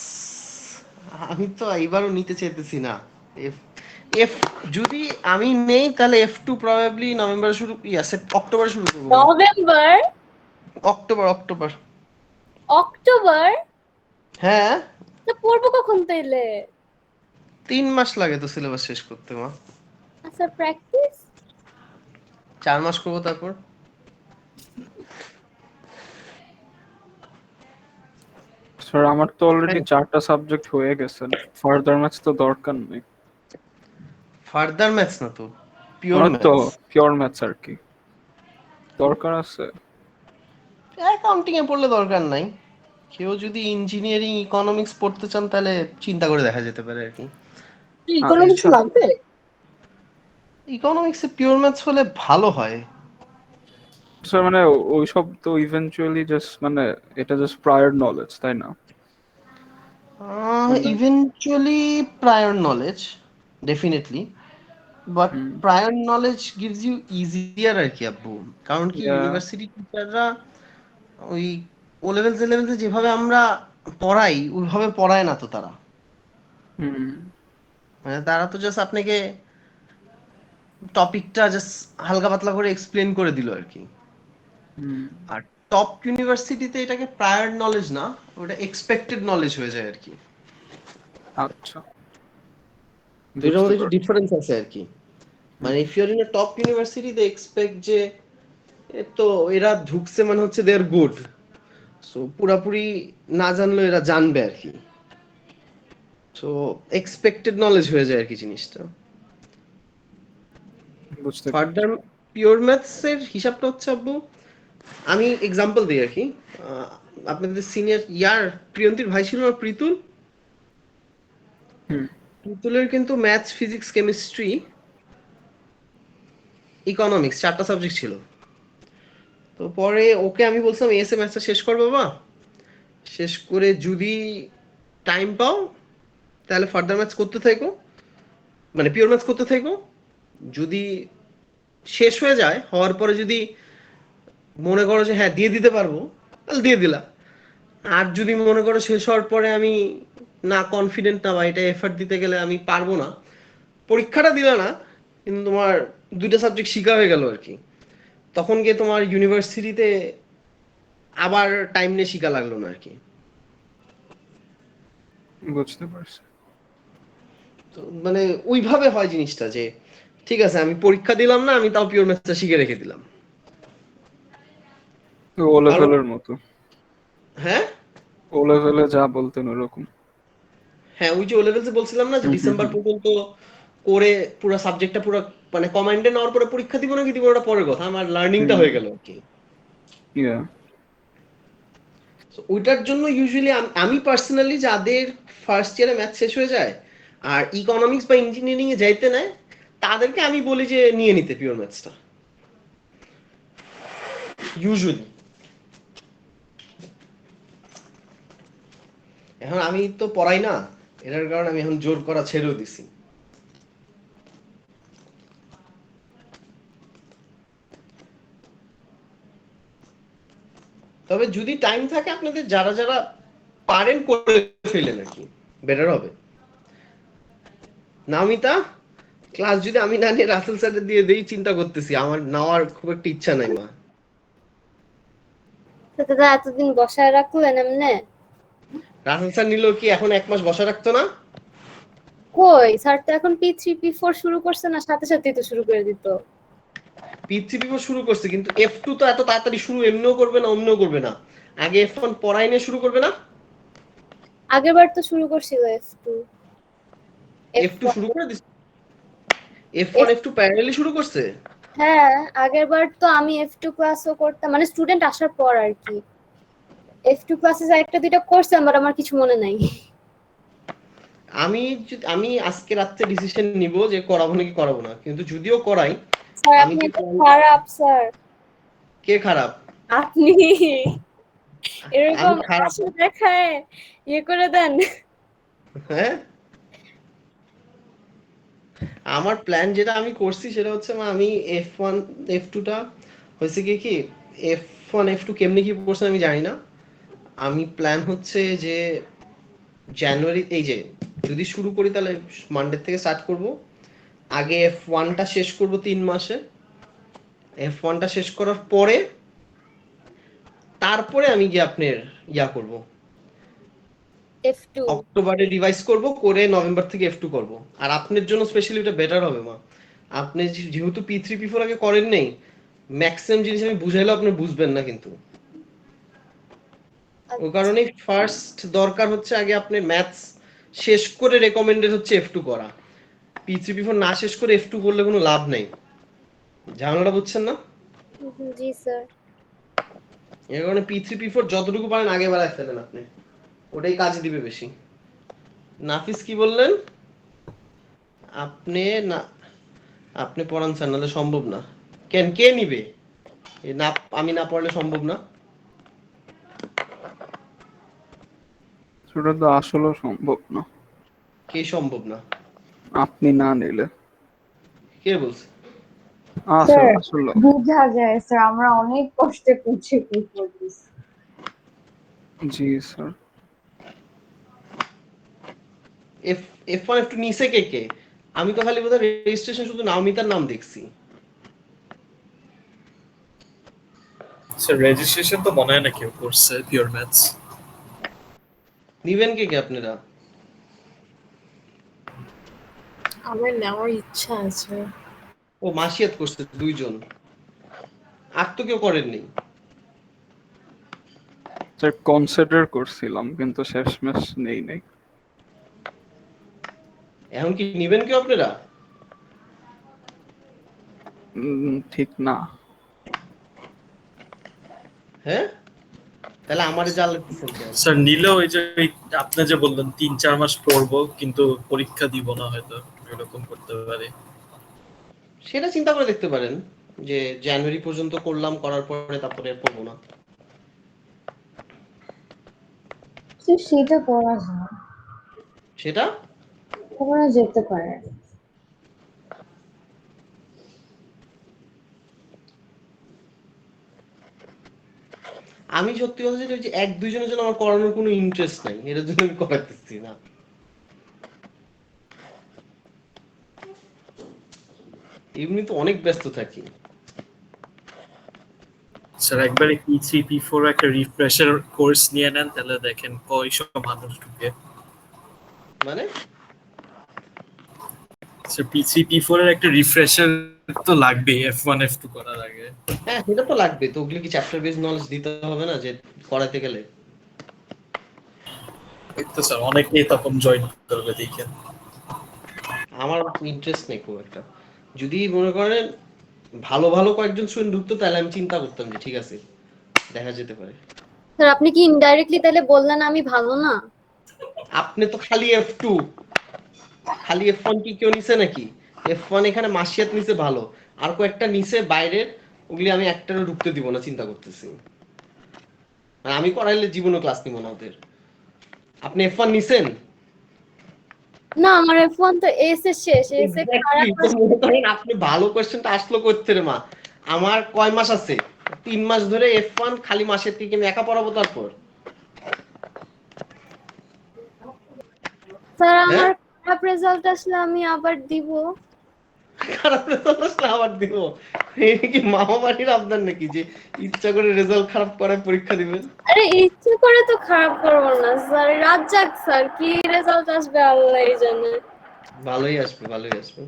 আমি তো এবারও নিতে চাইতেছি না। এফ যদি আমি নেই তাহলে F2 প্রবাবলি নভেম্বরে শুরু, অক্টোবরে শুরু করব। নভেম্বর? অক্টোবর। অক্টোবর? হ্যাঁ। তো পড়বো কখন তাইলে? 3 মাস লাগে তো সিলেবাস শেষ করতে, মা। আচ্ছা, প্র্যাকটিস 4 মাস করব তারপর। স্যার আমার তো অলরেডি 4টা সাবজেক্ট হয়ে গেছে, ফার্দার ম্যাথস তো দরকার নেই। ফার্দার ম্যাথস না তো, পিওর আমার তো ম্যাথস। পিওর ম্যাথস আর কি দরকার আছে। অ্যাকাউন্টিং এ পড়লে দরকার নাই। কেউ যদি ইঞ্জিনিয়ারিং ইকোনমিক্স পড়তে চান তাহলে চিন্তা করে দেখা যেতে পারে আর কি। ইকোনমিক্স লাগবে? ইকোনমিক্সে পিওর ম্যাথস হলে ভালো হয়। স্যার মানে ওই সব তো ইভেন্চুয়ালি জাস্ট মানে এটা জাস্ট প্রায়র নলেজ, তাই না? Eventually prior knowledge, definitely, but prior knowledge gives you easier আর কি আব্বু। কারণ কি ইউনিভার্সিটি টিচাররা ওই ও লেভেলস যেভাবে আমরা পড়াই ওইভাবে পড়ায় না তো তারা। মানে তারা তো জাস্ট আপনাকে টপিকটা জাস্ট হালকা পাতলা করে এক্সপ্লেন করে দিল আর কি। আর টপ ইউনিভার্সিটিতে এটাকে প্রায়র নলেজ না, ওটা এক্সপেক্টেড নলেজ হয়ে যায় আর কি। আচ্ছা, দুটোর মধ্যে একটু ডিফারেন্স আছে আর কি। মানে if you are in a top university they expect যে তো এরা ঢুকছে মানে হচ্ছে দে আর গুড, সো পুরাপুরি না জানলেও এরা জানবে আর কি। সো এক্সপেক্টেড নলেজ হয়ে যায় আর কি জিনিসটা। ফার্দার পিওর ম্যাথস এর হিসাবটা হচ্ছে আব্বু, আমি এক্সাম্পল দিই আর কি। আপনাদের সিনিয়র প্রিয়ন্তীর ভাই ছিল না প্রীতুল, প্রীতুলের কিন্তু ম্যাথস, ফিজিক্স, কেমিস্ট্রি, ইকোনমিক্স 4টা সাবজেক্ট ছিল। তো পরে ওকে আমি বলছিলাম এসএ ম্যাথসটা শেষ কর বাবা, শেষ করে যদি টাইম পাও তাহলে ফার্দার ম্যাথস করতে থাকো, মানে পিওর ম্যাথস করতে থাকো। যদি শেষ হয়ে যায়, হওয়ার পরে যদি মনে করো যে হ্যাঁ দিয়ে দিতে পারবো তাহলে দিয়ে দিলা। আর যদি মনে করো শেষ হওয়ার পরে আমি না কনফিডেন্ট না বা এটা এফর্ট দিতে গেলে আমি পারবো না, পরীক্ষাটা দিলা না কিন্তু তোমার 2টা সাবজেক্ট শিখা হয়ে গেল আর কি, তখন গিয়ে তোমার ইউনিভার্সিটিতে আবার টাইম নিয়ে শিখা লাগলো না আর কি। বুঝতে পারছি। তো মানে ওইভাবে হয় জিনিসটা যে ঠিক আছে আমি পরীক্ষা দিলাম না, আমি তাও পিওর ম্যাথসটা শিখে রেখে দিলাম। ও লেভেলের মতো। হ্যাঁ, ও লেভেলে যা বলতেন ওরকম। হ্যাঁ, ওই যে ও লেভেলসে বলছিলাম না যে ডিসেম্বর পর্যন্ত করে পুরো সাবজেক্টটা পুরো মানে কমান্ডে নেওয়ার পরে পরীক্ষা দিব নাকি দিব ওটা পরের কথা, আমার লার্নিংটা হয়ে গেল আর কি। ওইটার জন্য ইউজুয়ালি আমি পার্সোনালি যাদের ফার্স্ট ইয়ারে ম্যাথ শেষ হয়ে যায় আর ইকোনমিক্স বা ইঞ্জিনিয়ারিং এ যাইতে নেয় তাদেরকে আমি বলি যে নিয়ে নিতে পিওর ম্যাথসটা ইউজুয়ালি। এখন আমি তো পড়াই না, এটার কারণে আমি এখন জোর করা ছেড়েও দিছি। তবে যদি টাইম থাকে আপনাদের যারা যারা পারেন করে ফেলেন আর কি, বেটার হবে। নামিতা, ক্লাস যদি আমি না নিয়ে রাসেল স্যারের দিয়ে দেই চিন্তা করতেছি, আমার নেওয়ার খুব একটা ইচ্ছা নাই মা। তো দাদা এতদিন বসায় রাখলেন এমনে? রাসেল স্যার নিল কি এখন 1 মাস বসা রাখতো না? কই স্যার তো এখন P3 P4 শুরু করছে না, সাথে সাথেই তো শুরু করে দিত। P3 P4 শুরু করছে, কিন্তু F2 তো এত তাড়াতাড়ি শুরু এমনিও করবে না অমনিও করবে না, আগে F1 পড়াই নিয়ে শুরু করবে না? আগেরবার তো শুরু করছিল F2 শুরু করে দিছে, F1 F2 প্যারালালি শুরু করছে। হ্যাঁ আগেরবার তো আমি F2 ক্লাসও করতাম, মানে স্টুডেন্ট আসার পর আর কি। F2 ক্লাসে একটা দুইটা করতাম, বাট আমার কিছু মনে নাই। আমি আজকে রাতে ডিসিশন নিব যে করাবো নাকি করাবো না, কিন্তু যদিও করাই। স্যার আপনি তো খারাপ স্যার। কে খারাপ? আপনি এরকম খারাপ হাসি দেখায় ইয়ে করে দেন। হ্যাঁ, আমার প্ল্যান যেটা আমি করছি সেটা হচ্ছে আমি F1 F2 টা হয়েছে কি F1 F2 কেমনে কি করছে আমি জানি না। আমি প্ল্যান হচ্ছে যে জানুয়ারি, এই যে যদি শুরু করি তাহলে মানডে থেকে স্টার্ট করব। আগে F1 টা শেষ করব 3 মাসে, F1 টা শেষ করার পরে তারপরে আমি গিয়ে আপনার করব, F2 অক্টোবরে রিভাইজ করব, করে নভেম্বর থেকে F2 করব। আর আপনার জন্য স্পেশালি এটা বেটার হবে মা, আপনি যেহেতু P3 P4 আগে করেন নেই, ম্যাক্সিমাম জিনিস আমি বুঝাইলেও আপনি বুঝবেন না, কিন্তু ওই কারণে ফার্স্ট দরকার হচ্ছে আগে আপনি ম্যাথস শেষ করে রেকমেন্ডেড হচ্ছে F2 করা। P3 P4 না শেষ করে F2 করলে কোনো লাভ নেই, ঝামেলাটা বুঝছেন না? জি স্যার। এর কারণে P3 P4 যতটুকু পারেন আগে বাড়ায় ফেলেন, আপনি ওটাই কাজে দিবে বেশি। নাফিস কি বললেন? আপনি না, আপনি পড়ান স্যার, নাহলে সম্ভব না। কে নিবে? না আমি না পড়লে সম্ভব না। সেটা তো আসলে সম্ভব না। কে সম্ভব না? আপনি না নিলে। কে বলছে? আসলে বুঝা যায় স্যার, আমরা অনেক কষ্টে করছি করতেছি। জি স্যার। F1 F2 নিচে কে? আমি তো খালি বোধহয় রেজিস্ট্রেশন শুধু নামিতার নাম দেখছি। স্যার রেজিস্ট্রেশন তো মনে হয় না কেউ করছে পিওর ম্যাথস। নিবেন কে আপনারা? আমার নেওয়ার ইচ্ছা আছে। ও মাসিয়াত করছে 2 জন, আর তো কেউ করেননি। স্যার কনসিডার করছিলাম কিন্তু শেষমেশ নেই নাই। এখন কি নিবেন কি আপনারা? ঠিক না। হ্যাঁ, তাহলে আমারে জ্বালাতেছেন কেন? স্যার নিলেও ওই যে আপনি যে বললেন 3-4 মাস পড়বো কিন্তু পরীক্ষা দিব না, হয়তো এরকম করতে পারি। সেটা চিন্তা করে দেখতে পারেন যে জানুয়ারি পর্যন্ত করলাম, করার পরে তারপরে পড়বো না। সেটা করা যায়, সেটা করা যেতে পারে। আমি সত্যি কথা যেটা হচ্ছে 1-2 জনের জন্য আমার করানোর কোনো ইন্টারেস্ট নাই, এর জন্য আমি করাতেছি না। এমনি তো অনেক ব্যস্ত থাকি। স্যার একবারে P3 P4 একটা রিফ্রেশার কোর্স নিয়ে নেন, তাহলে দেখেন কয়শো মানুষ ঢুকে। মানে স্যার P3 P4 এর একটা রিফ্রেশার তো লাগবে F1 F2 করার আগে। হ্যাঁ সেটা তো লাগবে, তো ওগুলো কি চ্যাপ্টার বেস নলেজ দিতে হবে না যে করাতে গেলে? এই তো স্যার অনেকেই তখন জয়েন করবে দেখেন। আমার ইন্টারেস্ট নেই খুব একটা। যদি মনে করেন ভালো ভালো কয়েকজন স্টুডেন্ট ঢুকতো তাহলে আমি চিন্তা করতাম যে ঠিক আছে দেখা যেতে পারে। স্যার আপনি কি ইনডাইরেক্টলি তাহলে বললেন আমি ভালো না? আপনি তো খালি F2, খালি F1 কি কেউ নিছে নাকি? F1 এখানে মাসিয়াত নিছে ভালো, আর কয়েকটা নিছে বাইরের, ওগুলি আমি একটারও ঢুকতে দিব না চিন্তা করতেছি। আমি করাইলে জীবনও ক্লাস নিব না ওদের। আপনি F1 নিছেন? না আমার F1 তো এস এর শেষ, এস এর এক্স্যাক্টলি, তো মনে করেন আপনি ভালো কোশ্চেনটা আসলো করতে রে মা। আমার কয় মাস আছে? 3 মাস ধরে F1 খালি মাসের থেকে আমি একা পড়াবো তারপর। স্যার হ্যাঁ? আমার খারাপ রেজাল্ট আসলে আমি আবার দিব। খারাপ রেজাল্ট আসলে আবার দিব? এই কি মামা বাড়ির আবদার নাকি যে ইচ্ছা করে রেজাল্ট খারাপ করে পরীক্ষা দিবেন? আরে ইচ্ছে করে তো খারাপ করবো না স্যার, রাত যাক স্যার, কি রেজাল্ট আসবে আল্লাহই জানে। ভালোই আসবে, ভালোই আসবে।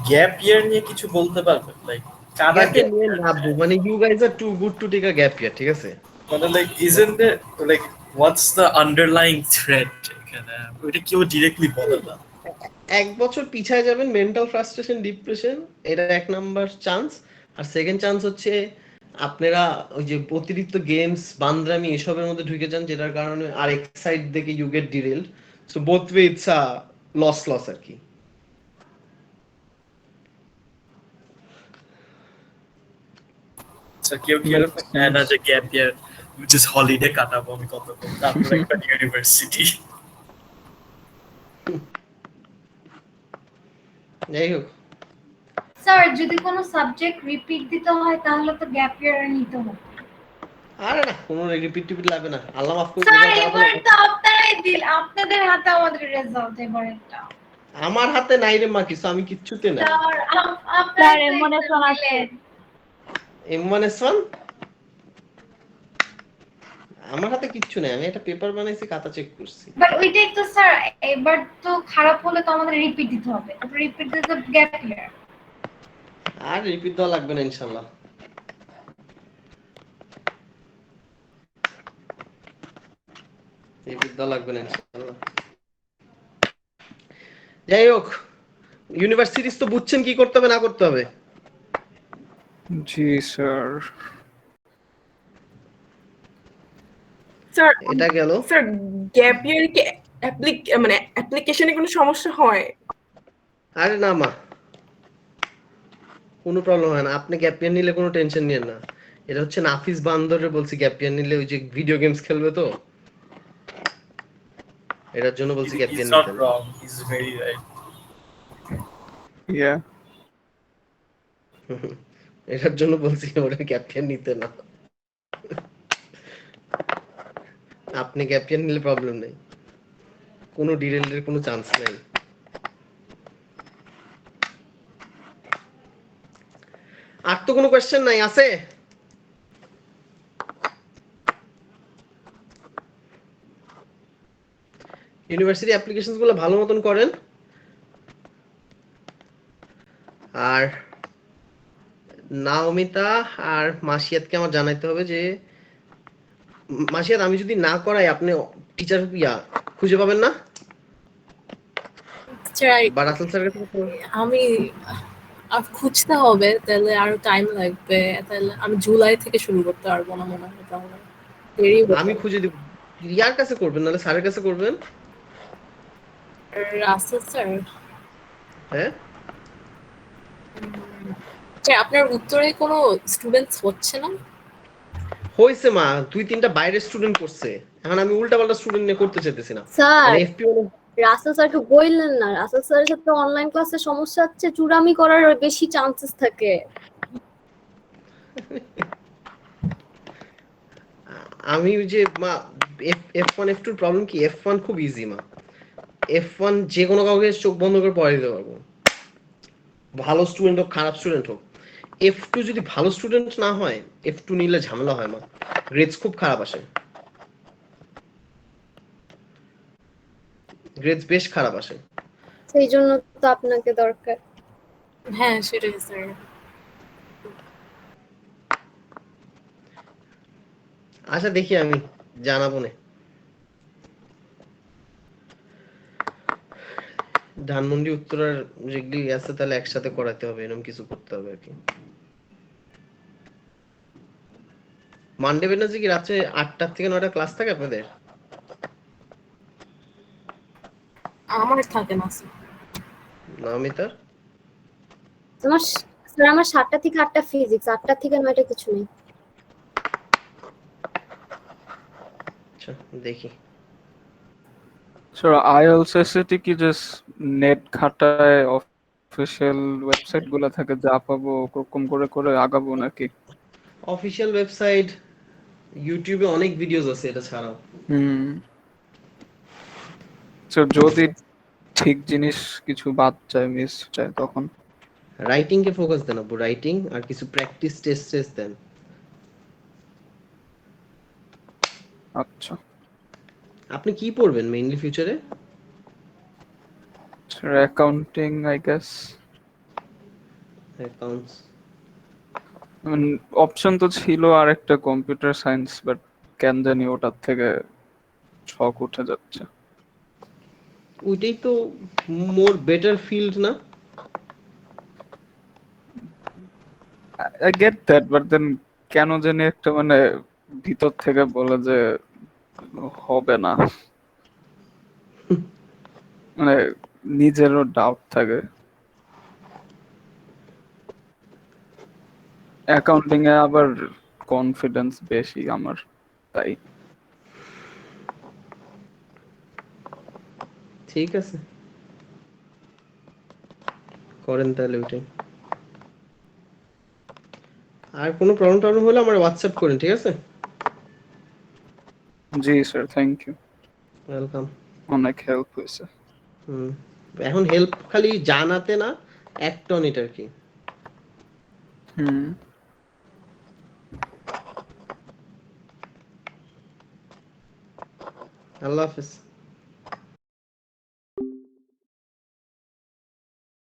গ্যাপ ইয়ার নিয়ে কিছু বলতে পারবেন? লাইক কারা গ্যাপ ইয়ার নিয়ে ভাববো, মানে you guys are too good to take a gap year, ঠিক আছে? মানে like isn't it like what's the underlying thread এখানে? ওইটা কেউ ডিরেক্টলি বলে না। 1 বছর পিছায় যাবেন, মেন্টাল ফ্রাস্ট্রেশন, ডিপ্রেশন, এটা 1 নাম্বার চান্স। আর সেকেন্ড চান্স হচ্ছে আপনারা ওই যে অতিরিক্ত গেমস, বান্দরামি এসবের মধ্যে ঢুকে যান, যেটার কারণে আর এক সাইড থেকে you get derailed. So both way it's a loss আর কি। আচ্ছা, কেউ কি এরকম নেয় না যে গ্যাপ ইয়ার জাস্ট হলিডে কাটাবো আমি কতক্ষণ, তারপর একটা ইউনিভার্সিটি? যাই হোক, স্যার যদি কোনো সাবজেক্ট রিপিট দিতে হয় তাহলে তো গ্যাপ ইয়ার নিতে হবে। আরে না, কোনো রিপিট লাগবে না, আল্লাহ মাফ করুন। স্যার এবার তো আপনারাই দিল, আপনাদের হাতে আমাদের রেজাল্ট এবার এটা। আমার হাতে নাই রে মা কিছু, আমি কিচ্ছুতে না। স্যার আপনারা এমন আছে M1S1 আমার হাতে কিচ্ছু নাই, আমি একটা পেপার বানাইছি, খাতা চেক করছি। বাট ওইটাই তো স্যার, এবার তো খারাপ হলে তো আমাদের রিপিট দিতে হবে, রিপিট দিতে তো গ্যাপ ইয়ার। আর রিপিট দেওয়া লাগবে না ইনশাআল্লাহ। রিপিট দেওয়া লাগবে না ইনশাআল্লাহ। যাই হোক, ইউনিভার্সিটিস তো বুঝছেন কি করতে হবে না করতে হবে। জি স্যার। স্যার এটা গেল। স্যার গ্যাপ ইয়ার কি মানে অ্যাপ্লিকেশনে কোনো সমস্যা হয়? আরে না মা, কোনো প্রবলেম হয় না, আপনি গ্যাপ ইয়ার নিলে কোনো টেনশন নিয়েন না। এটা হচ্ছে নাফিস বান্দরে বলছি, গ্যাপ ইয়ার নিলে ওই যে ভিডিও গেমস খেলবে তো, এটার জন্য বলছি গ্যাপ ইয়ার নিতে। He's very right. Yeah. এটার জন্য বলছি ওরা গ্যাপ ইয়ার নিতে না। আপনি গ্যাপ ইয়ার নিলে প্রবলেম নেই, কোনো ডিরেলের কোনো চান্স নাই। আর তো কোনো কোশ্চেন নাই আছে? ইউনিভার্সিটি অ্যাপ্লিকেশনস গুলো ভালো মতন করেন। আর নাওমিতা আর মাসিয়াতকে আমার জানাইতে হবে যে, মাসিয়াত আমি যদি না করাই আপনি টিচার খুঁজে পাবেন না। বা রাসেল স্যারের কাছে আমি খুঁজতে হবে, তাহলে আরো টাইম লাগবে, তাহলে আমি জুলাই থেকে শুরু করতে পারবো না মনে হয়, তাহলে দেরি হবে। আমি খুঁজে দিব। রিয়ার কাছে করবেন নাহলে স্যারের কাছে করবেন? রাসেল স্যার? হ্যাঁ, আপনার উত্তরে কোনো স্টুডেন্টস হচ্ছে না? হইছে মা, 2-3টা বাইরের স্টুডেন্ট করছে, এখন আমি উল্টাপাল্টা স্টুডেন্ট নিয়ে করতে চাইতেছি না। স্যার এফপি রাসেল স্যারকে বললেন না, রাসেল স্যারের সাথে অনলাইন ক্লাসে সমস্যা হচ্ছে, চুরামি করার বেশি চান্সেস থাকে। আমি যে মা F1 F2 এর প্রবলেম কি, F1 খুব ইজি মা, F1 যে কোনো কাউকে চোখ বন্ধ করে পড়াই দিতে পারবো, ভালো স্টুডেন্ট হোক খারাপ স্টুডেন্ট হোক। F2 যদি ভালো স্টুডেন্ট না হয়, F2 নিলে ঝামেলা হয় মা, গ্রেডস খুব খারাপ আসে, গ্রেডস বেশ খারাপ আসে। সেই জন্য তো আপনাকে দরকার। হ্যাঁ সেটাই স্যার। আচ্ছা দেখি আমি জানাবো না। ধানমন্ডি উত্তরার যেগুলি আছে তাহলে একসাথে করাতে হবে, এরকম কিছু করতে হবে আর কি। মানডে ওয়েডনেসডে কি রাত্রে 8টা থেকে 9টা ক্লাস থাকে আপনাদের? আমার থাকে না স্যার। নামিতার? স্যার আমার 7টা থেকে 8টা ফিজিক্স, 8টা থেকে 9টা কিছু নেই। আচ্ছা দেখি। স্যার আইএলটিএস কি জাস্ট নেট ঘাটায় অফিসিয়াল ওয়েবসাইট গুলো থাকে যা পাবো ওরকম করে করে আগাবো নাকি? অফিসিয়াল ওয়েবসাইট, ইউটিউবে অনেক ভিডিওস আছে এটা ছাড়াও। স্যার যদি ঠিক জিনিস কিছু বাদ যায়, মিস যায়, তখন রাইটিং কে ফোকাস দেন আপু, রাইটিং আর কিছু প্র্যাকটিস টেস্ট দেন। আচ্ছা আপনি কি পড়বেন মেইনলি ফিউচারে? Sir accounting I guess. Accounts option তো ছিল আর একটা কম্পিউটার সায়েন্স, বাট কেন জানি ওটার থেকে ছক উঠে যাচ্ছে। ওইটাই তো মোর বেটার ফিল্ড না? I get that, but then কেন জানি একটা মানে ভিতর থেকে বলে যে হবে না, মানে নিজেরও ডাউট থাকে। অ্যাকাউন্টিং এ আবার কনফিডেন্স বেশি আমার, তাই। ঠিক আছে, করেন তাহলে ওইটাই। আর কোনো প্রবলেম হলে আমার হোয়াটসঅ্যাপ করেন, ঠিক আছে? জি স্যার, থ্যাংক ইউ, ওয়েলকাম। অনেক হেল্প হয়েছে। এখন হেল্প খালি জানাতে না, অ্যাক্ট অন ইট আর কি। আল্লাহ হাফেজ।